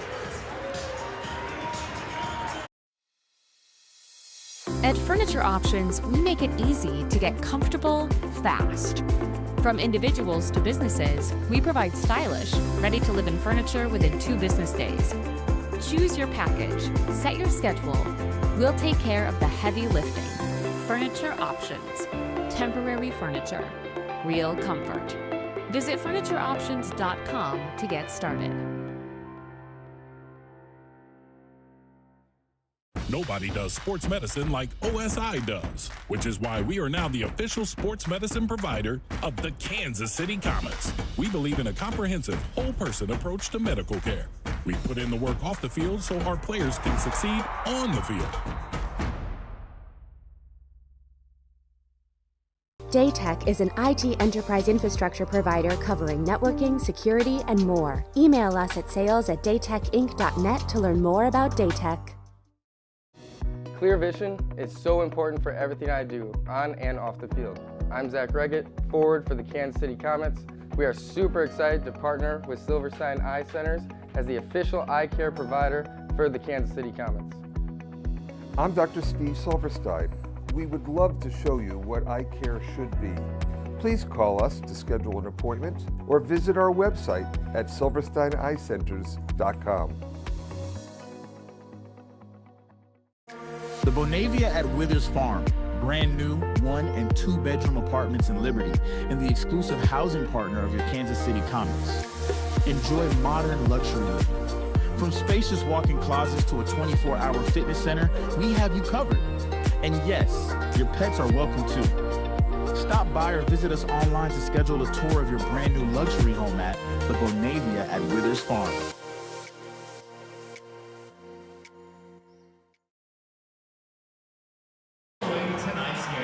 Speaker 7: At Furniture Options, we make it easy to get comfortable fast. From individuals to businesses, we provide stylish, ready-to-live-in furniture within 2 business days. Choose your package, set your schedule, We'll take care of the heavy lifting. Furniture Options. Temporary furniture. Real comfort. Visit FurnitureOptions.com to get started.
Speaker 8: Nobody does sports medicine like OSI does, which is why we are now the official sports medicine provider of the Kansas City Comets. We believe in a comprehensive, whole-person approach to medical care. We put in the work off the field so our players can succeed on the field.
Speaker 9: Daytech is an IT enterprise infrastructure provider covering networking, security, and more. Email us at sales@daytechinc.net to learn more about Daytech.
Speaker 11: Clear vision is so important for everything I do, on and off the field. I'm Zach Reggett, forward for the Kansas City Comets. We are super excited to partner with Silverstein Eye Centers as the official eye care provider for the Kansas City Comets.
Speaker 12: I'm Dr. Steve Silverstein. We would love to show you what eye care should be. Please call us to schedule an appointment or visit our website at silversteineyecenters.com.
Speaker 13: The Bonavia at Withers Farm, brand new 1- and 2-bedroom apartments in Liberty, and the exclusive housing partner of your Kansas City Comets. Enjoy modern luxury living. From spacious walk-in closets to a 24-hour fitness center, we have you covered. And yes, your pets are welcome too. Stop by or visit us online to schedule a tour of your brand new luxury home at the Bonavia at Withers Farm.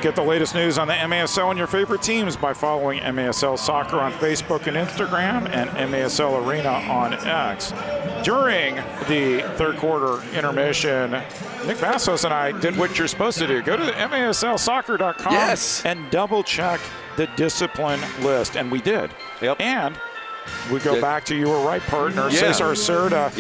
Speaker 2: Get the latest news on the MASL and your favorite teams by following MASL Soccer on Facebook and Instagram and MASL Arena on X. During the third quarter intermission, Nick Vassos and I did what you're supposed to do. Go to MASLsoccer.com and double check the discipline list. And we did.
Speaker 1: Yep.
Speaker 2: And we go back to you were right, partner. Cesar Cerda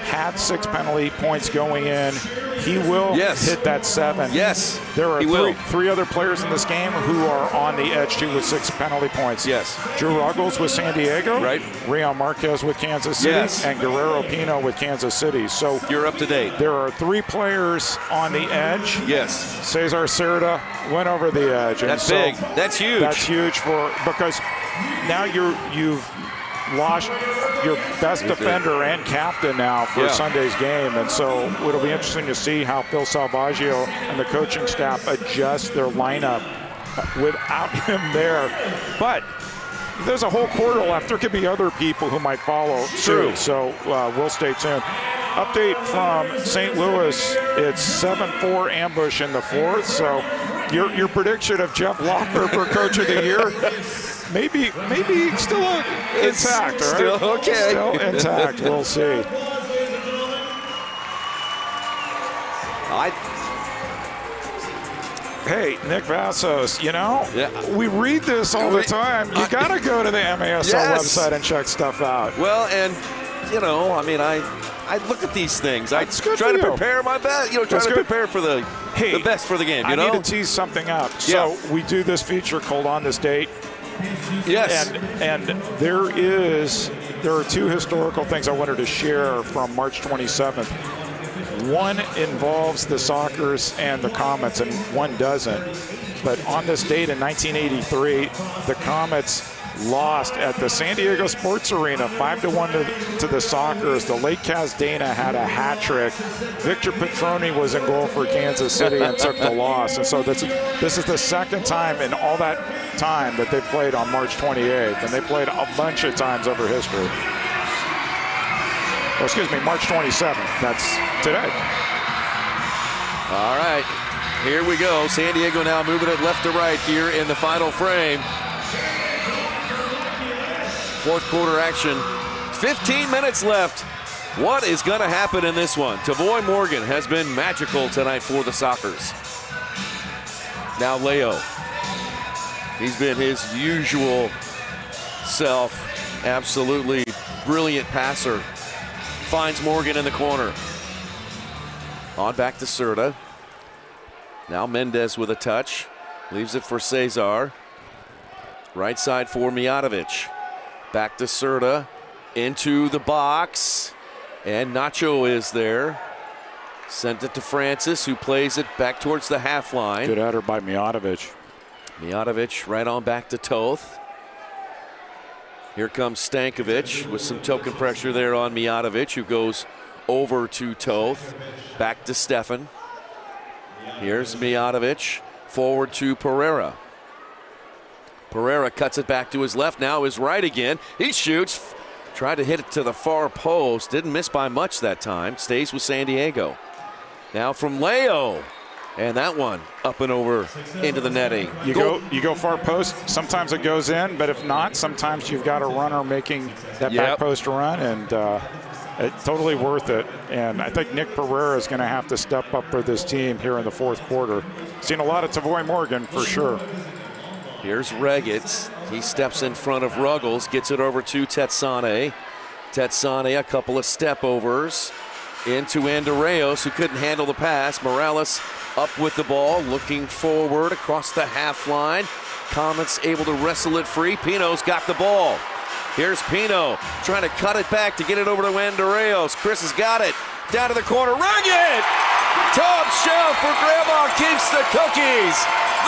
Speaker 2: had 6 penalty points going in. He will hit that 7.
Speaker 1: Yes,
Speaker 2: there are three other players in this game who are on the edge too with 6 penalty points.
Speaker 1: Yes,
Speaker 2: Drew Ruggles with San Diego,
Speaker 1: right?
Speaker 2: Rion Marquez with Kansas City, and Guerrero Pino with Kansas City. So
Speaker 1: you're up to date.
Speaker 2: There are 3 players on the edge.
Speaker 1: Yes,
Speaker 2: Cesar Cerda went over the edge.
Speaker 1: That's big. That's huge.
Speaker 2: That's huge because now you've lost your best defender and captain now for Sunday's game, and so it'll be interesting to see how Phil Salvaggio and the coaching staff adjust their lineup without him there. But there's a whole quarter left. There could be other people who might follow suit, so we'll stay tuned. Update from St. Louis, it's 7-4 ambush in the fourth, so your prediction of Jeff Locker for Coach of the Year, maybe still intact, right?
Speaker 1: Still okay.
Speaker 2: Still intact. We'll see. Hey, Nick Vassos, we read this all the time. You got to go to the MASL website and check stuff out.
Speaker 1: Well, and, I look at these things. I try to prepare my best, try to prepare for the best for the game,
Speaker 2: I need to tease something out. So we do this feature called On This Date.
Speaker 1: Yes.
Speaker 2: And there are 2 historical things I wanted to share from March 27th. One involves the Sockers and the Comets, and one doesn't. But on this date in 1983, the Comets lost at the San Diego Sports Arena 5-1 to the Sockers. The late Kaz Dana had a hat trick. Victor Petroni was in goal for Kansas City and took the loss. And so this is the second time in all that time that they played on March 28th, and they played a bunch of times over history. Oh, excuse me, March 27th. That's today.
Speaker 1: All right, here we go. San Diego now moving it left to right here in the final frame. Fourth quarter action, 15 minutes left. What is going to happen in this one? Tavoy Morgan has been magical tonight for the Sockers. Now Leo. He's been his usual self. Absolutely brilliant passer. Finds Morgan in the corner. On back to Cerda. Now Mendez with a touch. Leaves it for Cesar. Right side for Mijatovic. Back to Cerda, into the box, and Nacho is there. Sent it to Francis, who plays it back towards the half line.
Speaker 2: Good header by Mijatovic.
Speaker 1: Mijatovic right on back to Toth. Here comes Stankovic with some token pressure there on Mijatovic, who goes over to Toth. Back to Stefan. Here's Mijatovic, forward to Pereira. Pereira cuts it back to his left, now his right again. He shoots, tried to hit it to the far post, didn't miss by much that time. Stays with San Diego. Now from Leo, and that one up and over into the netting.
Speaker 2: You go far post, sometimes it goes in, but if not, sometimes you've got a runner making that back post run, and it's totally worth it. And I think Nick Pereira is going to have to step up for this team here in the fourth quarter. Seen a lot of Tavoy Morgan for sure.
Speaker 1: Here's Regetz. He steps in front of Ruggles, gets it over to Tetsane. Tetsane, a couple of step overs into Andreos, who couldn't handle the pass. Morales up with the ball, looking forward across the half line. Comets able to wrestle it free. Pino's got the ball. Here's Pino trying to cut it back to get it over to Andreos. Chris has got it. Down to the corner. Reget! Top shelf for Grandma keeps the cookies.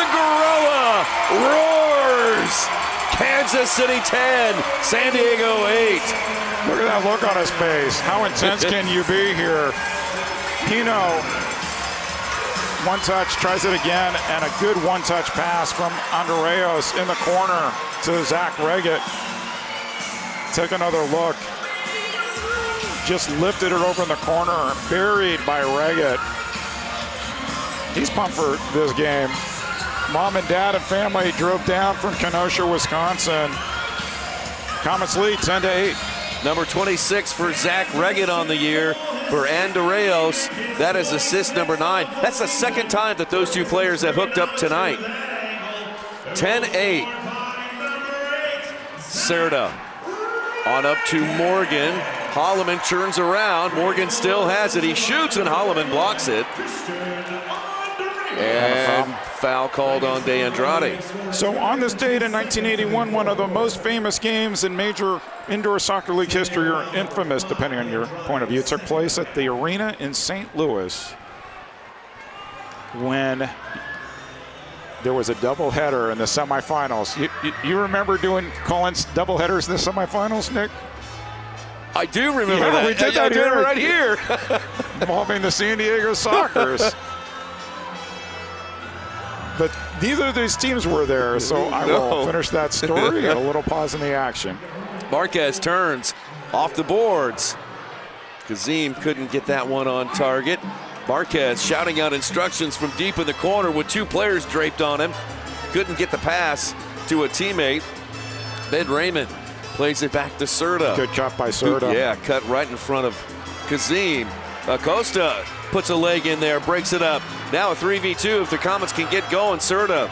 Speaker 1: The gorilla roars. Kansas City 10, San Diego 8.
Speaker 2: Look at that look on his face. How intense can you be here? Pino, one touch, tries it again, and a good one-touch pass from Andreos in the corner to Zach Reget. Took another look. Just lifted it over in the corner, buried by Reget. He's pumped for this game. Mom and dad and family drove down from Kenosha, Wisconsin. Comets lead 10-8.
Speaker 1: Number 26 for Zach Reget on the year. For Andreos, that is assist number 9. That's the second time that those two players have hooked up tonight. 10-8. Serta on up to Morgan. Holloman turns around. Morgan still has it. He shoots and Holloman blocks it. And foul called on De Andrade.
Speaker 2: So on this date in 1981, one of the most famous games in major indoor soccer league history, or infamous depending on your point of view, took place at the arena in St. Louis when there was a doubleheader in the semifinals. You remember calling doubleheaders in the semifinals, Nick?
Speaker 1: I do remember that.
Speaker 2: We did that here.
Speaker 1: Right here.
Speaker 2: Involving the San Diego Sockers. But neither of these teams were there, so I will finish that story and a little pause in the action.
Speaker 1: Marquez turns off the boards. Kazim couldn't get that one on target. Marquez shouting out instructions from deep in the corner with two players draped on him. Couldn't get the pass to a teammate. Ben Raymond plays it back to Serta.
Speaker 2: Good cut by Serta.
Speaker 1: Yeah, cut right in front of Kazim. Acosta puts a leg in there, breaks it up. Now a 3v2 if the Comets can get going. Serta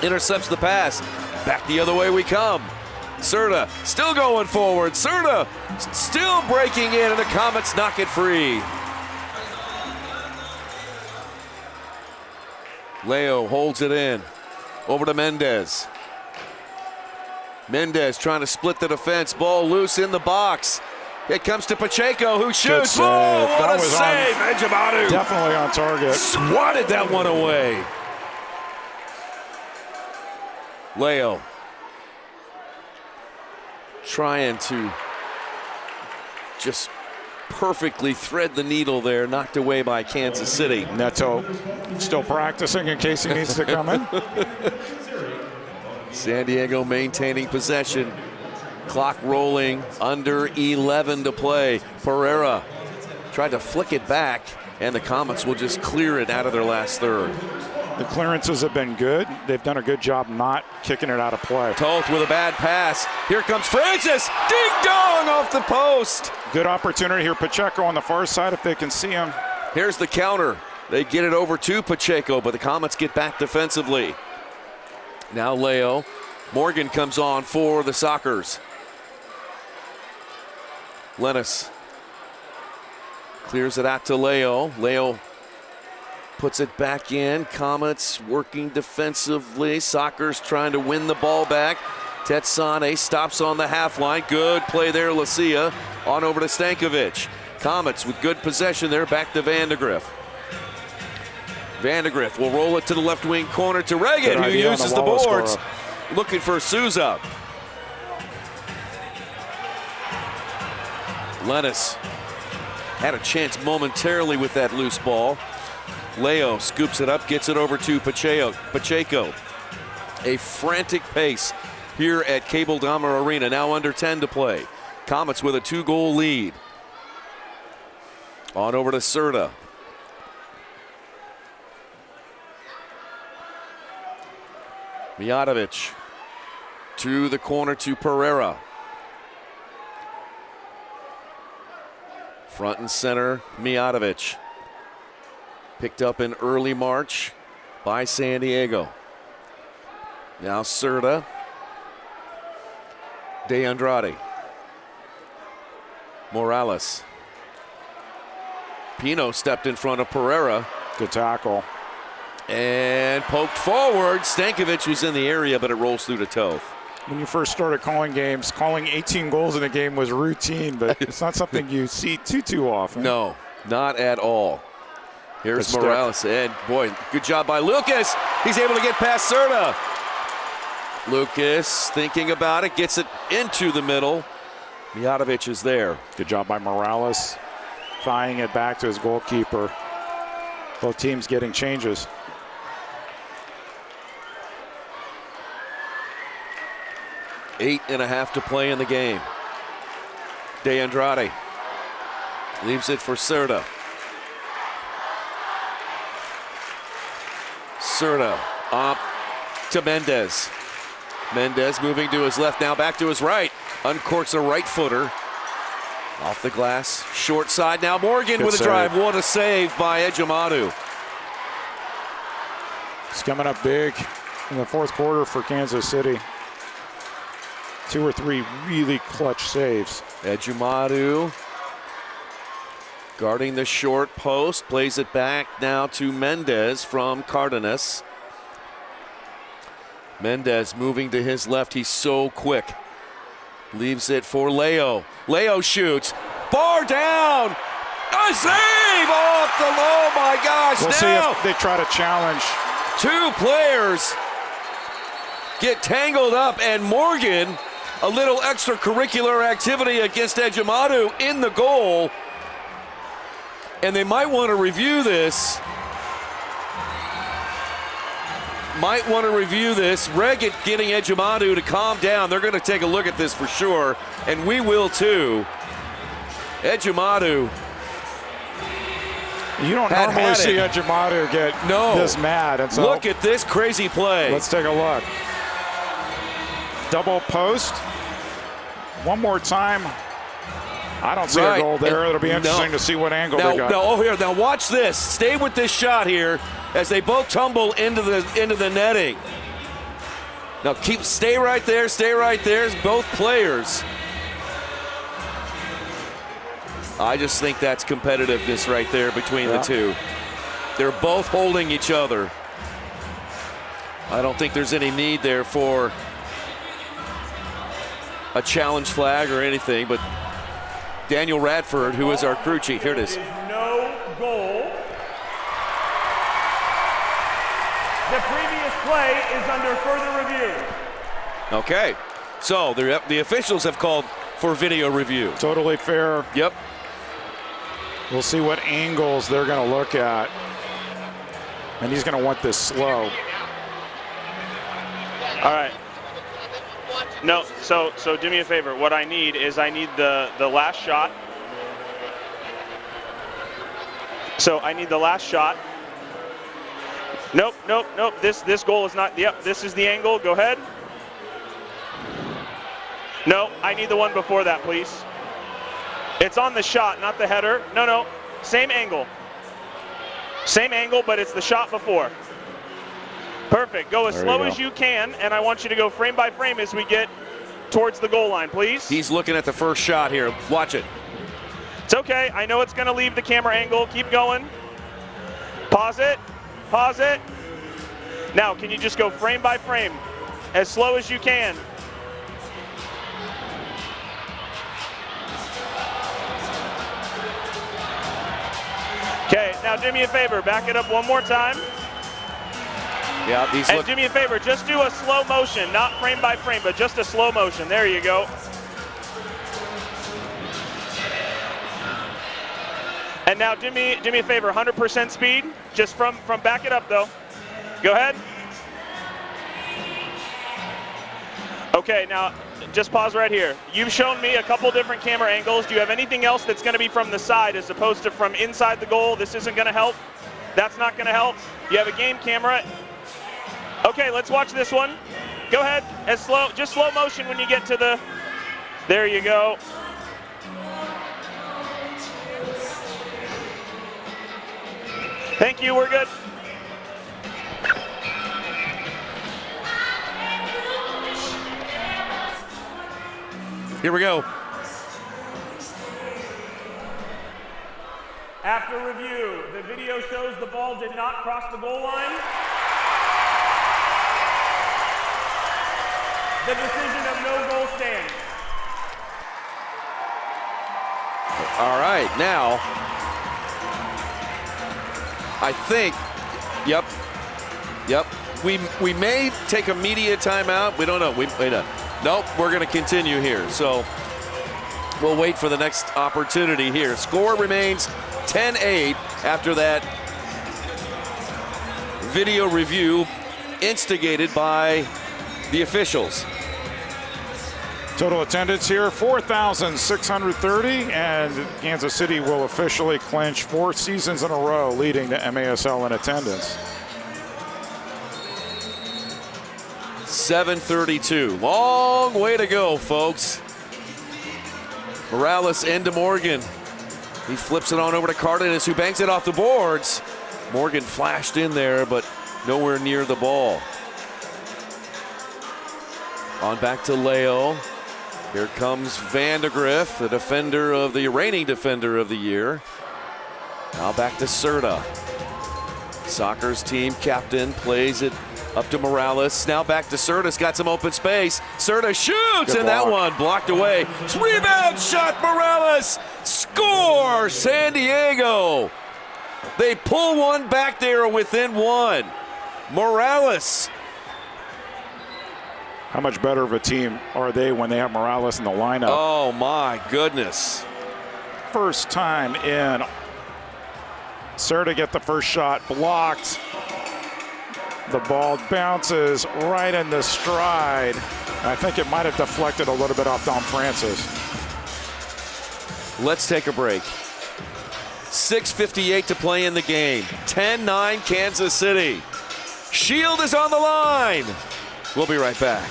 Speaker 1: intercepts the pass. Back the other way we come. Serta still going forward. Serta still breaking in, and the Comets knock it free. Leo holds it in. Over to Mendez. Mendez trying to split the defense. Ball loose in the box. It comes to Pacheco, who shoots. Oh, what a save, Ejimadu.
Speaker 2: Definitely on target.
Speaker 1: Swatted that one away. Leo trying to just perfectly thread the needle there, knocked away by Kansas City.
Speaker 2: Neto still practicing in case he needs to come in.
Speaker 1: San Diego maintaining possession. Clock rolling, under 11 to play. Pereira tried to flick it back, and the Comets will just clear it out of their last third.
Speaker 2: The clearances have been good. They've done a good job not kicking it out of play.
Speaker 1: Toth with a bad pass. Here comes Francis. Ding dong off the post.
Speaker 2: Good opportunity here. Pacheco on the far side if they can see him.
Speaker 1: Here's the counter. They get it over to Pacheco, but the Comets get back defensively. Now Leo. Morgan comes on for the Sockers. Lennis clears it out to Leo. Leo puts it back in. Comets working defensively. Sockers trying to win the ball back. Tetsane stops on the half line. Good play there, Lucia. On over to Stankovic. Comets with good possession there, back to Vandegrift. Vandegrift will roll it to the left wing corner to Reagan, who uses the boards, looking for Souza. Lennis had a chance momentarily with that loose ball. Leo scoops it up, gets it over to Pacheco. A frantic pace here at Cable Dahmer Arena, now under 10 to play. Comets with a 2-goal lead. On over to Serta. Mijatovic to the corner to Pereira. Front and center, Mijatovic. Picked up in early March by San Diego. Now Serta. De Andrade. Morales. Pino stepped in front of Pereira.
Speaker 2: Good tackle.
Speaker 1: And poked forward. Stankovic was in the area, but it rolls through to Toth.
Speaker 2: When you first started calling games, calling 18 goals in a game was routine, but it's not something you see too often.
Speaker 1: No, not at all. Here's Morales, and boy, good job by Lucas. He's able to get past Serta. Lucas thinking about it, gets it into the middle. Mijatovic is there.
Speaker 2: Good job by Morales, firing it back to his goalkeeper. Both teams getting changes.
Speaker 1: Eight and a half to play in the game. De Andrade leaves it for Serta. Serta up to Mendez. Mendez moving to his left, now back to his right. Uncorks a right footer. Off the glass, short side. Now Morgan with a drive. What a save by Ejimadu.
Speaker 2: It's coming up big in the fourth quarter for Kansas City. 2 or 3 really clutch saves.
Speaker 1: Ejimadu guarding the short post, plays it back now to Mendez from Cardenas. Mendez moving to his left, he's so quick. Leaves it for Leo. Leo shoots, bar down, a save off the low, my gosh.
Speaker 2: We'll see if they try to challenge.
Speaker 1: 2 players get tangled up, and Morgan, a little extracurricular activity against Ejimadu in the goal. And they might want to review this. Reggett getting Ejimadu to calm down. They're going to take a look at this for sure, and we will too. Ejimadu.
Speaker 2: You don't normally see Ejimadu get this mad. And so
Speaker 1: look at this crazy play.
Speaker 2: Let's take a look. Double post. One more time. I don't see a goal there. It'll be interesting to see what angle they got.
Speaker 1: Now watch this. Stay with this shot here as they both tumble into the netting. Now stay right there. Both players. I just think that's competitiveness right there between the two. They're both holding each other. I don't think there's any need there for a challenge flag or anything, but Daniel Radford, who is our crew chief, here it is.
Speaker 4: No goal. The previous play is under further review.
Speaker 1: Okay, so the officials have called for video review.
Speaker 2: Totally fair.
Speaker 1: Yep.
Speaker 2: We'll see what angles they're going to look at. And he's going to want this slow.
Speaker 5: All right. No, so do me a favor. What I need is the last shot. So I need the last shot. Nope. This goal is not. Yep, this is the angle. Go ahead. No, I need the one before that, please. It's on the shot, not the header. No. Same angle. Same angle, but it's the shot before. Perfect. Go as slow as you can, and I want you to go frame by frame as we get towards the goal line, please.
Speaker 1: He's looking at the first shot here. Watch it.
Speaker 5: It's okay. I know it's going to leave the camera angle. Keep going. Pause it. Now, can you just go frame by frame as slow as you can? now do me a favor. Back it up one more time.
Speaker 1: Yeah, these
Speaker 5: and
Speaker 1: look.
Speaker 5: do me a favor. Just do a slow motion, not frame by frame, but just a slow motion. There you go. And now do me a favor. 100% speed. Just from back it up though. Go ahead. Okay, now just pause right here. You've shown me a couple different camera angles. Do you have anything else that's going to be from the side as opposed to from inside the goal? This isn't going to help. That's not going to help. You have a game camera. Okay, let's watch this one. Go ahead. Just slow motion when you get to the. There you go. Thank you. We're good.
Speaker 1: Here we go.
Speaker 4: After review, the video shows the ball did not cross the goal line. The decision of no goal stands.
Speaker 1: All right, now, I think, yep. We may take a media timeout. We don't know. Nope, we're going to continue here. So we'll wait for the next opportunity here. Score remains 10-8 after that video review instigated by the officials.
Speaker 2: Total attendance here, 4,630, and Kansas City will officially clinch 4 seasons in a row leading the MASL in attendance.
Speaker 1: 7:32. Long way to go, folks. Morales into Morgan. He flips it on over to Cardenas, who bangs it off the boards. Morgan flashed in there, but nowhere near the ball. On back to Leo. Here comes Vandegrift, the defender of the reigning defender of the year. Now back to Serta. Soccer's team captain plays it up to Morales. Now back to Serta's got some open space. Serta shoots, and that one blocked away. Rebound shot, Morales. Score, San Diego. They pull one back there within one. Morales.
Speaker 2: How much better of a team are they when they have Morales in the lineup?
Speaker 1: Oh my goodness.
Speaker 2: First time in. Serta get the first shot blocked. The ball bounces right in the stride. I think it might have deflected a little bit off Dom Francis.
Speaker 1: Let's take a break. 6:58 to play in the game. 10-9 Kansas City. Shield is on the line. We'll be right back.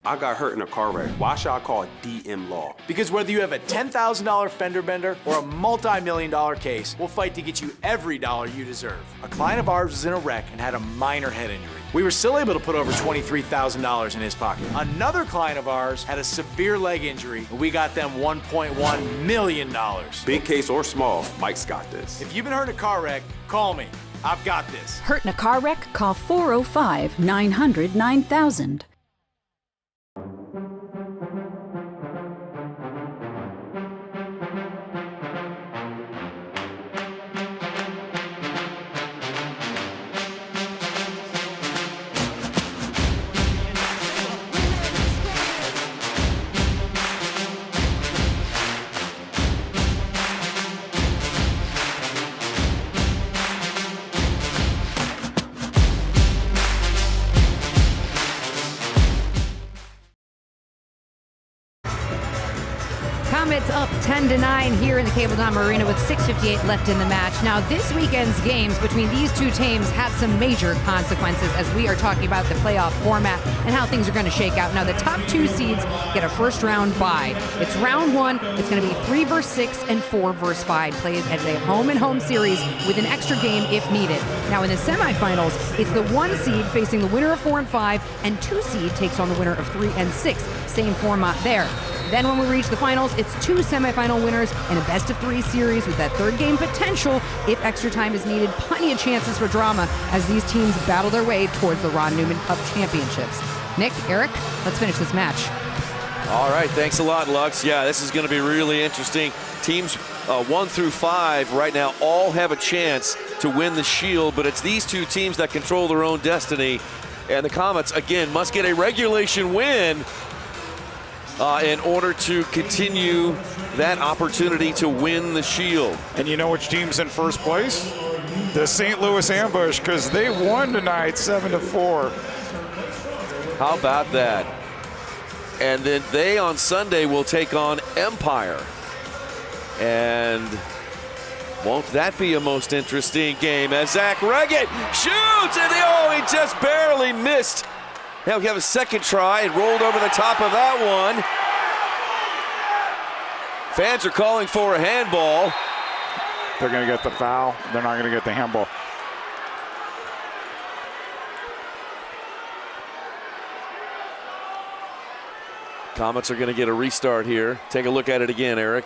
Speaker 14: I got hurt in a car wreck. Why should I call DM Law?
Speaker 15: Because whether you have a $10,000 fender bender or a multi-million-dollar case, we'll fight to get you every dollar you deserve. A client of ours was in a wreck and had a minor head injury. We were still able to put over $23,000 in his pocket. Another client of ours had a severe leg injury, and we got them $1.1 million.
Speaker 14: Big case or small, Mike's got this.
Speaker 15: If you've been hurt in a car wreck, call me. I've got this.
Speaker 16: Hurt in a car wreck? Call 405-900-9000.
Speaker 3: 10-9 here in the Cable Dome Arena with 6:58 left in the match. Now, this weekend's games between these two teams have some major consequences as we are talking about the playoff format and how things are going to shake out. Now, the top 2 seeds get a first-round bye. It's round 1. It's going to be 3 versus 6 and 4 versus 5, played as a home-and-home series with an extra game if needed. Now, in the semifinals, it's the 1 seed facing the winner of 4 and 5, and 2 seed takes on the winner of 3 and 6. Same format there. Then when we reach the finals, it's 2 semifinal winners in a best-of-3 series with that 3rd game potential if extra time is needed. Plenty of chances for drama as these teams battle their way towards the Ron Newman Cup Championships. Nick, Eric, let's finish this match.
Speaker 1: All right, thanks a lot, Lux. Yeah, this is going to be really interesting. Teams 1 through 5 right now all have a chance to win the Shield, but it's these 2 teams that control their own destiny. And the Comets, again, must get a regulation win in order to continue that opportunity to win the Shield.
Speaker 2: And you know which team's in first place? The St. Louis Ambush, because they won tonight 7-4.
Speaker 1: How about that? And then they on Sunday will take on Empire. And won't that be a most interesting game as Zach Reggett shoots and he just barely missed. Now we have a second try and rolled over the top of that one. Fans are calling for a handball.
Speaker 2: They're going to get the foul. They're not going to get the handball.
Speaker 1: Comets are going to get a restart here. Take a look at it again, Eric.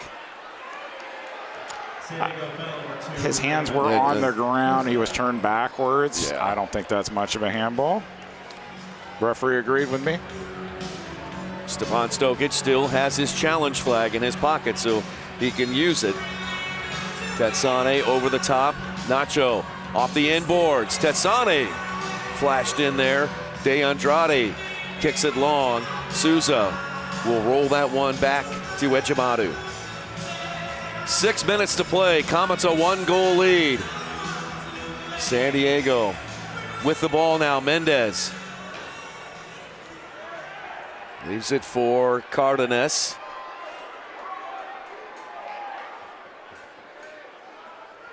Speaker 2: His hands were on the ground. He was turned backwards. Yeah. I don't think that's much of a handball. Referee agreed with me.
Speaker 1: Stefan Stokic still has his challenge flag in his pocket, so he can use it. Tetsane over the top. Nacho off the inboards. Tetsane flashed in there. De Andrade kicks it long. Souza will roll that one back to Echemadu. 6 minutes to play. Comets a 1-goal lead. San Diego with the ball now. Mendez leaves it for Cardenas.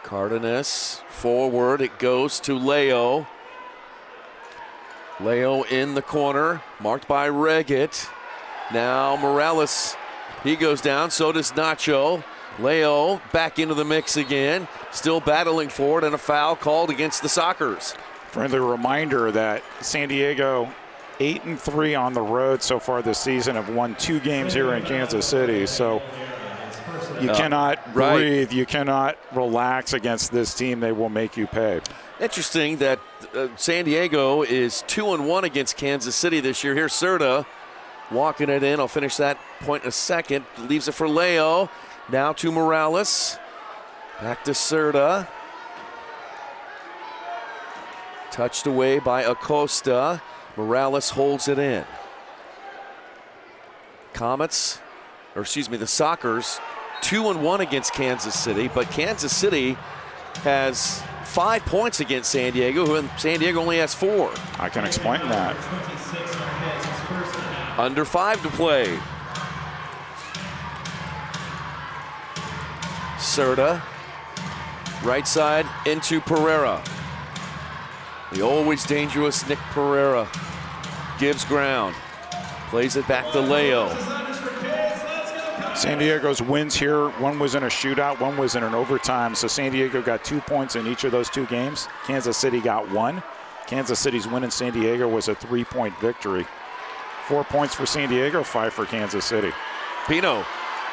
Speaker 1: Cardenas forward. It goes to Leo. Leo in the corner, marked by Reggett. Now Morales, he goes down, so does Nacho. Leo back into the mix again, still battling for it, and a foul called against the Sockers.
Speaker 2: Friendly reminder that San Diego 8-3 on the road so far this season, have won 2 games here in Kansas City. So you cannot breathe, you cannot relax against this team. They will make you pay.
Speaker 1: Interesting that San Diego is 2-1 against Kansas City this year. Here's Serta walking it in. I'll finish that point in a second. Leaves it for Leo. Now to Morales. Back to Serta. Touched away by Acosta. Morales holds it in. Comets, or excuse me, the Sockers, 2-1 against Kansas City, but Kansas City has 5 points against San Diego, and San Diego only has 4.
Speaker 2: I can explain that.
Speaker 1: Under 5 to play. Serta, right side into Pereira. The always dangerous Nick Pereira gives ground. Plays it back to Leo.
Speaker 2: San Diego's wins here, one was in a shootout, one was in an overtime. So San Diego got 2 points in each of those 2 games. Kansas City got 1. Kansas City's win in San Diego was a 3-point victory. 4 points for San Diego, 5 for Kansas City.
Speaker 1: Pino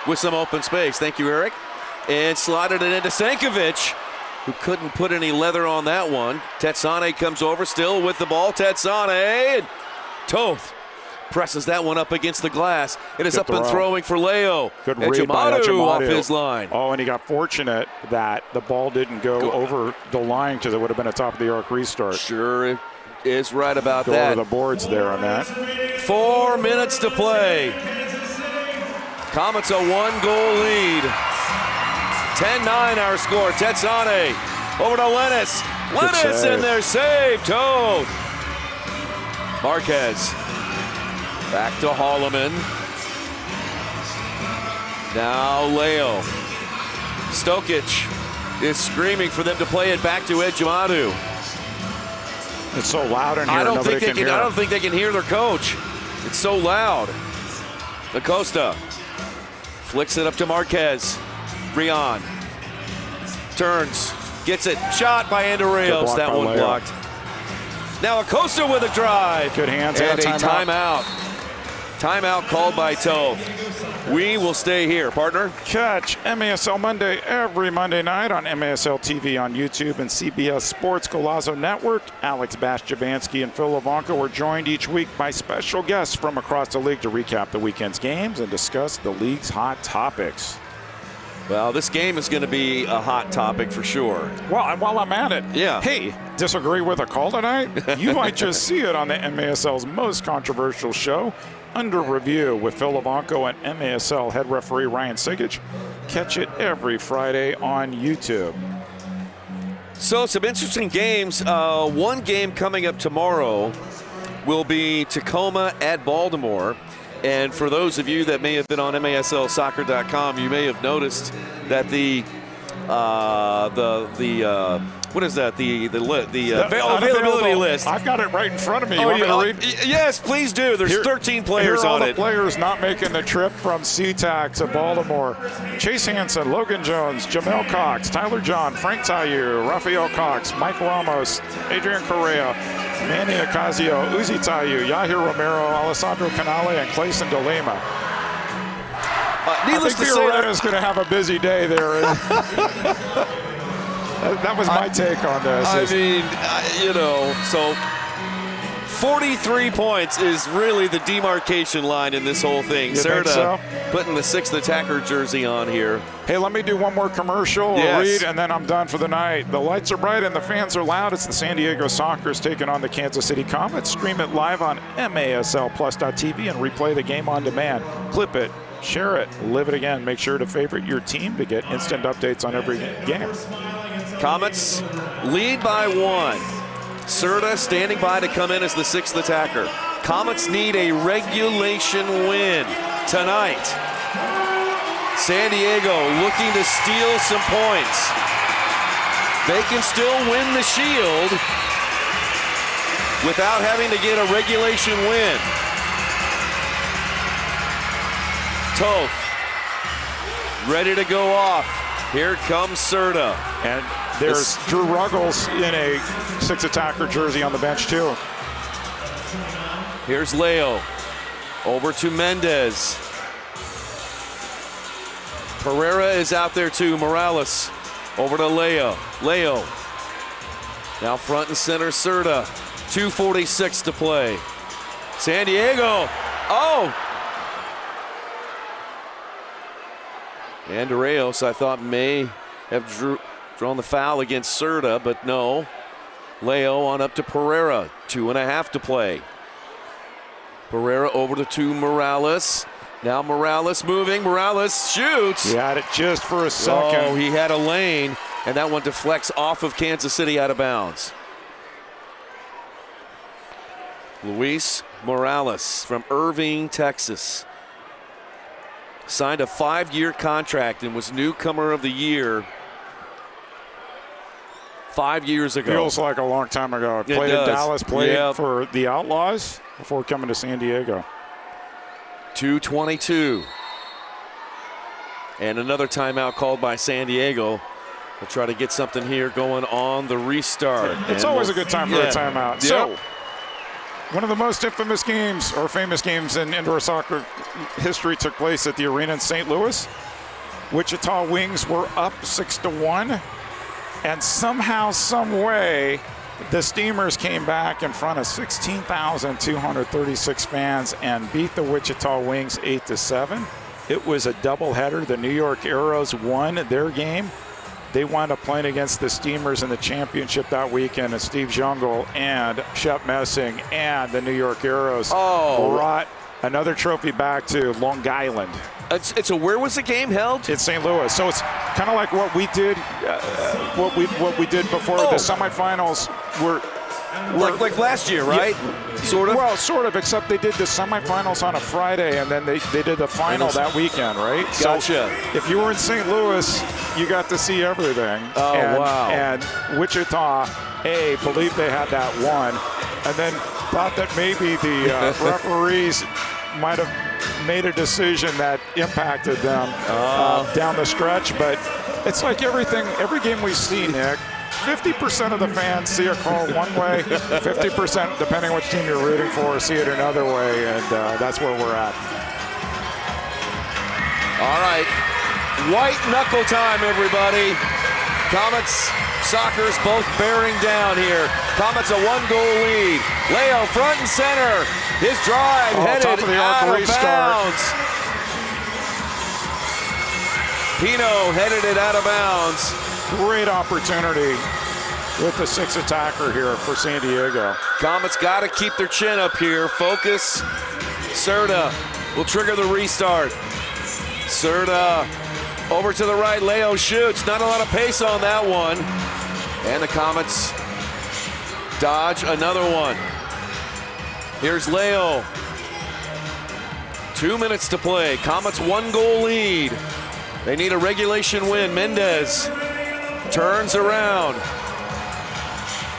Speaker 1: with some open space. Thank you, Eric. And slotted it into Stankovic, who couldn't put any leather on that one. Tetsane comes over still with the ball. Tetsane, and Toth presses that one up against the glass. It is up and throwing for Leo.
Speaker 2: Good read by Echemadu
Speaker 1: off his line.
Speaker 2: Oh, and he got fortunate that the ball didn't go over the line because it would have been a top-of-the-arc restart.
Speaker 1: Sure is right about
Speaker 2: go
Speaker 1: that.
Speaker 2: Go over the boards there on that.
Speaker 1: 4 minutes to play. Comets a 1-goal lead. 10-9 our score. Tetsane over to Lennis. Lennis in there, save. Toth. Marquez back to Holloman. Now Leo. Stokic is screaming for them to play it back to Ejimadu.
Speaker 2: It's so loud in here.
Speaker 1: I don't think
Speaker 2: they
Speaker 1: can hear their coach. It's so loud. Acosta flicks it up to Marquez. Rion turns, gets it, shot by Andorreos. That one blocked. Now Acosta with a drive.
Speaker 2: Good hands
Speaker 1: and a
Speaker 2: timeout.
Speaker 1: Timeout called by Tove. We will stay here, partner.
Speaker 2: Catch MASL Monday every Monday night on MASL TV on YouTube and CBS Sports Golazo Network. Alex Bash-Jabansky and Phil Levanko are joined each week by special guests from across the league to recap the weekend's games and discuss the league's hot topics.
Speaker 1: Well, this game is going to be a hot topic for sure.
Speaker 2: Well, and while I'm at it,
Speaker 1: yeah.
Speaker 2: Hey, disagree with a call tonight? You might just see it on the MASL's most controversial show, Under Review, with Phil Levanko and MASL head referee Ryan Sigic. Catch it every Friday on YouTube.
Speaker 1: So some interesting games. One game coming up tomorrow will be Tacoma at Baltimore. And for those of you that may have been on MASLsoccer.com, you may have noticed that what is that? The availability list.
Speaker 2: I've got it right in front of me. You
Speaker 1: want
Speaker 2: me to read?
Speaker 1: Yes, please do. There's 13 players
Speaker 2: here are
Speaker 1: on
Speaker 2: all
Speaker 1: it.
Speaker 2: the players not making the trip from SeaTac to Baltimore. Chase Hansen, Logan Jones, Jamel Cox, Tyler John, Frank Tayu, Rafael Cox, Mike Ramos, Adrian Correa, Manny Ocasio, Uzi Tayu, Yahir Romero, Alessandro Canale, and Clayson DeLima.
Speaker 1: Needless to say,
Speaker 2: is going to have a busy day there. That was my take on this.
Speaker 1: I mean, so 43 points is really the demarcation line in this whole thing. Serta putting the 6th attacker jersey on here.
Speaker 2: Hey, let me do one more commercial, read, and then I'm done for the night. The lights are bright and the fans are loud. It's the San Diego Sockers taking on the Kansas City Comets. Stream it live on MASLplus.tv and replay the game on demand. Clip it, share it, live it again. Make sure to favorite your team to get instant updates on every game.
Speaker 1: Comets lead by 1. Serta standing by to come in as the 6th attacker. Comets need a regulation win tonight. San Diego looking to steal some points. They can still win the Shield without having to get a regulation win. Tove ready to go off. Here comes Serta.
Speaker 2: And there's Drew Ruggles in a 6th attacker jersey on the bench too.
Speaker 1: Here's Leo. Over to Mendez. Pereira is out there too. Morales. Over to Leo. Leo. Now front and center Serta. 2:46 to play. San Diego. Oh! Andorreos, I thought, may have drawn the foul against Serta, but no. Leo on up to Pereira. 2.5 to play. Pereira over to Morales. Now Morales moving. Morales shoots.
Speaker 2: He had it just for a second.
Speaker 1: Oh, he had a lane, and that one deflects off of Kansas City out of bounds. Luis Morales from Irving, Texas. Signed a 5-year contract and was newcomer of the year 5 years ago.
Speaker 2: Feels like a long time ago. Played in Dallas, played for the Outlaws before coming to San Diego.
Speaker 1: 2:22. And another timeout called by San Diego. We'll try to get something here going on the restart.
Speaker 2: It's always a good time for a timeout.
Speaker 1: Yep.
Speaker 2: So, one of the most infamous games or famous games in indoor soccer history took place at the arena in St. Louis. Wichita Wings were up 6-1, and somehow, some way, the Steamers came back in front of 16,236 fans and beat the Wichita Wings 8-7. It was a doubleheader. The New York Arrows won their game. They wound up playing against the Steamers in the championship that weekend, and Steve Jungle and Shep Messing and the New York Arrows brought another trophy back to Long Island.
Speaker 1: Where was the game held?
Speaker 2: In St. Louis. So it's kind of like what we did, what we did before the semifinals were
Speaker 1: Like last year, right?
Speaker 2: Yeah.
Speaker 1: Sort of?
Speaker 2: Well, sort of, except they did the semifinals on a Friday, and then they did the final that weekend, right?
Speaker 1: Gotcha.
Speaker 2: So if you were in St. Louis, you got to see everything.
Speaker 1: Oh, wow.
Speaker 2: And Wichita, believed they had that one, and then thought that maybe the referees might have made a decision that impacted them down the stretch. But it's like every game we see, Nick, 50% of the fans see a call one way, 50%, depending on which team you're rooting for, see it another way, and that's where we're at.
Speaker 1: All right, white knuckle time, everybody. Comets, Sockers both bearing down here. Comets a 1-goal lead. Leo front and center. His drive headed
Speaker 2: top of the arc
Speaker 1: out of
Speaker 2: restart.
Speaker 1: bounds. Pino headed it out of bounds.
Speaker 2: Great opportunity with the 6 attacker here for San Diego.
Speaker 1: Comets got to keep their chin up here. Focus. Serta will trigger the restart. Serta over to the right. Leo shoots. Not a lot of pace on that one. And the Comets dodge another one. Here's Leo. 2 minutes to play. Comets 1-goal lead. They need a regulation win. Mendez turns around.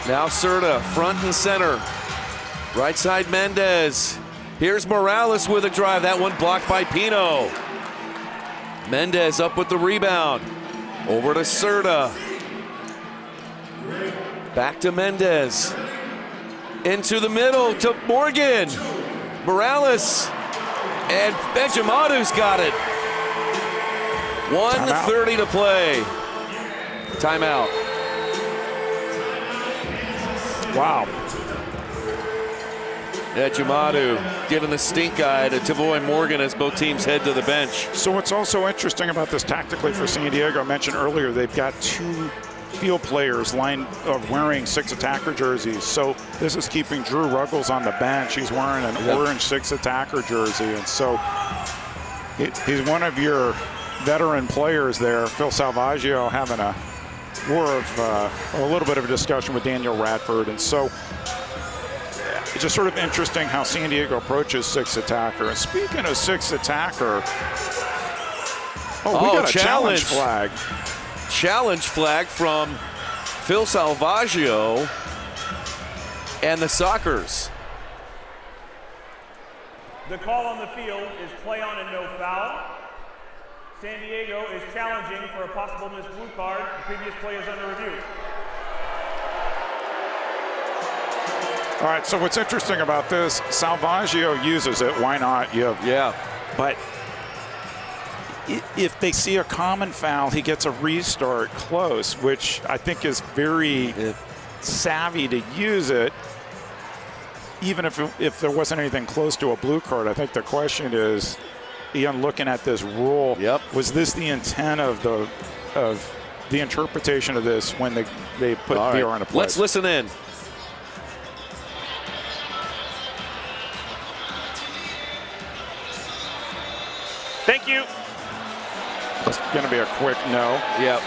Speaker 1: Now Serta, front and center. Right side Mendez. Here's Morales with a drive. That one blocked by Pino. Mendez up with the rebound. Over to Serta. Back to Mendez. Into the middle to Morgan. Morales. And Benjamadu's got it. 1:30 to play. Timeout.
Speaker 2: Wow.
Speaker 1: Jamadu giving the stink eye to Tavoy Morgan as both teams head to the bench.
Speaker 2: So what's also interesting about this tactically for San Diego, I mentioned earlier, they've got 2 field players wearing 6 attacker jerseys. So this is keeping Drew Ruggles on the bench. He's wearing an orange 6 attacker jersey. And so he's one of your veteran players there. Phil Salvaggio having a little bit of a discussion with Daniel Radford. And so it's just sort of interesting how San Diego approaches 6 attacker. And speaking of 6 attacker, we got a challenge flag.
Speaker 1: Challenge flag from Phil Salvaggio and the Sockers.
Speaker 4: The call on the field is play on and no foul. San Diego is challenging for a possible missed blue card. The previous play is under review.
Speaker 2: All right, so what's interesting about this, Salvaggio uses it. Why not? But if they see a common foul, he gets a restart close, which I think is very savvy to use it. Even if there wasn't anything close to a blue card, I think the question is, Ian, looking at this rule, was this the intent of the interpretation of this when they put VR into place?
Speaker 1: Let's listen in.
Speaker 5: Thank you.
Speaker 2: It's going to be a quick no.
Speaker 1: Yep.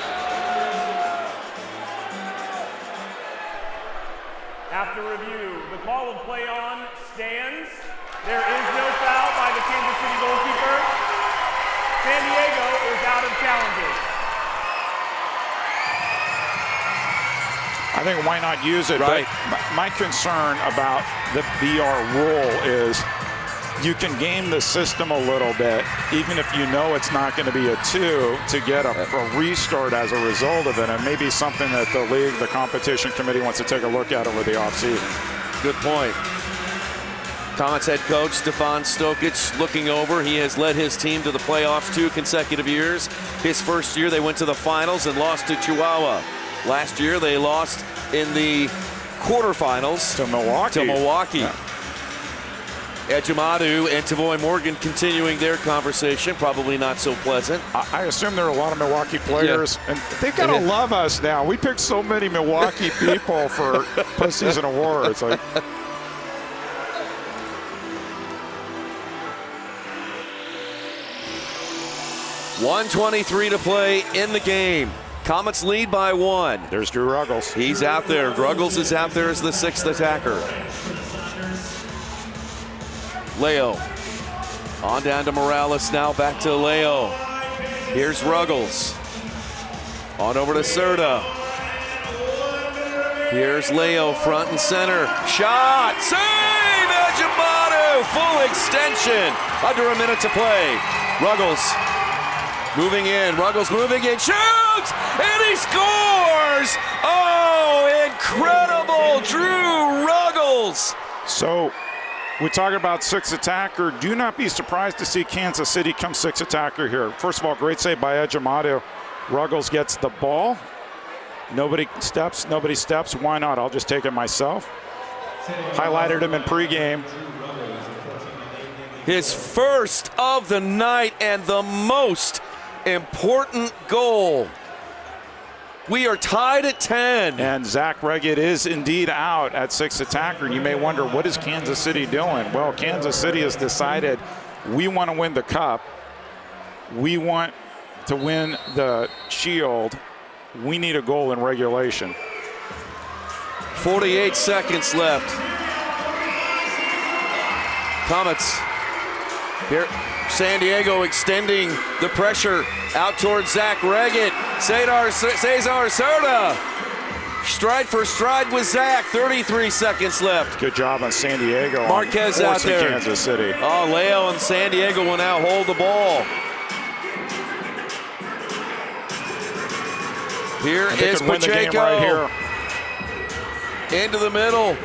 Speaker 4: After review, the call of play on stands. There is no foul by the Kansas City goalkeeper. San Diego is out of challenges.
Speaker 2: I think why not use it? Right. But my concern about the VR rule is you can game the system a little bit, even if you know it's not going to be a 2, to get a restart as a result of it. And maybe something that the league, the competition committee wants to take a look at over the offseason.
Speaker 1: Good point. Comets head coach Stefan Stokic looking over. He has led his team to the playoffs 2 consecutive years. His first year they went to the finals and lost to Chihuahua. Last year they lost in the quarterfinals
Speaker 2: to Milwaukee.
Speaker 1: Yeah. Ejimadu and Tavoy Morgan continuing their conversation, probably not so pleasant.
Speaker 2: I assume there are a lot of Milwaukee players, and they've got to love us now. We picked so many Milwaukee people for postseason awards.
Speaker 1: 1:23 to play in the game. Comets lead by 1.
Speaker 2: There's Drew Ruggles.
Speaker 1: He's out there. Ruggles is out there as the 6th attacker. Leo. On down to Morales now, back to Leo. Here's Ruggles. On over to Serta. Here's Leo, front and center. Shot! Save! Ajimadu! Full extension. Under a minute to play. Ruggles moving in. Ruggles moving in. Shoots! And he scores! Oh, incredible! Drew Ruggles!
Speaker 2: So, we're talking about 6th attacker. Do not be surprised to see Kansas City come 6th attacker here. First of all, great save by Ajimadu. Ruggles gets the ball. Nobody steps. Why not? I'll just take it myself. Highlighted him in pregame.
Speaker 1: His first of the night and the most important goal. We are tied at 10.
Speaker 2: And Zach Reggett is indeed out at 6th attacker. And you may wonder, what is Kansas City doing? Well, Kansas City has decided we want to win the cup. We want to win the Shield. We need a goal in regulation.
Speaker 1: 48 seconds left. Comets here. San Diego extending the pressure out towards Zach Reggett. Cesar Serta. Stride for stride with Zach. 33 seconds left.
Speaker 2: Good job on San Diego.
Speaker 1: Marquez out there.
Speaker 2: Kansas City.
Speaker 1: Oh, Leo and San Diego will now hold the ball. Here is Pacheco.
Speaker 2: Right here.
Speaker 1: Into the middle.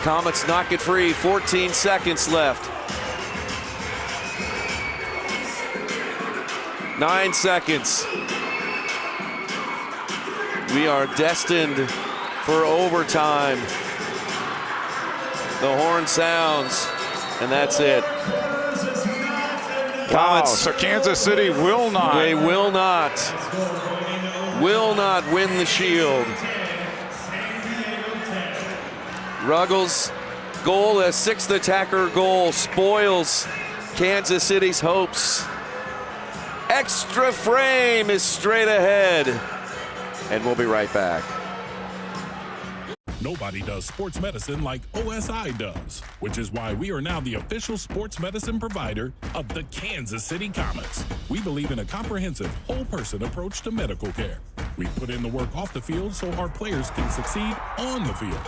Speaker 1: Comets knock it free. 14 seconds left. 9 seconds. We are destined for overtime. The horn sounds, and that's it.
Speaker 2: Wow, so Kansas City will not.
Speaker 1: They will not win the Shield. Ruggles' goal, a 6th attacker goal, spoils Kansas City's hopes. Extra frame is straight ahead. And we'll be right back.
Speaker 8: Nobody does sports medicine like OSI does, which is why we are now the official sports medicine provider of the Kansas City Comets. We believe in a comprehensive, whole-person approach to medical care. We put in the work off the field so our players can succeed on the field.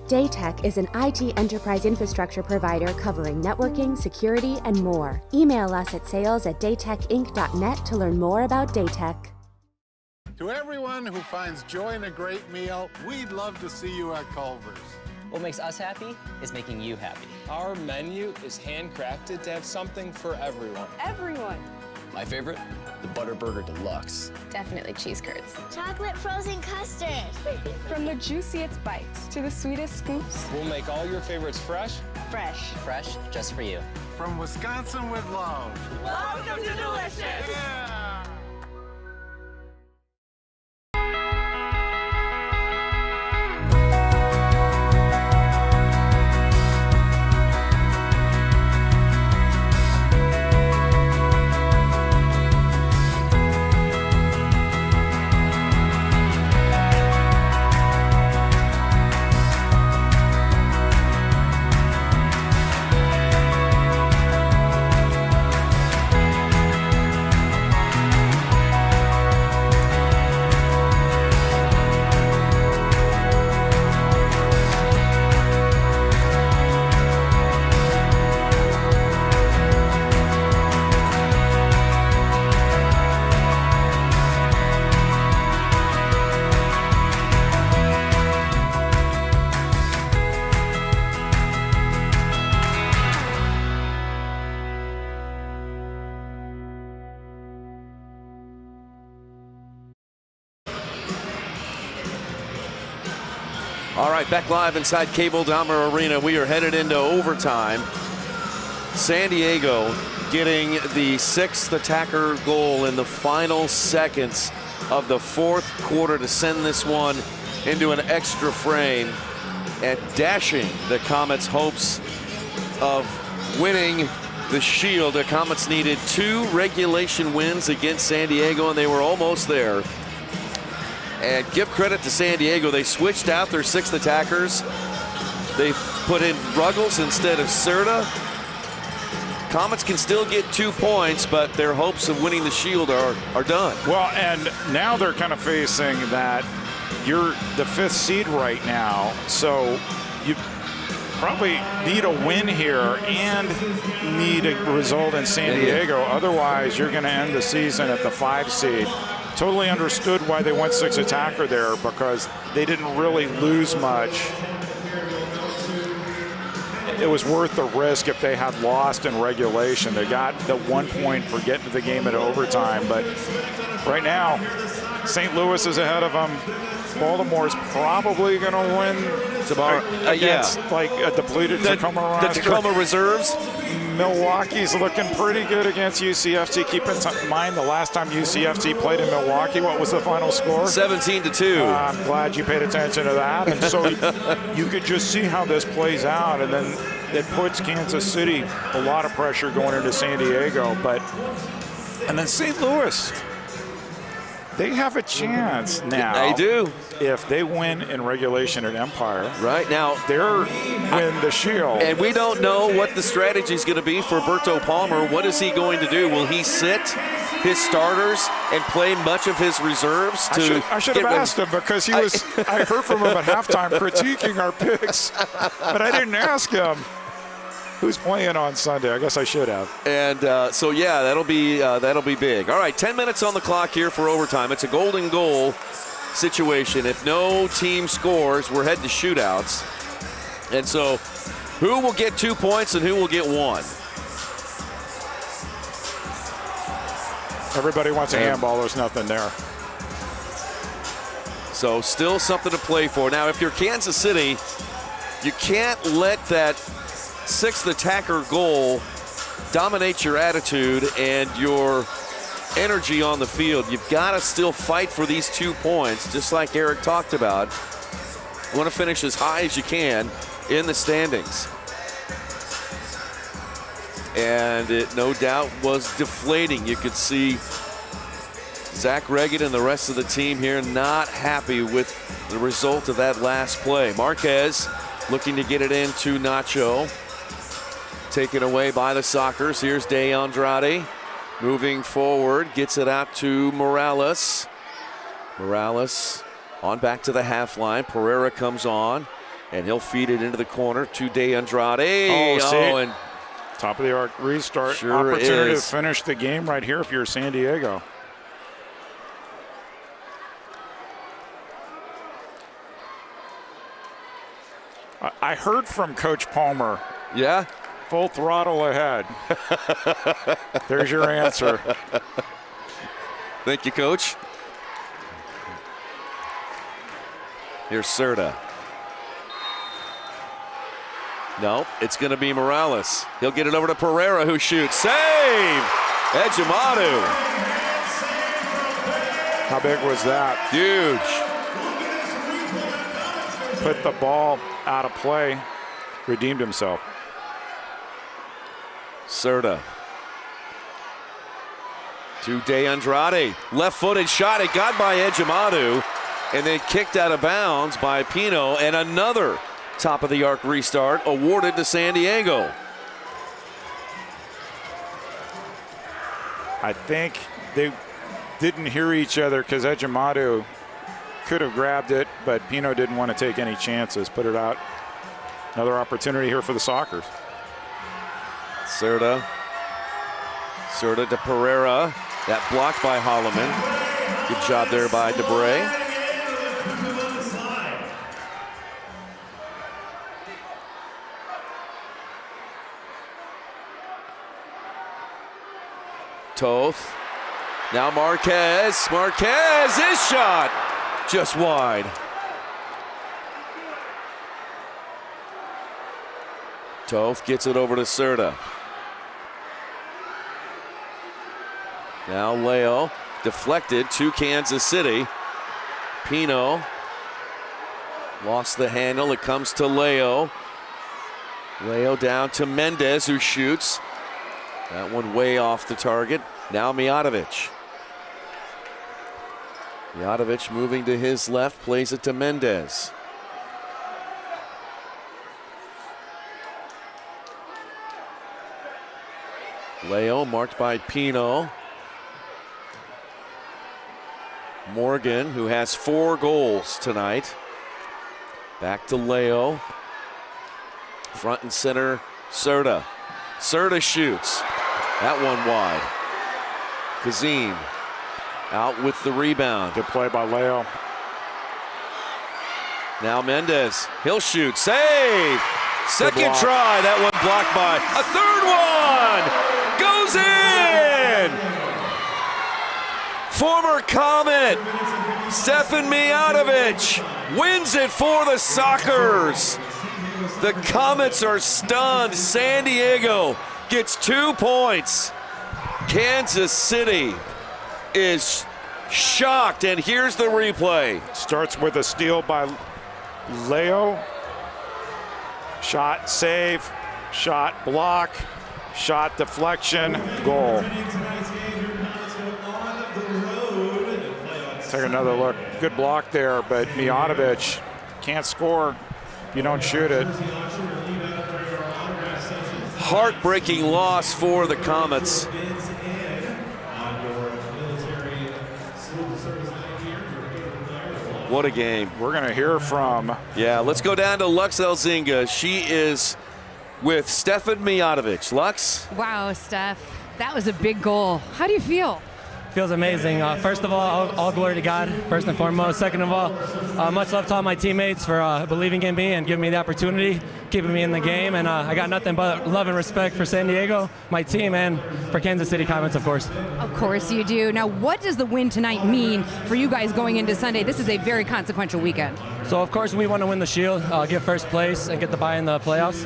Speaker 9: Daytech is an IT enterprise infrastructure provider covering networking, security, and more. Email us at sales@daytechinc.net to learn more about Daytech.
Speaker 22: To everyone who finds joy in a great meal, we'd love to see you at Culver's.
Speaker 23: What makes us happy is making you happy.
Speaker 24: Our menu is handcrafted to have something for everyone.
Speaker 25: Everyone.
Speaker 23: My favorite, the Butter Burger Deluxe.
Speaker 16: Definitely cheese curds.
Speaker 17: Chocolate frozen custard.
Speaker 25: From the juiciest bites to the sweetest scoops.
Speaker 24: We'll make all your favorites fresh.
Speaker 23: Fresh. Fresh, just for you.
Speaker 22: From Wisconsin with love.
Speaker 17: Welcome to Delicious.
Speaker 22: Yeah.
Speaker 1: All right, back live inside Cable Dahmer Arena. We are headed into overtime. San Diego getting the 6th attacker goal in the final seconds of the 4th quarter to send this one into an extra frame and dashing the Comets' hopes of winning the Shield. The Comets needed 2 regulation wins against San Diego, and they were almost there. And give credit to San Diego. They switched out their 6th attackers. They put in Ruggles instead of Serta. Comets can still get 2 points, but their hopes of winning the Shield are done.
Speaker 2: Well, and now they're kind of facing that you're the 5th seed right now, so you probably need a win here and need a result in San Diego. Otherwise, you're going to end the season at the 5 seed. Totally understood why they went 6 attacker there, because they didn't really lose much. It was worth the risk if they had lost in regulation. They got the 1 point for getting to the game at overtime, but right now, St. Louis is ahead of them. Baltimore's probably going to win
Speaker 1: tomorrow
Speaker 2: against like a depleted Tacoma roster.
Speaker 1: The Tacoma reserves.
Speaker 2: Milwaukee's looking pretty good against UCFC. Keep in mind the last time UCFC played in Milwaukee, what was the final score?
Speaker 1: 17-2.
Speaker 2: I'm glad you paid attention to that. And so you could just see how this plays out. And then it puts Kansas City a lot of pressure going into San Diego. And then St. Louis, they have a chance now.
Speaker 1: They do.
Speaker 2: If they win in regulation at Empire.
Speaker 1: Right now,
Speaker 2: they're win the Shield.
Speaker 1: And we don't know what the strategy is going to be for Berto Palmer. What is he going to do? Will he sit his starters and play much of his reserves?
Speaker 2: I should have asked him, because he was. I heard from him at halftime critiquing our picks, but I didn't ask him who's playing on Sunday. I guess I should have.
Speaker 1: And so yeah, that'll be big. All right, 10 minutes on the clock here for overtime. It's a golden goal situation. If no team scores, we're heading to shootouts. And so who will get 2 points and who will get 1?
Speaker 2: Everybody wants a handball. There's nothing there.
Speaker 1: So still something to play for. Now, if you're Kansas City, you can't let that 6th attacker goal dominate your attitude and your energy on the field. You've got to still fight for these 2 points, just like Eric talked about. You want to finish as high as you can in the standings. And it no doubt was deflating. You could see Zach Reggett and the rest of the team here not happy with the result of that last play. Marquez looking to get it into Nacho. Taken away by the Sockers. Here's De Andrade. Moving forward, gets it out to Morales. Morales on back to the half line. Pereira comes on, and he'll feed it into the corner to De Andrade. And
Speaker 2: top of the arc restart.
Speaker 1: Sure
Speaker 2: opportunity
Speaker 1: is.
Speaker 2: to finish the game right here if you're San Diego. I heard from Coach Palmer.
Speaker 1: Yeah?
Speaker 2: Full throttle ahead. There's your answer.
Speaker 1: Thank you, Coach. Here's Serta. No, it's going to be Morales. He'll get it over to Pereira, who shoots. Save! Ejimadu.
Speaker 2: How big was that?
Speaker 1: Huge.
Speaker 2: Put the ball out of play. Redeemed himself.
Speaker 1: Serta. To De Andrade. Left-footed shot. It got by Ejimadu. And then kicked out of bounds by Pino. And another top-of-the-arc restart awarded to San Diego.
Speaker 2: I think they didn't hear each other because Ejimadu could have grabbed it, but Pino didn't want to take any chances. Put it out. Another opportunity here for the Sockers.
Speaker 1: Serta to Pereira. That blocked by Holloman. Good job there by DeBray. Toth. Now Marquez. Marquez, his shot just wide. Toth gets it over to Serta. Now Leo deflected to Kansas City. Pino lost the handle. It comes to Leo. Leo down to Mendez, who shoots. That one way off the target. Now Mijatovic. Mijatovic moving to his left, plays it to Mendez. Leo marked by Pino. Morgan, who has 4 goals tonight. Back to Leo. Front and center, Serta. Serta shoots. That one wide. Kazim out with the rebound.
Speaker 2: Good play by Leo.
Speaker 1: Now Mendez, he'll shoot, save! Second try, that one blocked by a third one! Goes in! Former Comet, Stefan Mijatovic wins it for the Sockers. The Comets are stunned. San Diego gets 2 points. Kansas City is shocked, and here's the replay.
Speaker 2: Starts with a steal by Leo. Shot save, shot block, shot deflection, goal. Take another look. Good block there, but Mijatovic can't score if you don't shoot it.
Speaker 1: Heartbreaking loss for the Comets. What a game.
Speaker 2: We're going to hear from...
Speaker 1: Yeah, let's go down to Lux Elzinga. She is with Stefan Mijatovic. Lux?
Speaker 3: Wow, Steph, that was a big goal. How do you feel?
Speaker 16: Feels amazing. First of all glory to God, first and foremost. Second of all, much love to all my teammates for believing in me and giving me the opportunity, keeping me in the game. And I got nothing but love and respect for San Diego, my team, and for Kansas City Comets, of course.
Speaker 3: Of course you do. Now, what does the win tonight mean for you guys going into Sunday? This is a very consequential weekend.
Speaker 16: So, of course, we want to win the Shield, get first place, and get the bye in the playoffs.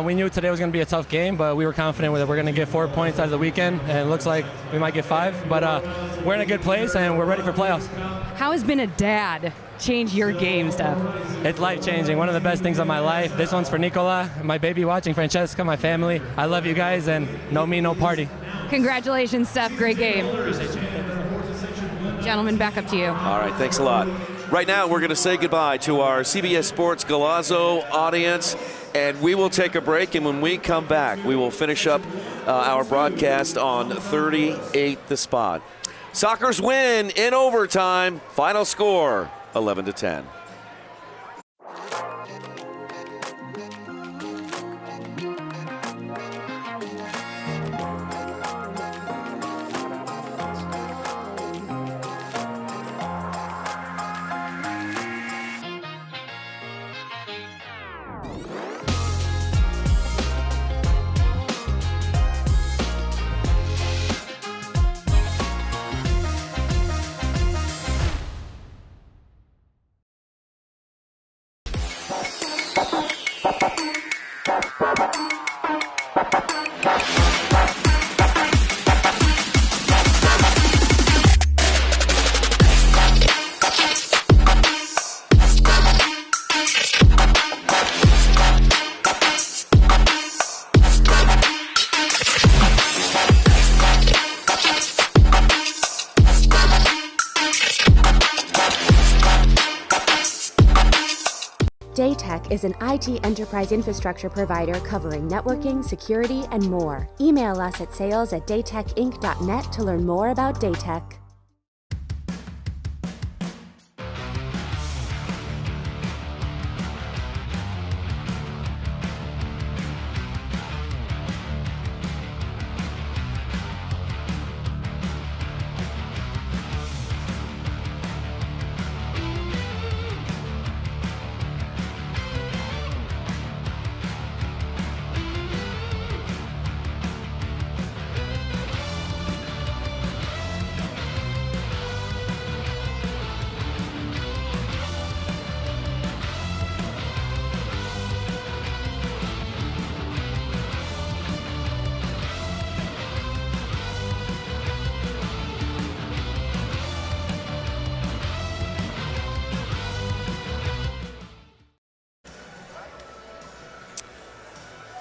Speaker 16: We knew today was going to be a tough game, but we were confident that we're going to get 4 points out of the weekend, and it looks like we might get 5. But we're in a good place, and we're ready for playoffs.
Speaker 3: How has been a dad change your game, Steph?
Speaker 16: It's life-changing. One of the best things of my life. This one's for Nicola, my baby watching, Francesca, my family. I love you guys, and no me, no party.
Speaker 3: Congratulations, Steph. Great game. Gentlemen, back up to you.
Speaker 1: All right, thanks a lot. Right now, we're going to say goodbye to our CBS Sports Golazo audience, and we will take a break, and when we come back, we will finish up our broadcast on 38 The Spot. Sockers win in overtime. Final score, 11-10.
Speaker 9: Daytech is an IT enterprise infrastructure provider covering networking, security, and more. Email us at sales@daytechinc.net to learn more about Daytech.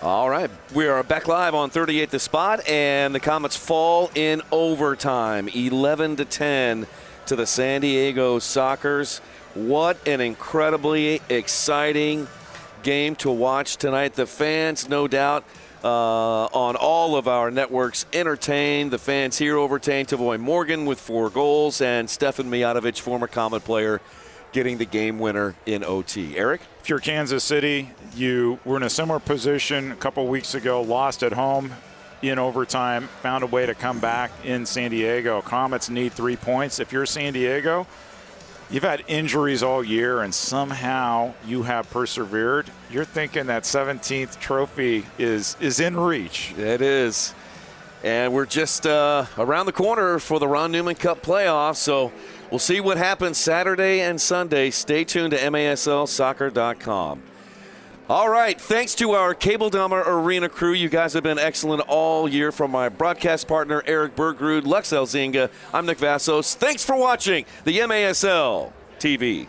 Speaker 1: All right, we are back live on 38 The Spot, and the Comets fall in overtime, 11-10 to the San Diego Sockers. What an incredibly exciting game to watch tonight. The fans, no doubt, on all of our networks, entertained. The fans here overtained Tavoy Morgan with 4 goals, and Stefan Mijatovic, former Comet player, getting the game winner in OT. Eric?
Speaker 2: If you're Kansas City, you were in a similar position a couple weeks ago, lost at home in overtime, found a way to come back in San Diego. Comets need 3 points. If you're San Diego, you've had injuries all year, and somehow you have persevered. You're thinking that 17th trophy is in reach.
Speaker 1: It is. And we're just around the corner for the Ron Newman Cup playoffs, so we'll see what happens Saturday and Sunday. Stay tuned to MASLsoccer.com. All right, thanks to our Cable Dahmer Arena crew. You guys have been excellent all year. From my broadcast partner, Eric Bergrud, Lex Elzinga, I'm Nick Vassos. Thanks for watching the MASL TV.